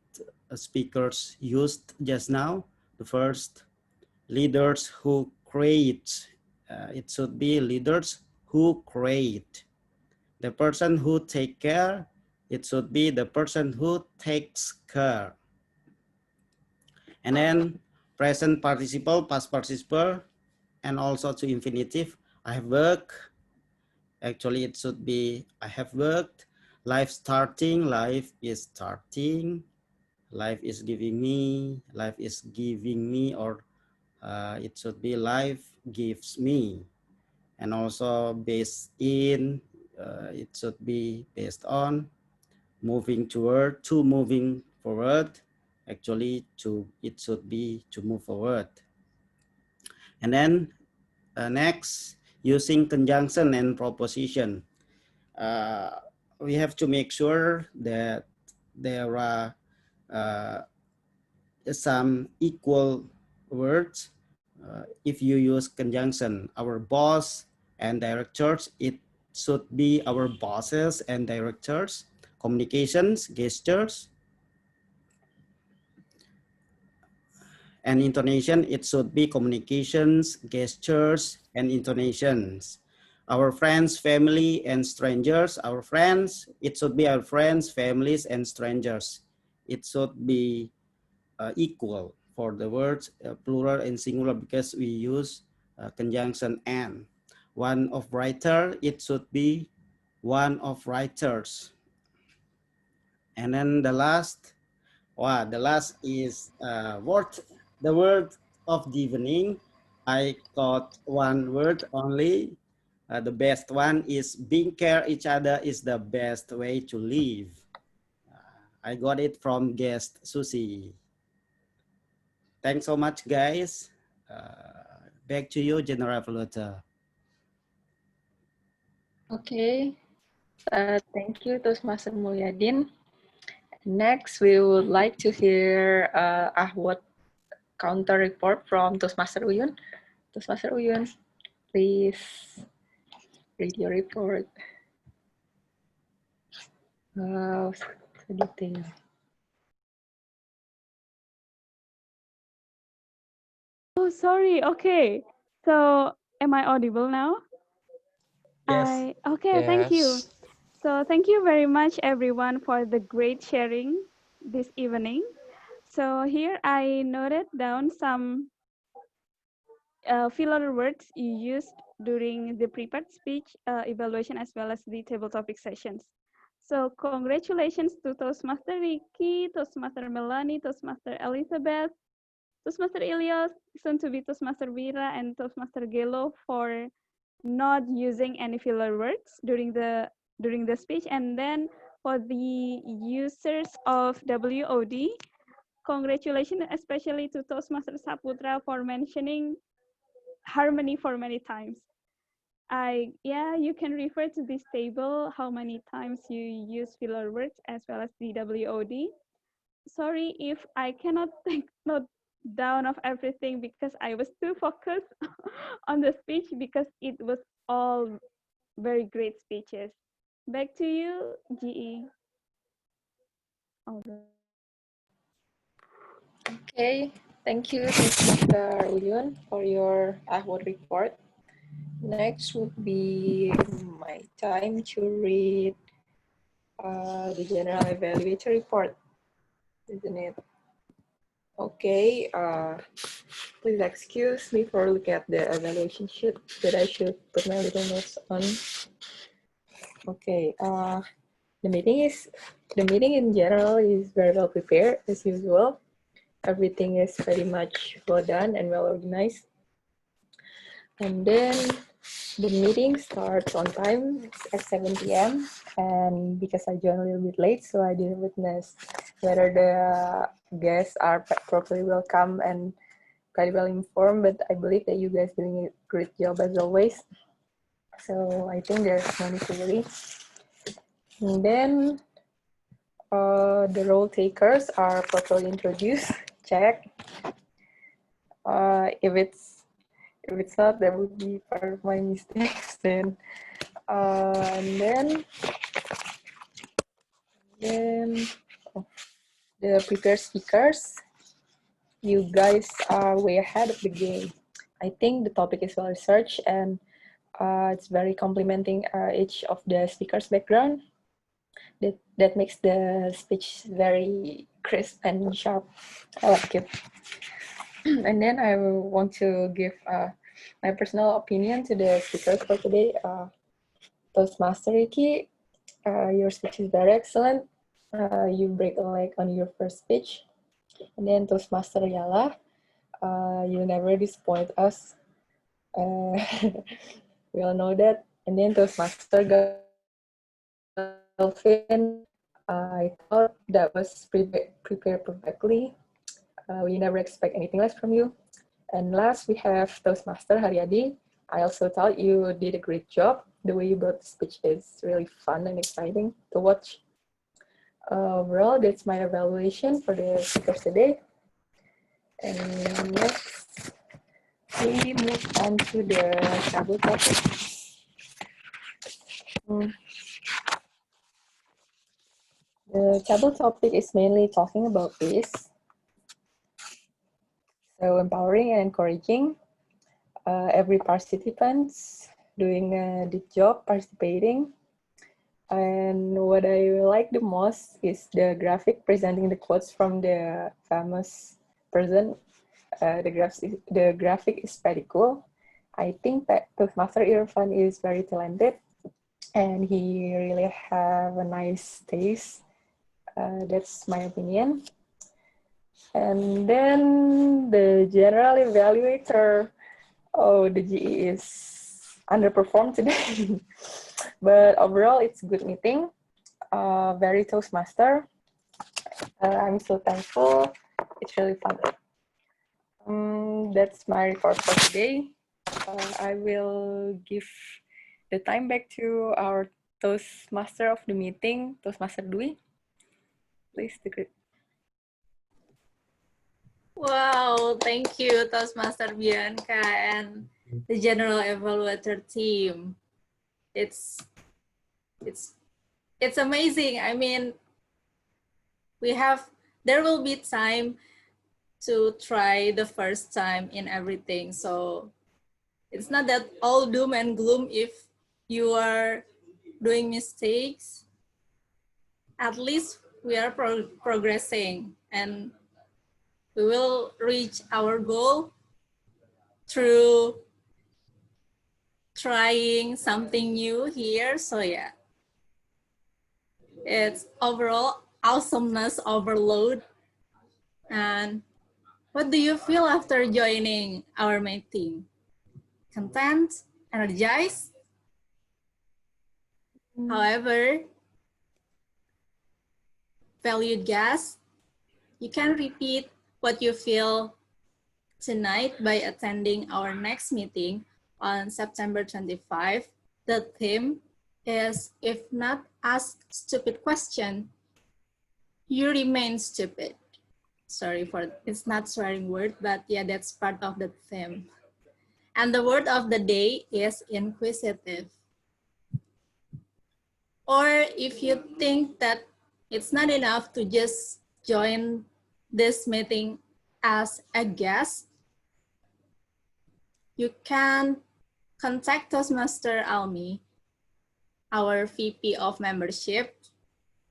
speakers used just now. The first, leaders who create. It should be leaders who create. The person who take care, it should be the person who takes care. And then present participle, past participle, and also to infinitive. I have worked. Actually, it should be I have worked. Life starting, life is starting. Life is giving me, life is giving me, or it should be life gives me. And also based in, it should be based on, moving toward, to moving forward. Actually, it should be to move forward. And then next, using conjunction and proposition. We have to make sure that there are some equal words. If you use conjunction, our boss and directors, it should be our bosses and directors. Communications, gestures. And intonation, it should be communications, gestures, and intonations. Our friends, family, and strangers. Our friends, it should be our friends, families, and strangers. It should be equal for the words plural and singular because we use conjunction and. One of writer, it should be one of writers. And then the last is the word of the evening. I got one word only. The best one is being care each other is the best way to live. I got it from guest Susie. Thanks so much, guys. Back to you, General Evaluator. Okay, thank you, Toastmaster Mulyadin. Next, we would like to hear Ahwat counter report from Toastmaster Uyun. Toastmaster Uyun, please read your report. Wow, so detailed. Oh, sorry. Okay. So am I audible now? Yes. Okay, thank you. Yes. So thank you very much everyone for the great sharing this evening. So here I noted down some filler words you used during the prepared speech evaluation as well as the table topic sessions. So congratulations to Toastmaster Ricky, Toastmaster Melanie, Toastmaster Elizabeth, Toastmaster Ilyas, soon to be Toastmaster Vira, and Toastmaster Gelo for not using any filler words during the speech. And then for the users of WOD, congratulations especially to Toastmaster Saputra for mentioning harmony for many times. You can refer to this table how many times you use filler words as well as the WOD. Sorry if I cannot take note down of everything because I was too focused on the speech because it was all very great speeches. Back to you, GE. Okay, thank you, Mr. Uyun, for your Ahwat report. Next would be my time to read the general evaluator report, isn't it? Okay, please excuse me for looking at the evaluation sheet that I should put my little notes on. Okay, the meeting in general is very well prepared as usual. Everything is pretty much well done and well organized. And then the meeting starts on time at 7 p.m. And because I joined a little bit late, so I didn't witness whether the guests are properly welcome and very well informed, but I believe that you guys doing a great job as always. So I think there's no need to worry. And then the role takers are properly introduced. Check. If it's not, that would be part of my mistakes. Then and then the prepared speakers. You guys are way ahead of the game. I think the topic is well researched and it's very complimenting each of the speakers' background. That makes the speech very crisp and sharp. I like it. And then I want to give my personal opinion to the speakers for today. Toastmaster Ricky, your speech is very excellent. You break a leg on your first speech. And then Toastmaster Yala, you never disappoint us. We all know that. And then Toastmaster Galvin, I thought that was prepared perfectly. We never expect anything less from you. And last, we have Toastmaster Haryadi. I also thought you did a great job. The way you brought the speech is really fun and exciting to watch. Overall, that's my evaluation for the speakers today. And next, we move on to the table topic. The table topic is mainly talking about peace. so empowering and encouraging. Every participants doing the job, participating. And what I like the most is the graphic presenting the quotes from the famous person. The graphic is pretty cool. I think that Toastmaster Irfan is very talented and he really have a nice taste. That's my opinion. And then the general evaluator, oh, the GE is underperformed today. But overall, it's a good meeting. Very Toastmaster. I'm so thankful. It's really fun. That's my report for today. I will give the time back to our Toastmaster of the meeting, Toastmaster Dwi. Please, the great. Wow, thank you, Toastmaster Bianca and the General Evaluator team. It's amazing. I mean, there will be time to try the first time in everything. So it's not that all doom and gloom if you are doing mistakes. At least we are progressing and we will reach our goal through trying something new here. So yeah, it's overall awesomeness overload. And what do you feel after joining our meeting? Content, energized? However, valued guests, you can repeat what you feel tonight by attending our next meeting on September 25. The theme is, if not ask stupid question, you remain stupid. Sorry for, it's not swearing word, but yeah, that's part of the theme. And the word of the day is inquisitive. Or if you think that it's not enough to just join this meeting as a guest, you can contact Toastmaster Almi, our VP of membership.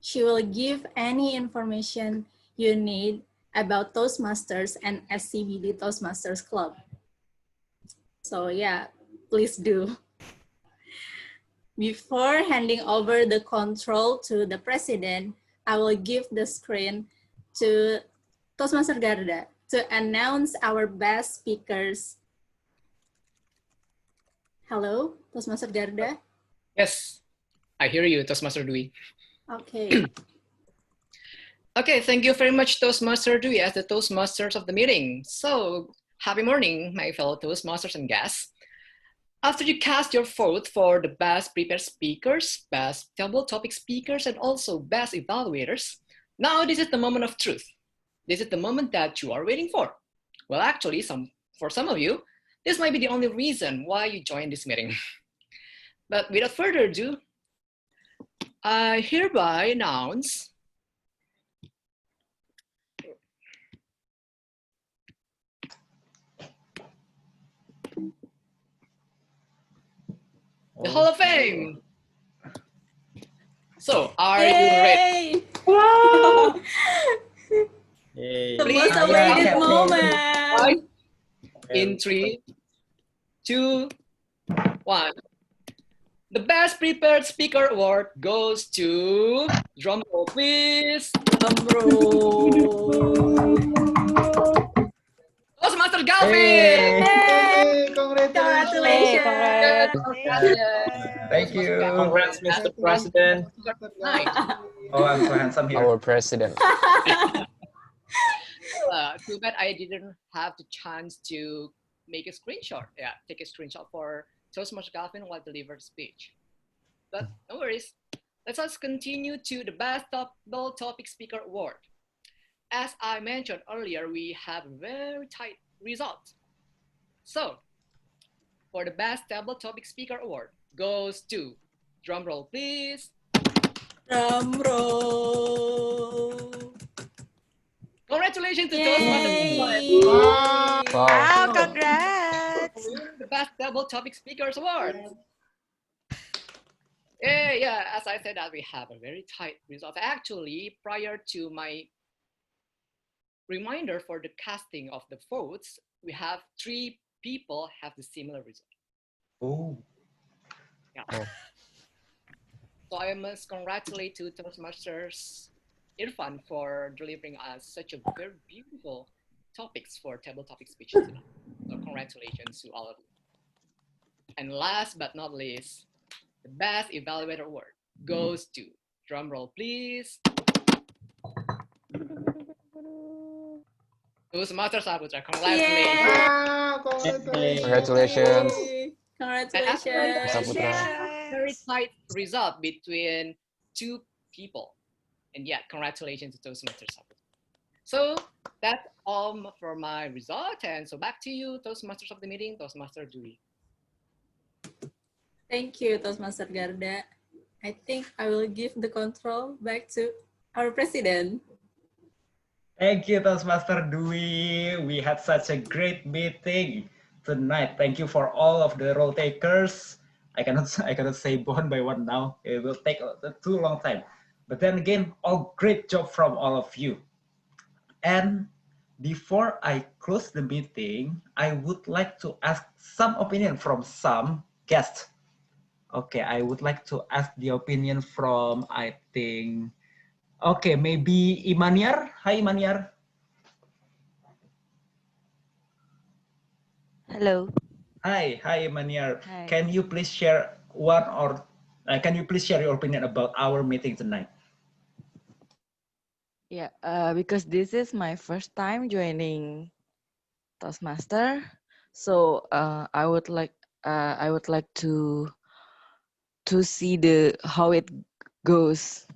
She will give any information you need about Toastmasters and SCBD Toastmasters Club. So yeah, please do. Before handing over the control to the president, I will give the screen to Toastmaster Garda to announce our best speakers. Hello, Toastmaster Garda? Yes, I hear you, Toastmaster Dwi. Okay. Okay, thank you very much, Toastmaster Dwi, as the Toastmasters of the meeting. So, happy morning, my fellow Toastmasters and guests. After you cast your vote for the best prepared speakers, best table topic speakers, and also best evaluators, now this is the moment of truth. This is the moment that you are waiting for. Well, actually, for some of you, this might be the only reason why you joined this meeting. But without further ado, I hereby announce the Hall of Fame. So, are you ready? Wow! Hey. The most awaited moment. In 3, 2, 1. The best prepared speaker award goes to, drum roll please. Drum roll. Toastmaster Galvin! Hey! Congratulations! Thank you. Congrats, Mr. President. Oh, I'm so handsome here. Our president. Too bad I didn't have the chance to make a screenshot. Yeah, take a screenshot for Toastmaster Galvin while delivering speech. But no worries. Let us continue to the best table topic speaker award. As I mentioned earlier, we have very tight results. So, for the best table topic speaker award goes to, drum roll please. Drum roll. Congratulations to Yay! Toastmasters. Wow, congrats. Winning the Best Double Topic Speakers Award. Yeah, as I said that we have a very tight result. Actually, prior to my reminder for the casting of the votes, we have 3 people have the similar result. Oh. Yeah. So I must congratulate to Toastmasters Irfan for delivering us such a very beautiful topics for table topic speech tonight. So congratulations to all of you. And last but not least, the Best Evaluator Award goes to, drum roll please, Toastmasters Saputra. Congratulations. Congratulations. Congratulations. Saputra. Very tight result between 2 people. And yeah, congratulations to Toastmasters Saputra. So that's all for my result. And so back to you, Toastmasters of the meeting, Toastmaster Dewey. Thank you, Toastmaster Garda. I think I will give the control back to our president. Thank you, Toastmaster Dewey. We had such a great meeting tonight. Thank you for all of the role takers. I cannot say one by one now. It will take too long time. But then again, all great job from all of you. And before I close the meeting, I would like to ask some opinion from some guests. Okay, I would like to ask the opinion from, I think, okay, maybe Imaniar. Hi, Imaniar. Hello. Hi, Imaniar. Hi. Can you please share your opinion about our meeting tonight? Yeah, because this is my first time joining Toastmaster, so I would like to see how it goes,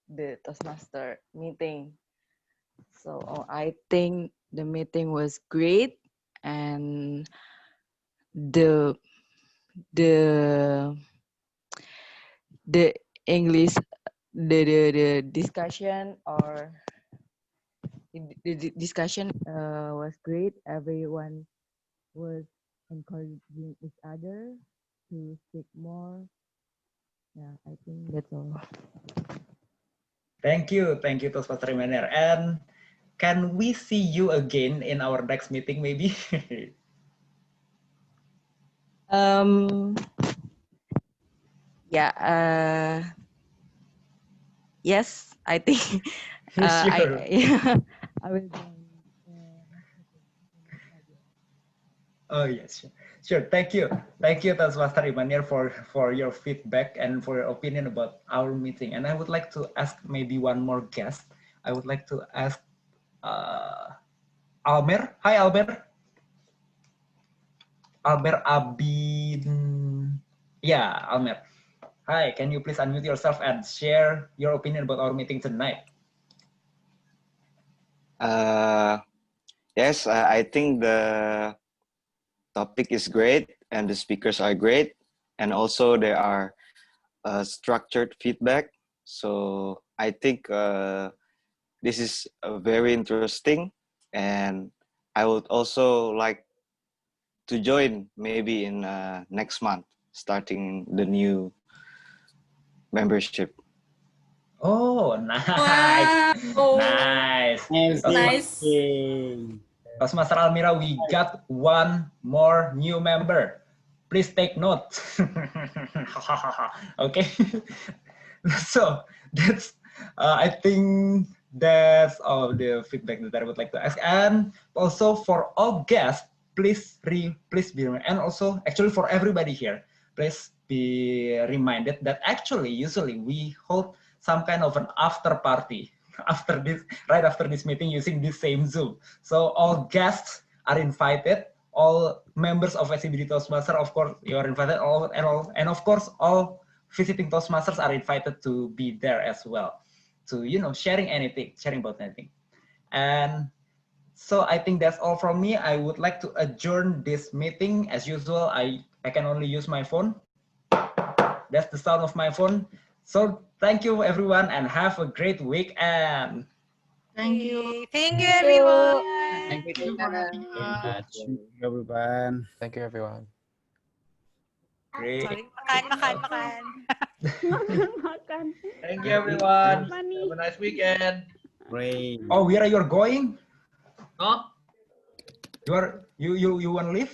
the Toastmaster meeting. So I think the meeting was great, and the English, the discussion or the discussion was great. Everyone was encouraging each other to speak more. Yeah, I think that's all. Thank you, Toastmaster Imaniar. And can we see you again in our next meeting, maybe? Yeah. Yes, I think. Sure. I will. Oh yes, sure. Thank you, Toastmaster Imaniar, for your feedback and for your opinion about our meeting. And I would like to ask maybe one more guest. I would like to ask Almer. Hi, Almer. Almer Abin. Yeah, Almer. Hi, can you please unmute yourself and share your opinion about our meeting tonight? Yes, I think the topic is great and the speakers are great, and also there are structured feedback. So I think this is very interesting, and I would also like to join maybe in next month, starting the new membership. Oh, nice. Wow. Nice. Toastmaster Almira, we got one more new member. Please take note. Okay. So that's, I think that's all the feedback that I would like to ask. And also for all guests, please be reminded, and also actually for everybody here, please be reminded that actually usually we hold some kind of an after party right after this meeting using this same Zoom. So all guests are invited, all members of SCBD Toastmasters, of course, you are invited, and of course, all visiting Toastmasters are invited to be there as well, to sharing about anything. And so I think that's all from me. I would like to adjourn this meeting. As usual, I can only use my phone. That's the sound of my phone. So thank you everyone and have a great weekend. Thank you. Thank you, Thank everyone. you. Thank you for having us. Thank you, everyone. Thank you, everyone. Great. Sorry, makan. Makan. Thank you, everyone. Apa nih? Have a nice weekend. Great. Oh, where are you going? Huh? You want to leave?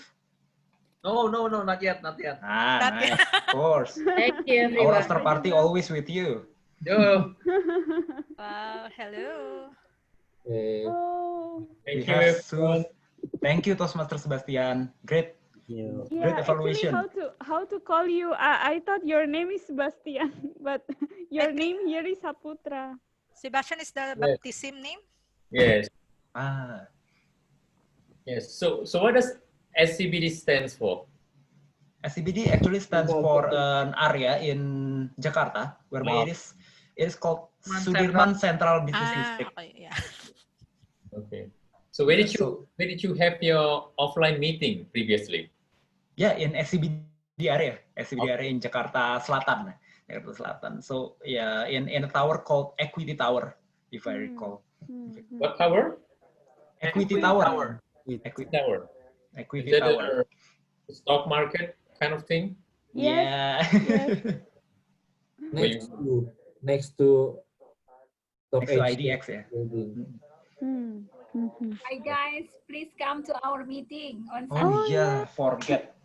No, not yet, not yet. Ah, Not nice. Of course. Thank you, Our everyone. after party always with you. Yo. Wow, hello. Oh. We Thank you, have everyone. Thank you, Toastmaster Sebastian. Great. You. Great Yeah, actually, evaluation. how to call you? I thought your name is Sebastian, but your name here is Saputra. Sebastian is the Yes. baptism name? Yes. Ah. Yes. So what does SCBD stands for? SCBD actually stands for an area in Jakarta whereby it is called Sudirman Central Business District. Okay, yeah. Okay. So where did you have your offline meeting previously? Yeah, in SCBD area in Jakarta Selatan. Jakarta Selatan. So yeah, in a tower called Equity Tower, if I recall. What tower? Equity Tower. Equity Tower. Equity Is that Tower. a stock market kind of thing? Yeah. next to Top Next to H IDX, yeah. Hi guys, please come to our meeting on Oh Sunday. yeah, forget.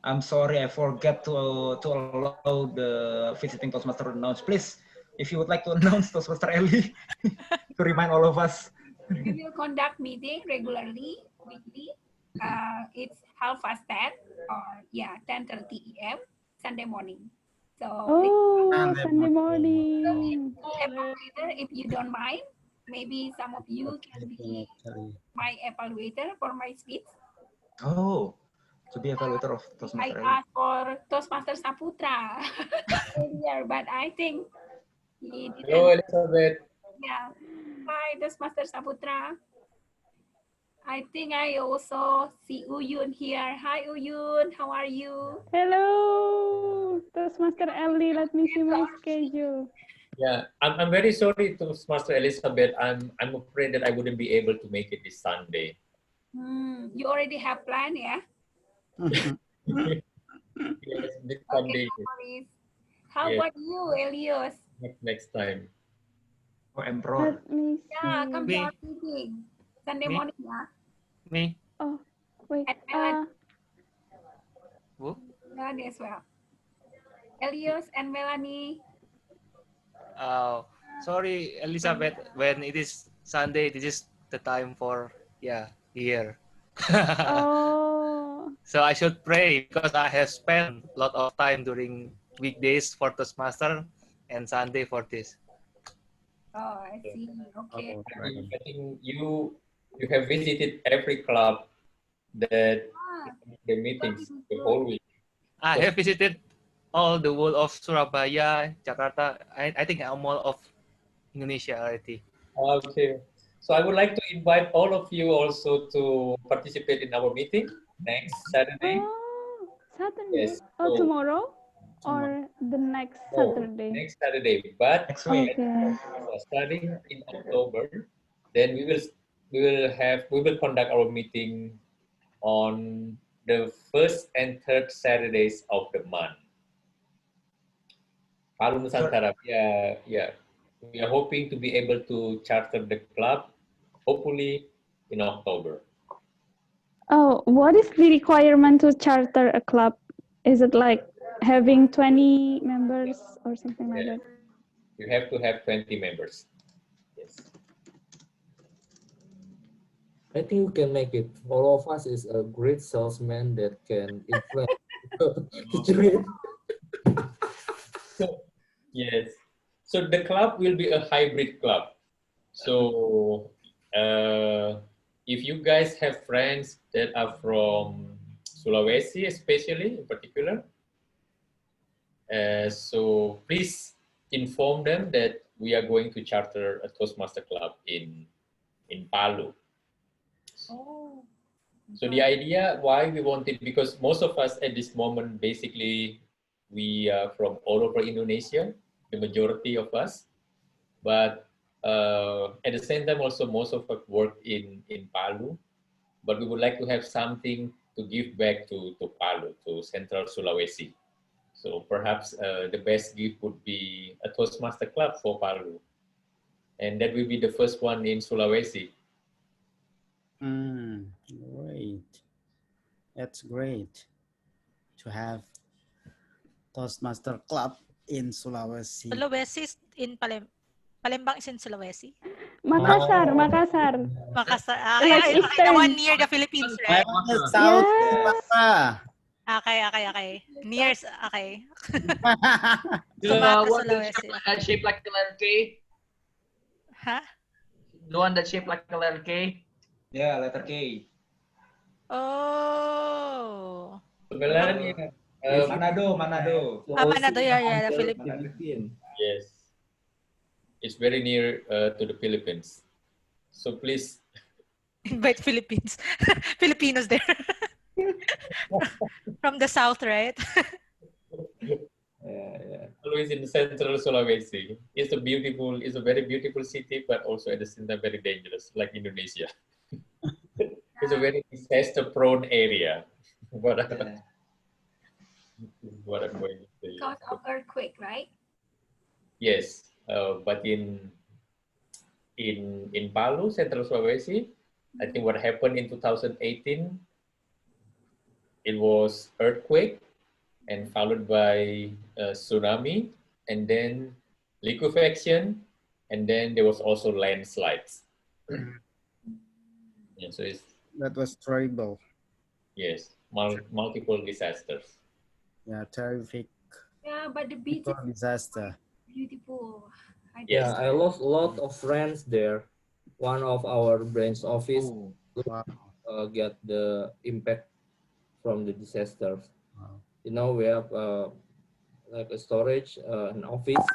I'm sorry, I forget to allow the visiting Toastmaster to announce. Please, if you would like to announce Toastmaster Ellie to remind all of us. We will conduct meeting regularly, weekly. It's 10:30 or 10:30 a.m. Sunday morning. So Sunday morning. evaluator, if you don't mind, maybe some of you can be my evaluator for my speech. Oh, to be evaluator of I Toastmaster Ellie. asked for Toastmaster Saputra earlier, but I think he didn't. Hello, Elizabeth. Yeah. Hi, Toastmaster Saputra. I think I also see Uyun here. Hi, Uyun. How are you? Hello, Toastmaster Ellie. Let me see my schedule. Yeah, I'm very sorry to Master Elizabeth. I'm afraid that I wouldn't be able to make it this Sunday. You already have plan, yeah? Yes, this Sunday. No worries. How Yes. about you, Elios? Next time. Oh, Emperor. Let me see. Yeah, come to our meeting. Sunday Me? morning, yeah? Me? Oh, wait. And Melanie, Who? Melanie as well. Elios and Melanie. Oh, sorry, Elizabeth. When it is Sunday, this is the time for here. Oh. So I should pray because I have spent a lot of time during weekdays for Toastmaster and Sunday for this. Oh, I see. Okay. I think you have visited every club that the meetings the whole week. I have visited all the whole of Surabaya, Jakarta. I think I'm all of Indonesia already. Okay. So I would like to invite all of you also to participate in our meeting next Saturday. Oh, Saturday? Yes. Oh, So, tomorrow? Or the next Saturday? next Saturday. But next week. Okay. Starting in October, then we will conduct our meeting on the first and third Saturdays of the month. Palu Nusantara. Yeah. We are hoping to be able to charter the club, hopefully in October. Oh, what is the requirement to charter a club? Is it like having 20 members or something like that? You have to have 20 members. Yes. I think we can make it. All of us is a great salesman that can influence to join. Yes. So the club will be a hybrid club. So if you guys have friends that are from Sulawesi, especially in particular, so please inform them that we are going to charter a Toastmaster club in Palu. Oh. So the idea why we wanted, because most of us at this moment, basically, we are from all over Indonesia, the majority of us. But At the same time, also most of us work in Palu, but we would like to have something to give back to Palu, to Central Sulawesi. So perhaps the best gift would be a Toastmaster Club for Palu. And that will be the first one in Sulawesi. Great. That's great to have Toastmaster Club in Sulawesi. Sulawesi is in Palembang is in Sulawesi. Makassar, Makassar. Makassar. Like Okay, the Eastern. one near the Philippines, right? South Yeah. Okay. Near, okay. The Sumatra, one Sulawesi. that's shaped like a letter K. Huh? The one that's shaped like a letter K. Yeah, letter K. Oh. Sebenarnya, Manado. Manado, yeah, the Philippines. Yes. It's very near to the Philippines. So please invite Philippines. Filipinos there. From the south, right? Always in central Sulawesi. It's a very beautiful city, but also at the same time very dangerous, like Indonesia. It's a very disaster-prone area. What I'm going to say. Because of earthquake, right? Yes, but in Palu, Central Sulawesi, I think what happened in 2018, it was earthquake, and followed by tsunami, and then liquefaction, and then there was also landslides. Yeah, so That was terrible. Yes, multiple disasters. Yeah, terrific. Yeah, but the beach is disaster. beautiful. Yeah, I lost a lot of friends there. One of our branch office get the impact from the disasters. You know, we have like a storage, an office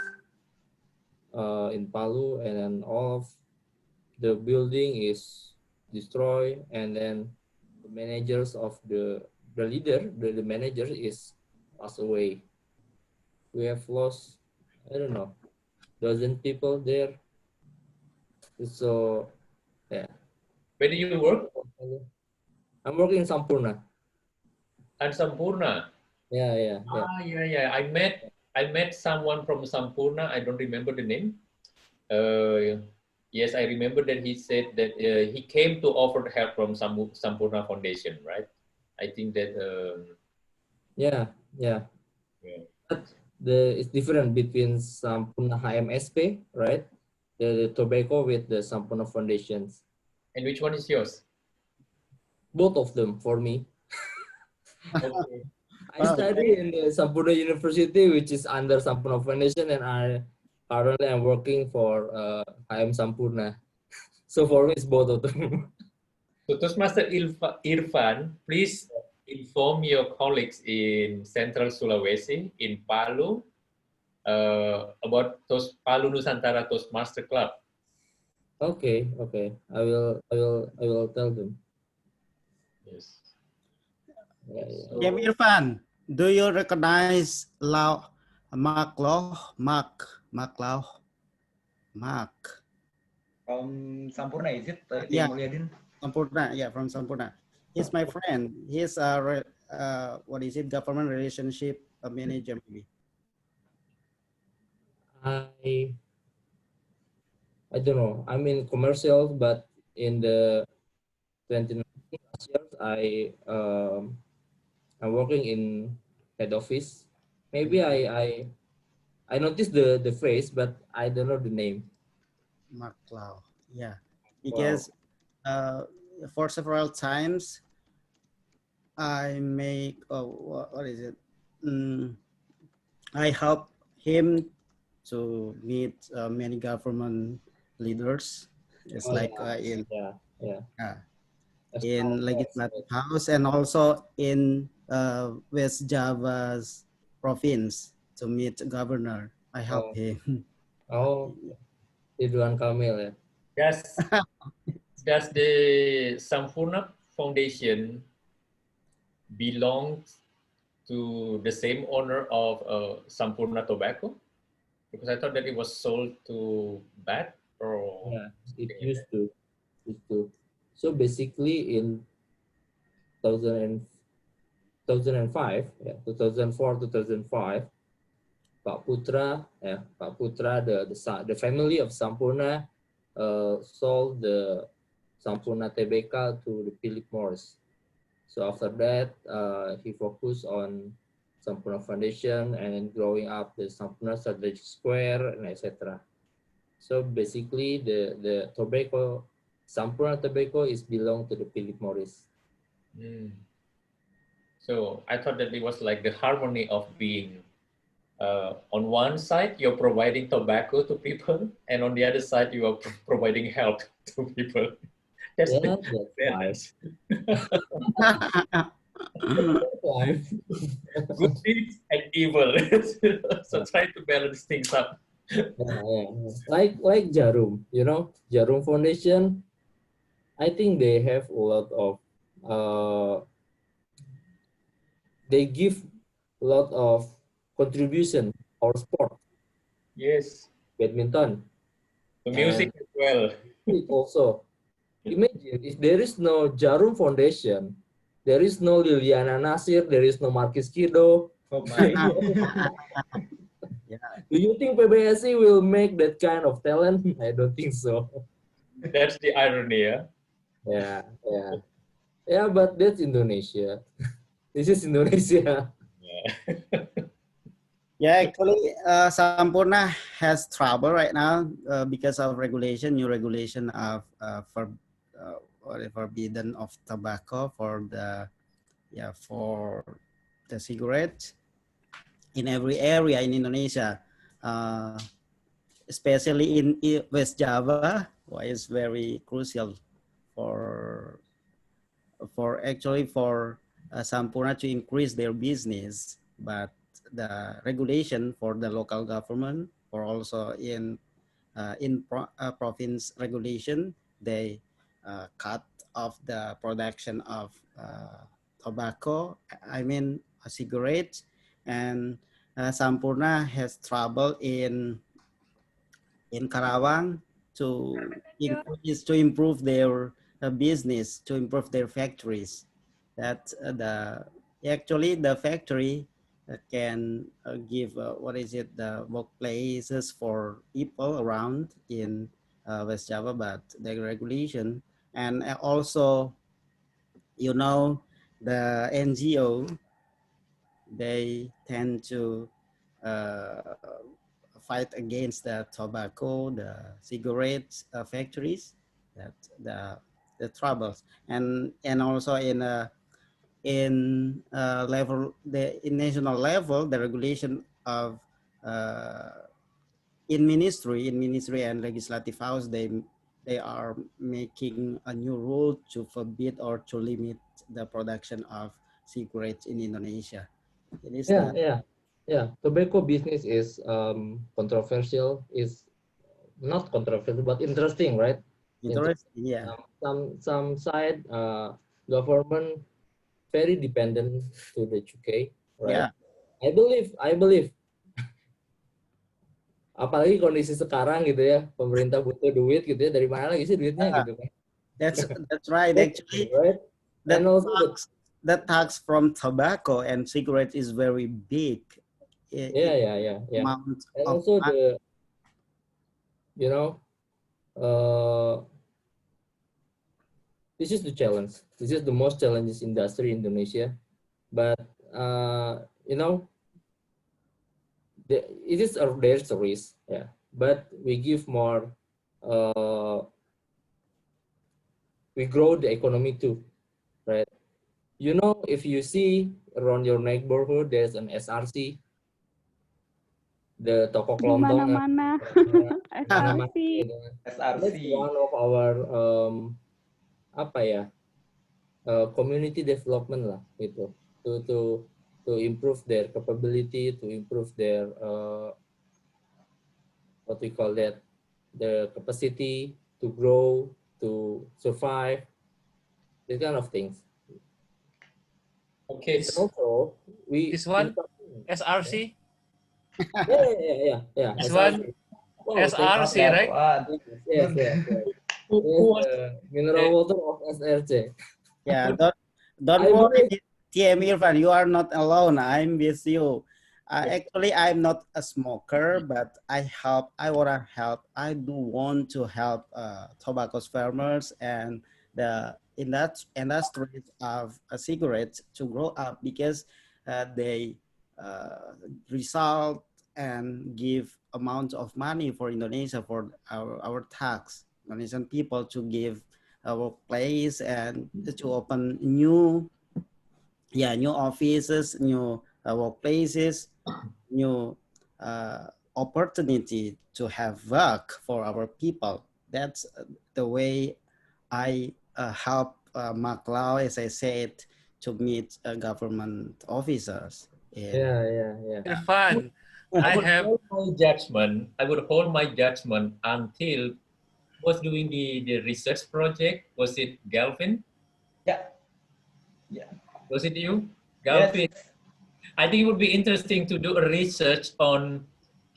in Palu, and then all of the building is destroyed, and then the managers of the manager is passed away. We have lost, I don't know, dozen people there. So yeah. Where do you work? I'm working in Sampurna. And Sampurna. Yeah. Yeah. I met someone from Sampurna. I don't remember the name. Yes, I remember that he said that he came to offer help from Sampurna Foundation, right? I think that. Yeah. But it's different between Sampurna HMSP, right? The tobacco with the Sampurna Foundations. And which one is yours? Both of them for me. Okay. I study in the Sampurna University, which is under Sampurna Foundation, and I currently am working for HM Sampurna. So for me, it's both of them. So Toastmaster Irfan, please inform your colleagues in Central Sulawesi, in Palu, about Palu Nusantara Toastmaster Club. Okay. I will tell them. Yes. Yeah, Irfan, do you recognize Mark Lau? From Sampurna, is it? Yeah, Sampurna. Yeah, from Sampurna. He's my friend. He's government relationship manager maybe. I don't know. I'm in commercial, but in the 2019 years, I'm working in head office. Maybe I noticed the face, but I don't know the name. Mark Lau. Yeah, because for several times I make what is it? I help him to meet many government leaders. It's in Legislative House and also in West Java's province to meet governor. I help him. Oh, Ridwan Kamil. Yeah. Does the Sampurna Foundation belong to the same owner of Sampurna Tobacco? Because I thought that it was sold to BAT. Oh. Yeah, it used to. So basically in 2005, yeah, 2004, 2005, Pak Putra, the family of Sampurna sold the Sampurna Tbk to the Philip Morris. So after that, he focused on Sampurna Foundation and growing up the Sampurna Strategic Square and etc. So basically, the tobacco, Sampurna tobacco is belong to the Philip Morris. Mm. So I thought that it was like the harmony of being on one side you're providing tobacco to people, and on the other side you are providing help to people. That's Yeah, the that's balance. life. Good deeds and evil. So try to balance things up. Yeah. Like Jarum, you know, Jarum Foundation. I think they have a lot of they give a lot of contribution or sport, Yes. badminton, The music and as well. it also. Imagine if there is no Jarum Foundation, there is no Liliana Nasir, there is no Marquis Kido. Oh my. Do you think PBSI will make that kind of talent? I don't think so. That's the irony, yeah. Yeah, but that's Indonesia. This is Indonesia. Yeah, actually, Sampurna has trouble right now because of new regulation of forbidden of tobacco for the cigarettes in every area in Indonesia, especially in West Java, why is very crucial for Sampurna to increase their business, but the regulation for the local government or also in province regulation, they cut off the production of tobacco, I mean cigarettes, and Sampurna has trouble in Karawang to improve their business, to improve their factories. That actually the factory can give the workplaces for people around in West Java, but the regulation and also the NGO, they tend to fight against the tobacco, the cigarettes factories, that the troubles, and also in national level, the regulation of in ministry and legislative house, they are making a new rule to forbid or to limit the production of cigarettes in Indonesia. It is Yeah. Tobacco business is controversial. Is not controversial, but interesting, right? Interesting, yeah. Some side government very dependent to the cukai, right? Yeah. I believe. Apalagi kondisi sekarang gitu ya, pemerintah butuh duit gitu ya, dari mana lagi sih duitnya gitu kan? That's right. Actually, right? That And also that tax from tobacco and cigarettes is very big. Yeah. Amount And of also this is the challenge. This is the most challenges industry in Indonesia. But it is there's a risk, yeah. But we give more. We grow the economy too, right? If you see around your neighborhood, there's an SRC, the toko Di kelontong. mana-mana. SRC. That's one of our community development lah gitu, to improve their capability, to improve their what we call that, the capacity to grow, to survive, these kind of things. Okay. Also, this one SRC. Yeah. This SRC. one SRC, that right? one. Yes, yes, yes. Who Yes, was mineral water of SRC. Yeah, don't I worry, believe. TM Irfan, you are not alone. I'm with you. Actually, I'm not a smoker, but I want to help. I do want to help tobacco farmers and the in that industry of cigarettes to grow up because they result and give amount of money for Indonesia for our tax Indonesian people to give workplace and to open new offices, new workplaces, new opportunity to have work for our people. That's the way I help Mark Lau, as I said, to meet government officers. Yeah, yeah, yeah. Irfan? I I have would hold my judgment until was doing the research project. Was it Galvin? Yeah. Yeah. Was it you, Yes. Galvin? I think it would be interesting to do a research on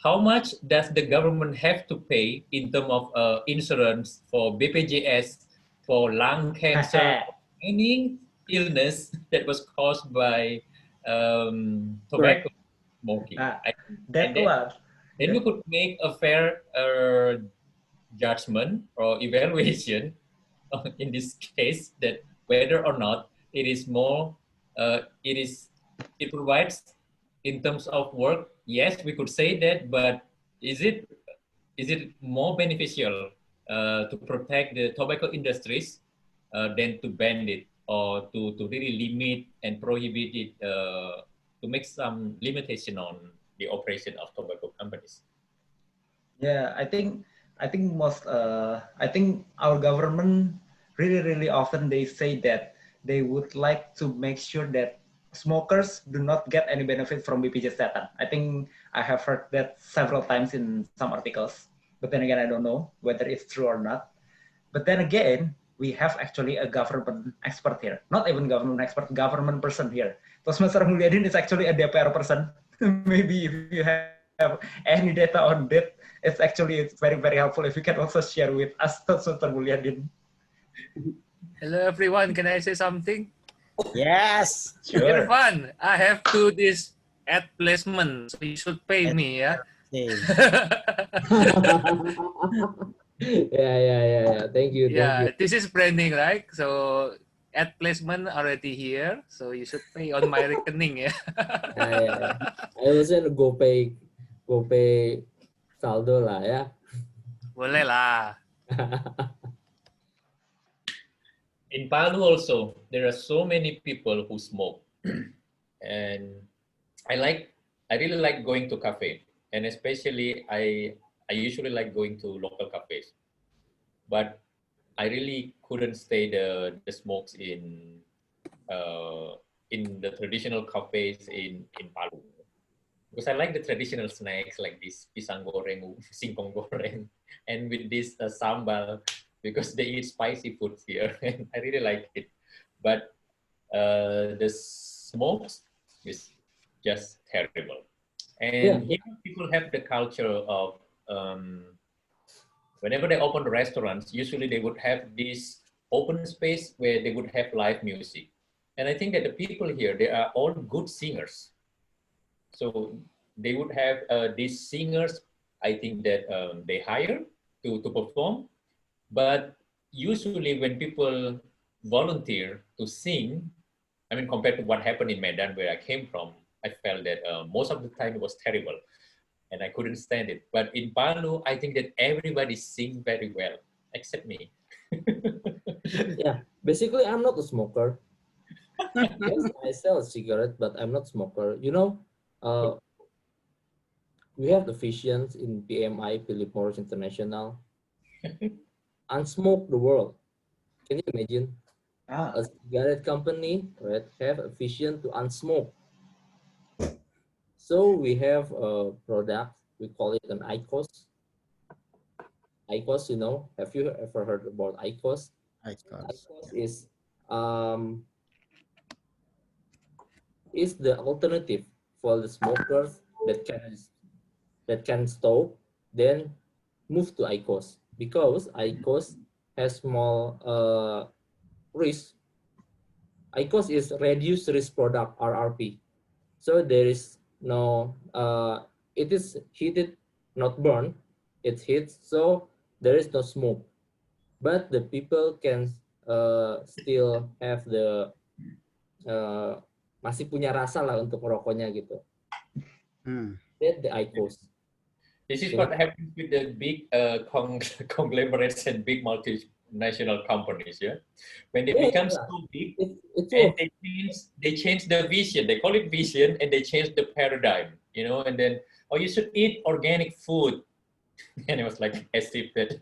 how much does the government have to pay in terms of insurance for BPJS, for lung cancer, any illness that was caused by tobacco smoking. That one. Then we could make a fair judgment or evaluation in this case that whether or not it is more, it provides in terms of work. Yes, we could say that, but is it more beneficial to protect the tobacco industries than to ban it or to really limit and prohibit it to make some limitation on the operation of tobacco companies? Yeah, I think I think our government really often they say that they would like to make sure that smokers do not get any benefit from BPJ status. I think I have heard that several times in some articles, but then again I don't know whether it's true or not. But then again, we have actually a government expert here, not even government expert, government person here. Toastmaster Mulyadin is actually a DPR person. Maybe if you have any data on that, it's very helpful if you can also share with us, Toastmaster Mulyadin. Hello everyone, can I say something? Yes. Sure. Irfan, I have to do this ad placement, so you should pay me, yeah? Yeah. Thank you. This is branding, right? So ad placement already here, so you should pay on my rekening, yeah? Yeah. I was in GoPay saldo lah ya. Boleh lah. In Palu also, there are so many people who smoke. And I really like going to cafe. And especially I usually like going to local cafes. But I really couldn't stay the smokes in the traditional cafes in Palu. Because I like the traditional snacks like this pisang goreng, singkong goreng, and with this sambal, because they eat spicy foods here, and I really like it. But the smokes is just terrible. And here people have the culture of whenever they open restaurants, usually they would have this open space where they would have live music. And I think that the people here, they are all good singers. So they would have these singers, I think that they hire to perform. But usually when people volunteer to sing, I mean, compared to what happened in Medan where I came from, I felt that most of the time it was terrible and I couldn't stand it. But in Palu, I think that everybody sings very well, except me. Yeah, basically I'm not a smoker. Yes, I sell a cigarette, but I'm not a smoker. You know, we have the visions in PMI, Philip Morris International, unsmoke the world. Can you imagine? A cigarette company, right, have a vision to unsmoke. So we have a product, we call it an IQOS. IQOS, you know, have you ever heard about IQOS? IQOS is the alternative for the smokers that can stop, then move to IQOS because IQOS has small risk. IQOS is reduced risk product, RRP. So there is no, it is heated, not burned. It heats, so there is no smoke. But the people can still have the masih punya rasa lah untuk merokoknya gitu. That the IQOS. This is what happens with the big conglomerates and big multinational companies, yeah? When they become so big, and they change the vision. They call it vision, and they change the paradigm, you know. And then, oh, you should eat organic food, and it was like as if that.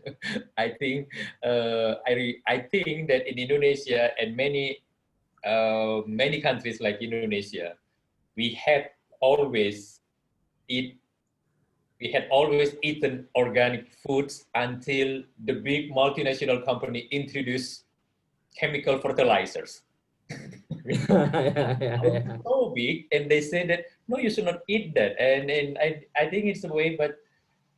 I think I think that in Indonesia and many countries like Indonesia, we had always eaten organic foods until the big multinational company introduced chemical fertilizers. So big, and they say that no, you should not eat that. And I think it's a way, but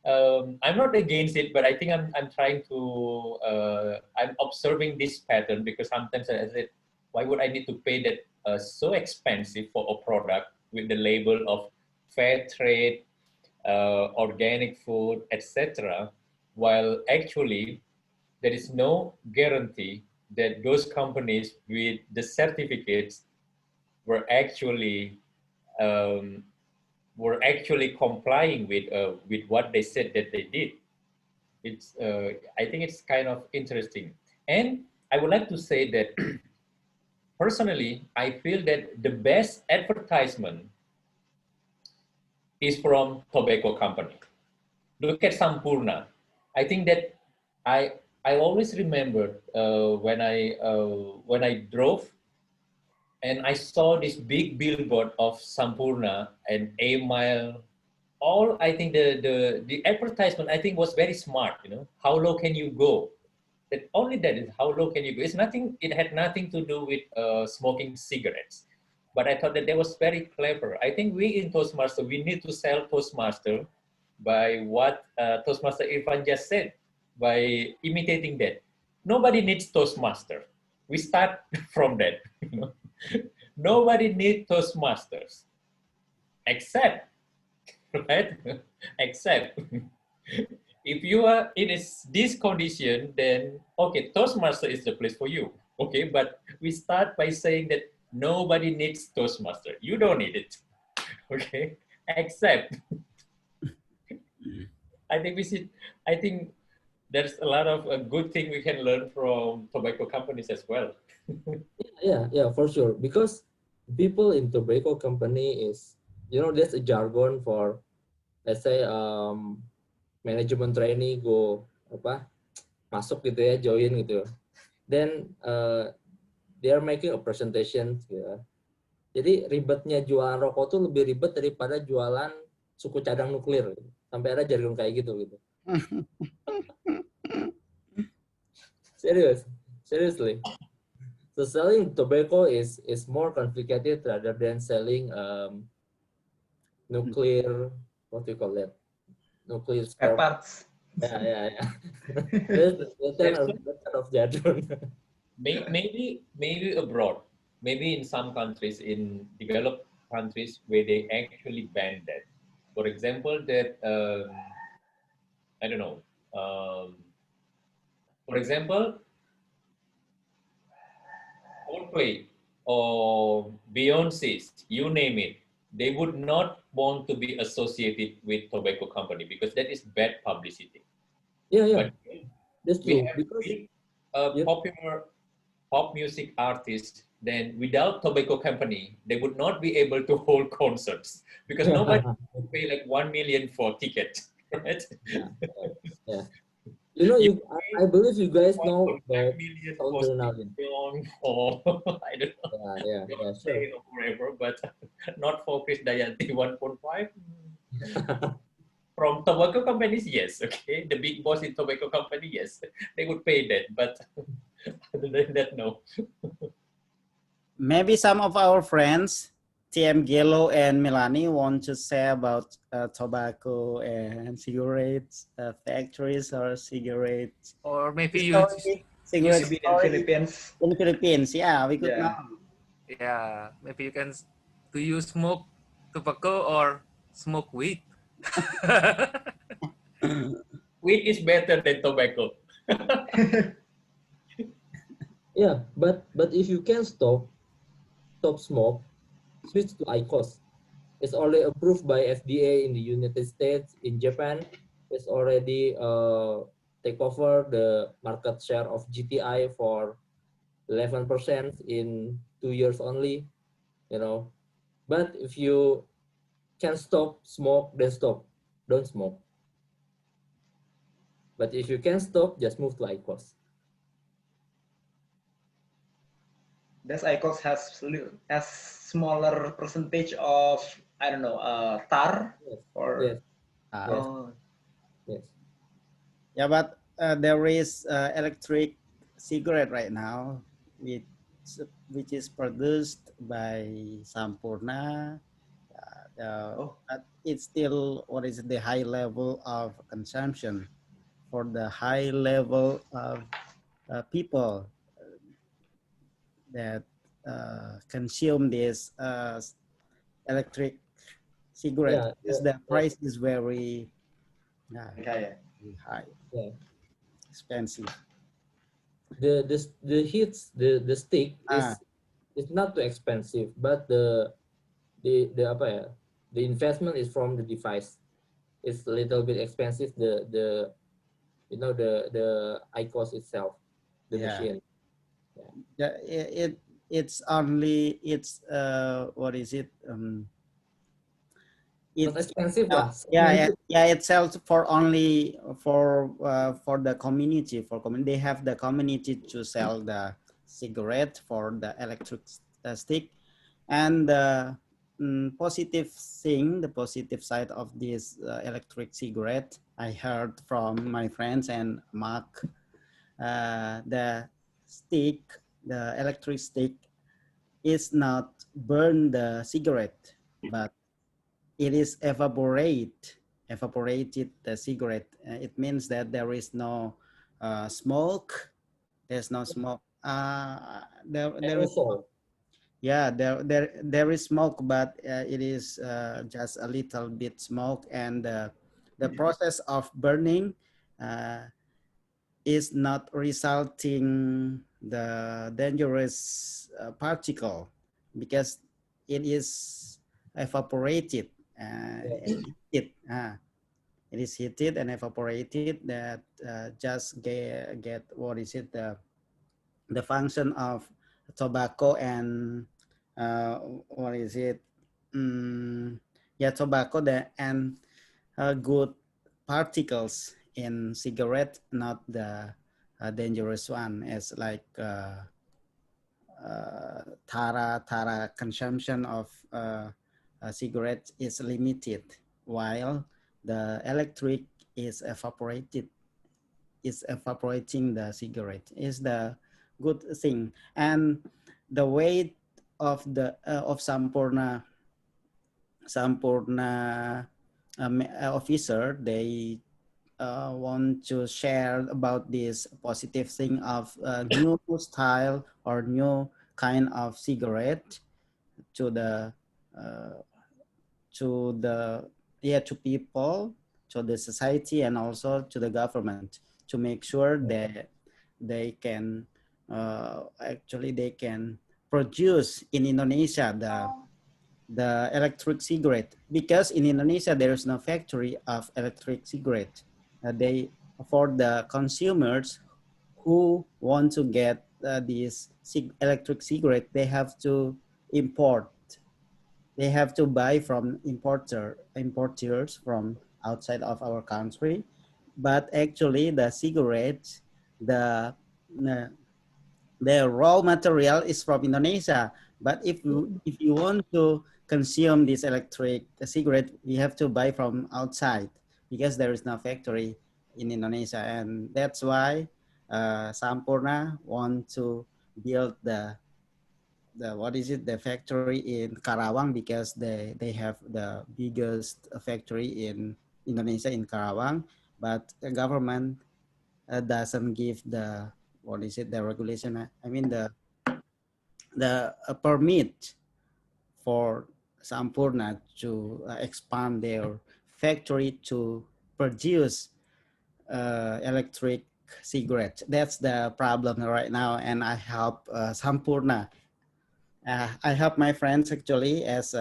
I'm not against it. But I think I'm trying to I'm observing this pattern because sometimes I said, why would I need to pay that so expensive for a product with the label of fair trade, organic food, etc., while actually there is no guarantee that those companies with the certificates were actually complying with what they said that they did. It's I think it's kind of interesting, and I would like to say that personally, I feel that the best advertisement is from tobacco company. Look at Sampurna. I think that I always remember when I drove and I saw this big billboard of Sampurna and A Mile. All I think the advertisement I think was very smart. You know, how low can you go? That only that is how low can you go. It's nothing. It had nothing to do with smoking cigarettes. But I thought that was very clever. I think we in Toastmaster, we need to sell Toastmaster by what Toastmaster Irfan just said, by imitating that. Nobody needs Toastmaster. We start from that. You know? Nobody needs Toastmasters, except, right? Except if you are in this condition, then okay, Toastmaster is the place for you. Okay, but we start by saying that nobody needs Toastmaster. You don't need it. Okay, except I think there's a lot of good thing we can learn from tobacco companies as well. Yeah, for sure. Because people in tobacco company is, you know, there's a jargon for, let's say, management trainee go masuk gitu ya, join gitu. Then they are making a presentation gitu. Jadi ribetnya jualan rokok tuh lebih ribet daripada jualan suku cadang nuklir. Sampai ada jargon kayak gitu. Seriously. So selling tobacco is more complicated rather than selling nuclear, what do you call that? Nuclear spare parts. Yeah. That's kind of jargon. Maybe abroad, maybe in some countries, in developed countries where they actually ban that. For example, that I don't know. For example, Coldplay or Beyonce, you name it, they would not want to be associated with tobacco company because that is bad publicity. Yeah. But that's we true. have big, popular pop music artists, then without tobacco company, they would not be able to hold concerts because nobody would pay like 1 million for ticket, right? Yeah. You know, I believe you guys know about or I don't know. Yeah, sure. Or whatever, but not for Chris Dayanti 1.5. From tobacco companies, yes. Okay, the big boss in tobacco company, yes, they would pay that. But other than that, no. Maybe some of our friends TM Gelo and Melanie want to say about tobacco and cigarettes, factories or cigarettes? Or maybe Cigarette Maybe in story Philippines. in Philippines. Yeah, we could know. Yeah. yeah, maybe you can. Do you smoke tobacco or smoke weed? Weed is better than tobacco. Yeah, but if you can stop smoke, switch to IQOS. It's already approved by FDA in the United States. In Japan, it's already take over the market share of GTI for 11% in 2 years only, you know. But if you can stop smoke, then stop. Don't smoke. But if you can stop, just move to IQOS. Does ICOS has smaller percentage of, I don't know, tar? Yes. Or Yes. oh. Yes. Yeah, but there is electric cigarette right now, which is produced by Sampurna. But it's still what is the high level of consumption for the high level of people that consume this electric cigarette, because the price is very Okay. high, Yeah. expensive. The hits the stick is not too expensive, but the apa ya, the investment is from the device. It's a little bit expensive. The you know the IQOS itself, the machine. Yeah, it's only what is it? Not expensive lah. It sells for only for the community. They have the community to sell the cigarette for the electric stick, and the positive thing, the positive side of this electric cigarette, I heard from my friends and Mark, the stick, the electric stick, is not burn the cigarette, but it is evaporated the cigarette. It means that there is no smoke. There's no smoke. There is, yeah, there is smoke, but it is just a little bit smoke, and the process of burning is not resulting the dangerous particle, because it is evaporated. It is heated and evaporated, that just get what is it, the function of tobacco and what is it, tobacco, and good particles in cigarette, not the dangerous one, as like Tara consumption of cigarettes is limited, while the electric is evaporating the cigarette, is the good thing. And the weight of the of Sampurna officer, they want to share about this positive thing of new style or new kind of cigarette to the to people, to the society, and also to the government, to make sure that they can actually they can produce in Indonesia the electric cigarette, because in Indonesia there is no factory of electric cigarette. They, for the consumers who want to get this electric cigarette, they have to import. They have to buy from importers from outside of our country. But actually, the cigarettes, the raw material is from Indonesia. But if you want to consume this electric cigarette, we have to buy from outside, because there is no factory in Indonesia, and that's why Sampurna want to build the the factory in Karawang, because they have the biggest factory in Indonesia, in Karawang, but the government doesn't give the the regulation, I mean the permit for Sampurna to expand their factory to produce electric cigarettes. That's the problem right now, and I help Sampurna. I help my friends actually as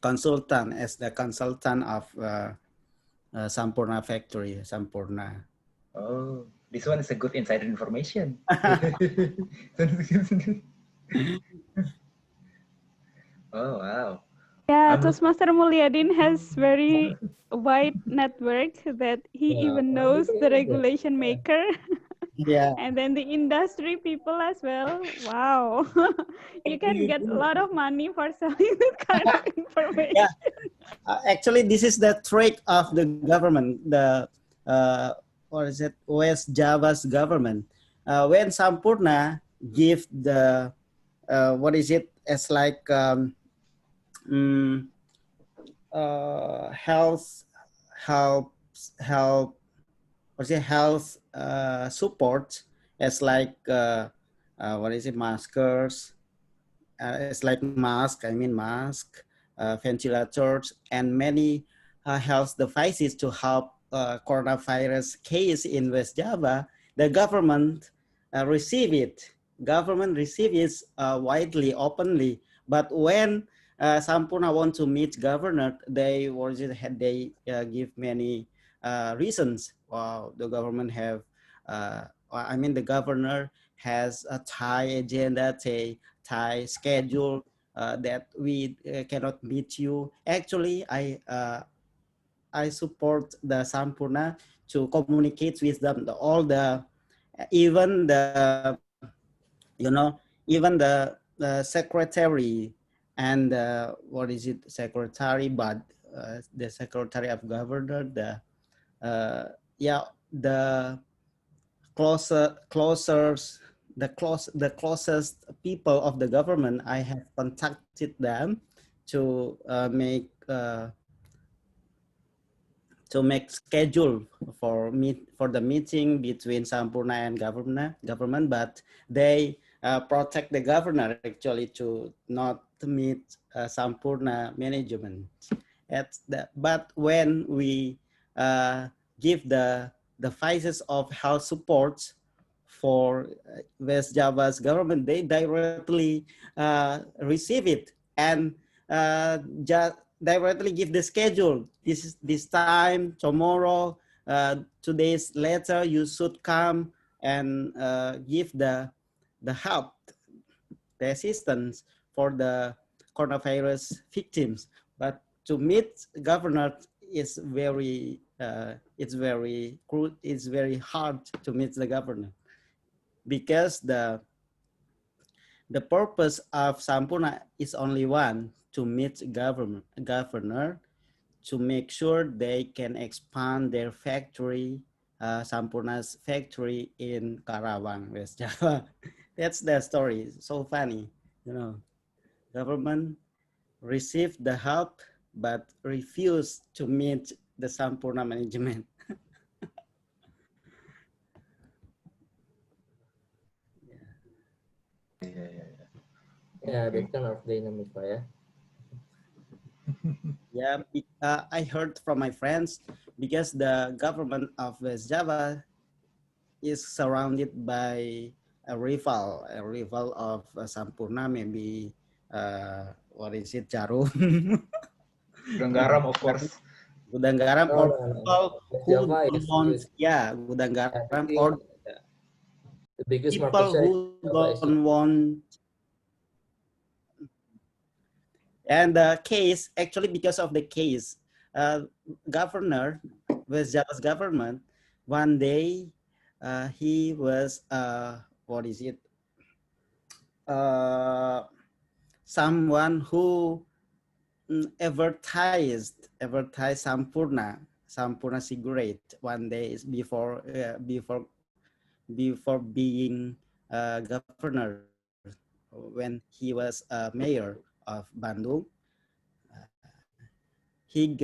consultant, as the consultant of Sampurna factory, Sampurna. Oh, this one is a good insider information. Oh, wow. Yeah, Toastmaster Mulyadin has very wide network that he Yeah, even knows the regulation yeah. maker. Yeah. And then the industry people as well. Wow. You can get a lot of money for selling this kind of information. Yeah. Actually, this is the trick of the government, the West Java's government. When Sampurna give the as like health help help health support, as like maskers, it's like mask, I mean mask, ventilators, and many health devices to help coronavirus case in West Java. The government receive it. Government receive it widely, openly. But when Sampurna want to meet governor, they give many reasons. Wow, the government have, I mean the governor has a tight agenda, tight schedule, that we cannot meet you. Actually, I support the Sampurna to communicate with them, all the, even the, even the secretary and secretary, but the secretary of governor, the the closest people of the government. I have contacted them to make schedule for the meeting between Sampurna and government, but they protect the governor actually to not meet Sampurna management. But when we give the phases of health support for West Java's government, they directly receive it and just directly give the schedule. This time, tomorrow, 2 days later, you should come and give the help, the assistance for the coronavirus victims. But to meet governor is it's very hard to meet the governor, because the purpose of Sampurna is only one: to meet governor, to make sure they can expand their factory, Sampurna's factory in Karawang, West Java. That's the story. So funny, Government received the help but refused to meet the Sampurna management. Yeah, that kind of dynamic, Pak, ya. Yeah, I heard from my friends, because the government of West Java is surrounded by a rival of Sampurna, maybe Jarum. Gudang garam, of course. Gudang garam, No, or no, no. people West who Java don't want, Gudang I garam, think or the biggest market people share who Java is don't want. And the case, actually, because of the case, governor, West Java's government, one day he was, someone who advertised Sampurna cigarette one day before being governor when he was mayor of Bandung. He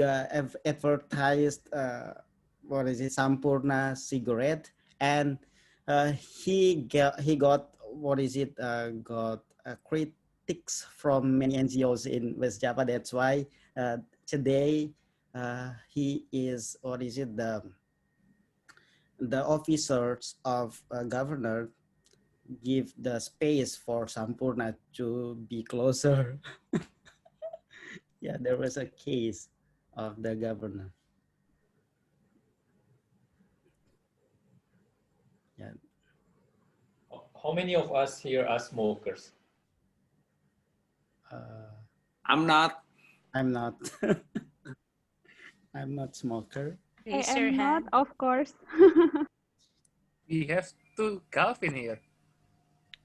advertised what is it, Sampurna cigarette, and he got what is it, got critics from many NGOs in West Java. That's why today he is what is it, the officers of governor give the space for Sampurna to be closer. Yeah, there was a case of the governor. Yeah. How many of us here are smokers? I'm not. I'm not. I'm not smoker. I Raise your am not, hand. of course. We have two Calvin here.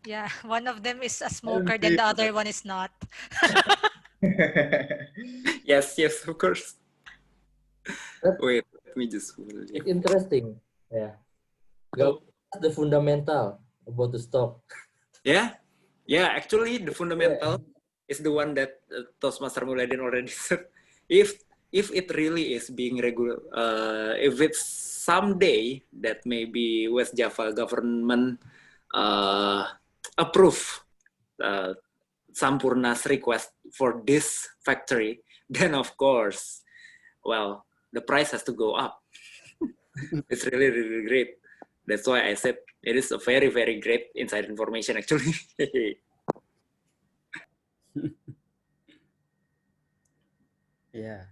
Yeah, one of them is a smoker, then the other one is not. Yes, of course. That- Wait, let me just. It's interesting. Yeah. Go. The fundamental about the stock. Yeah, actually, the fundamental is the one that Toastmaster Muladin already said. If it really is being regular, if it's someday that maybe West Java government approve Sampurna's request for this factory, then of course, well, the price has to go up. It's really, really great. That's why I said it is a very, very great inside information, actually. Yeah.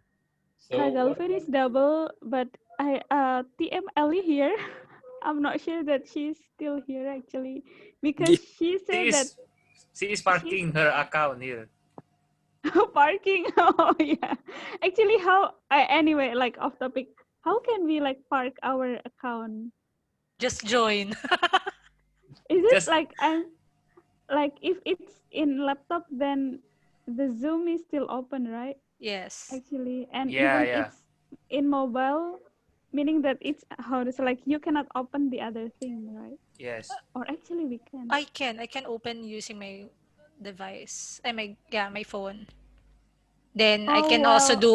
Kak Galvin is double, but TM Ellie here. I'm not sure that she's still here actually, because she said that She is parking her account here. parking. Oh yeah. Actually, anyway, like off topic, how can we like park our account? Just join. Is it like if it's in laptop, then the Zoom is still open, right? Yes. Actually, and Yeah, even yeah. it's in mobile, meaning that it's how to say, like you cannot open the other thing, right? Yes. Or actually we can. I can open using my device. My phone. Then I Oh, can also well, do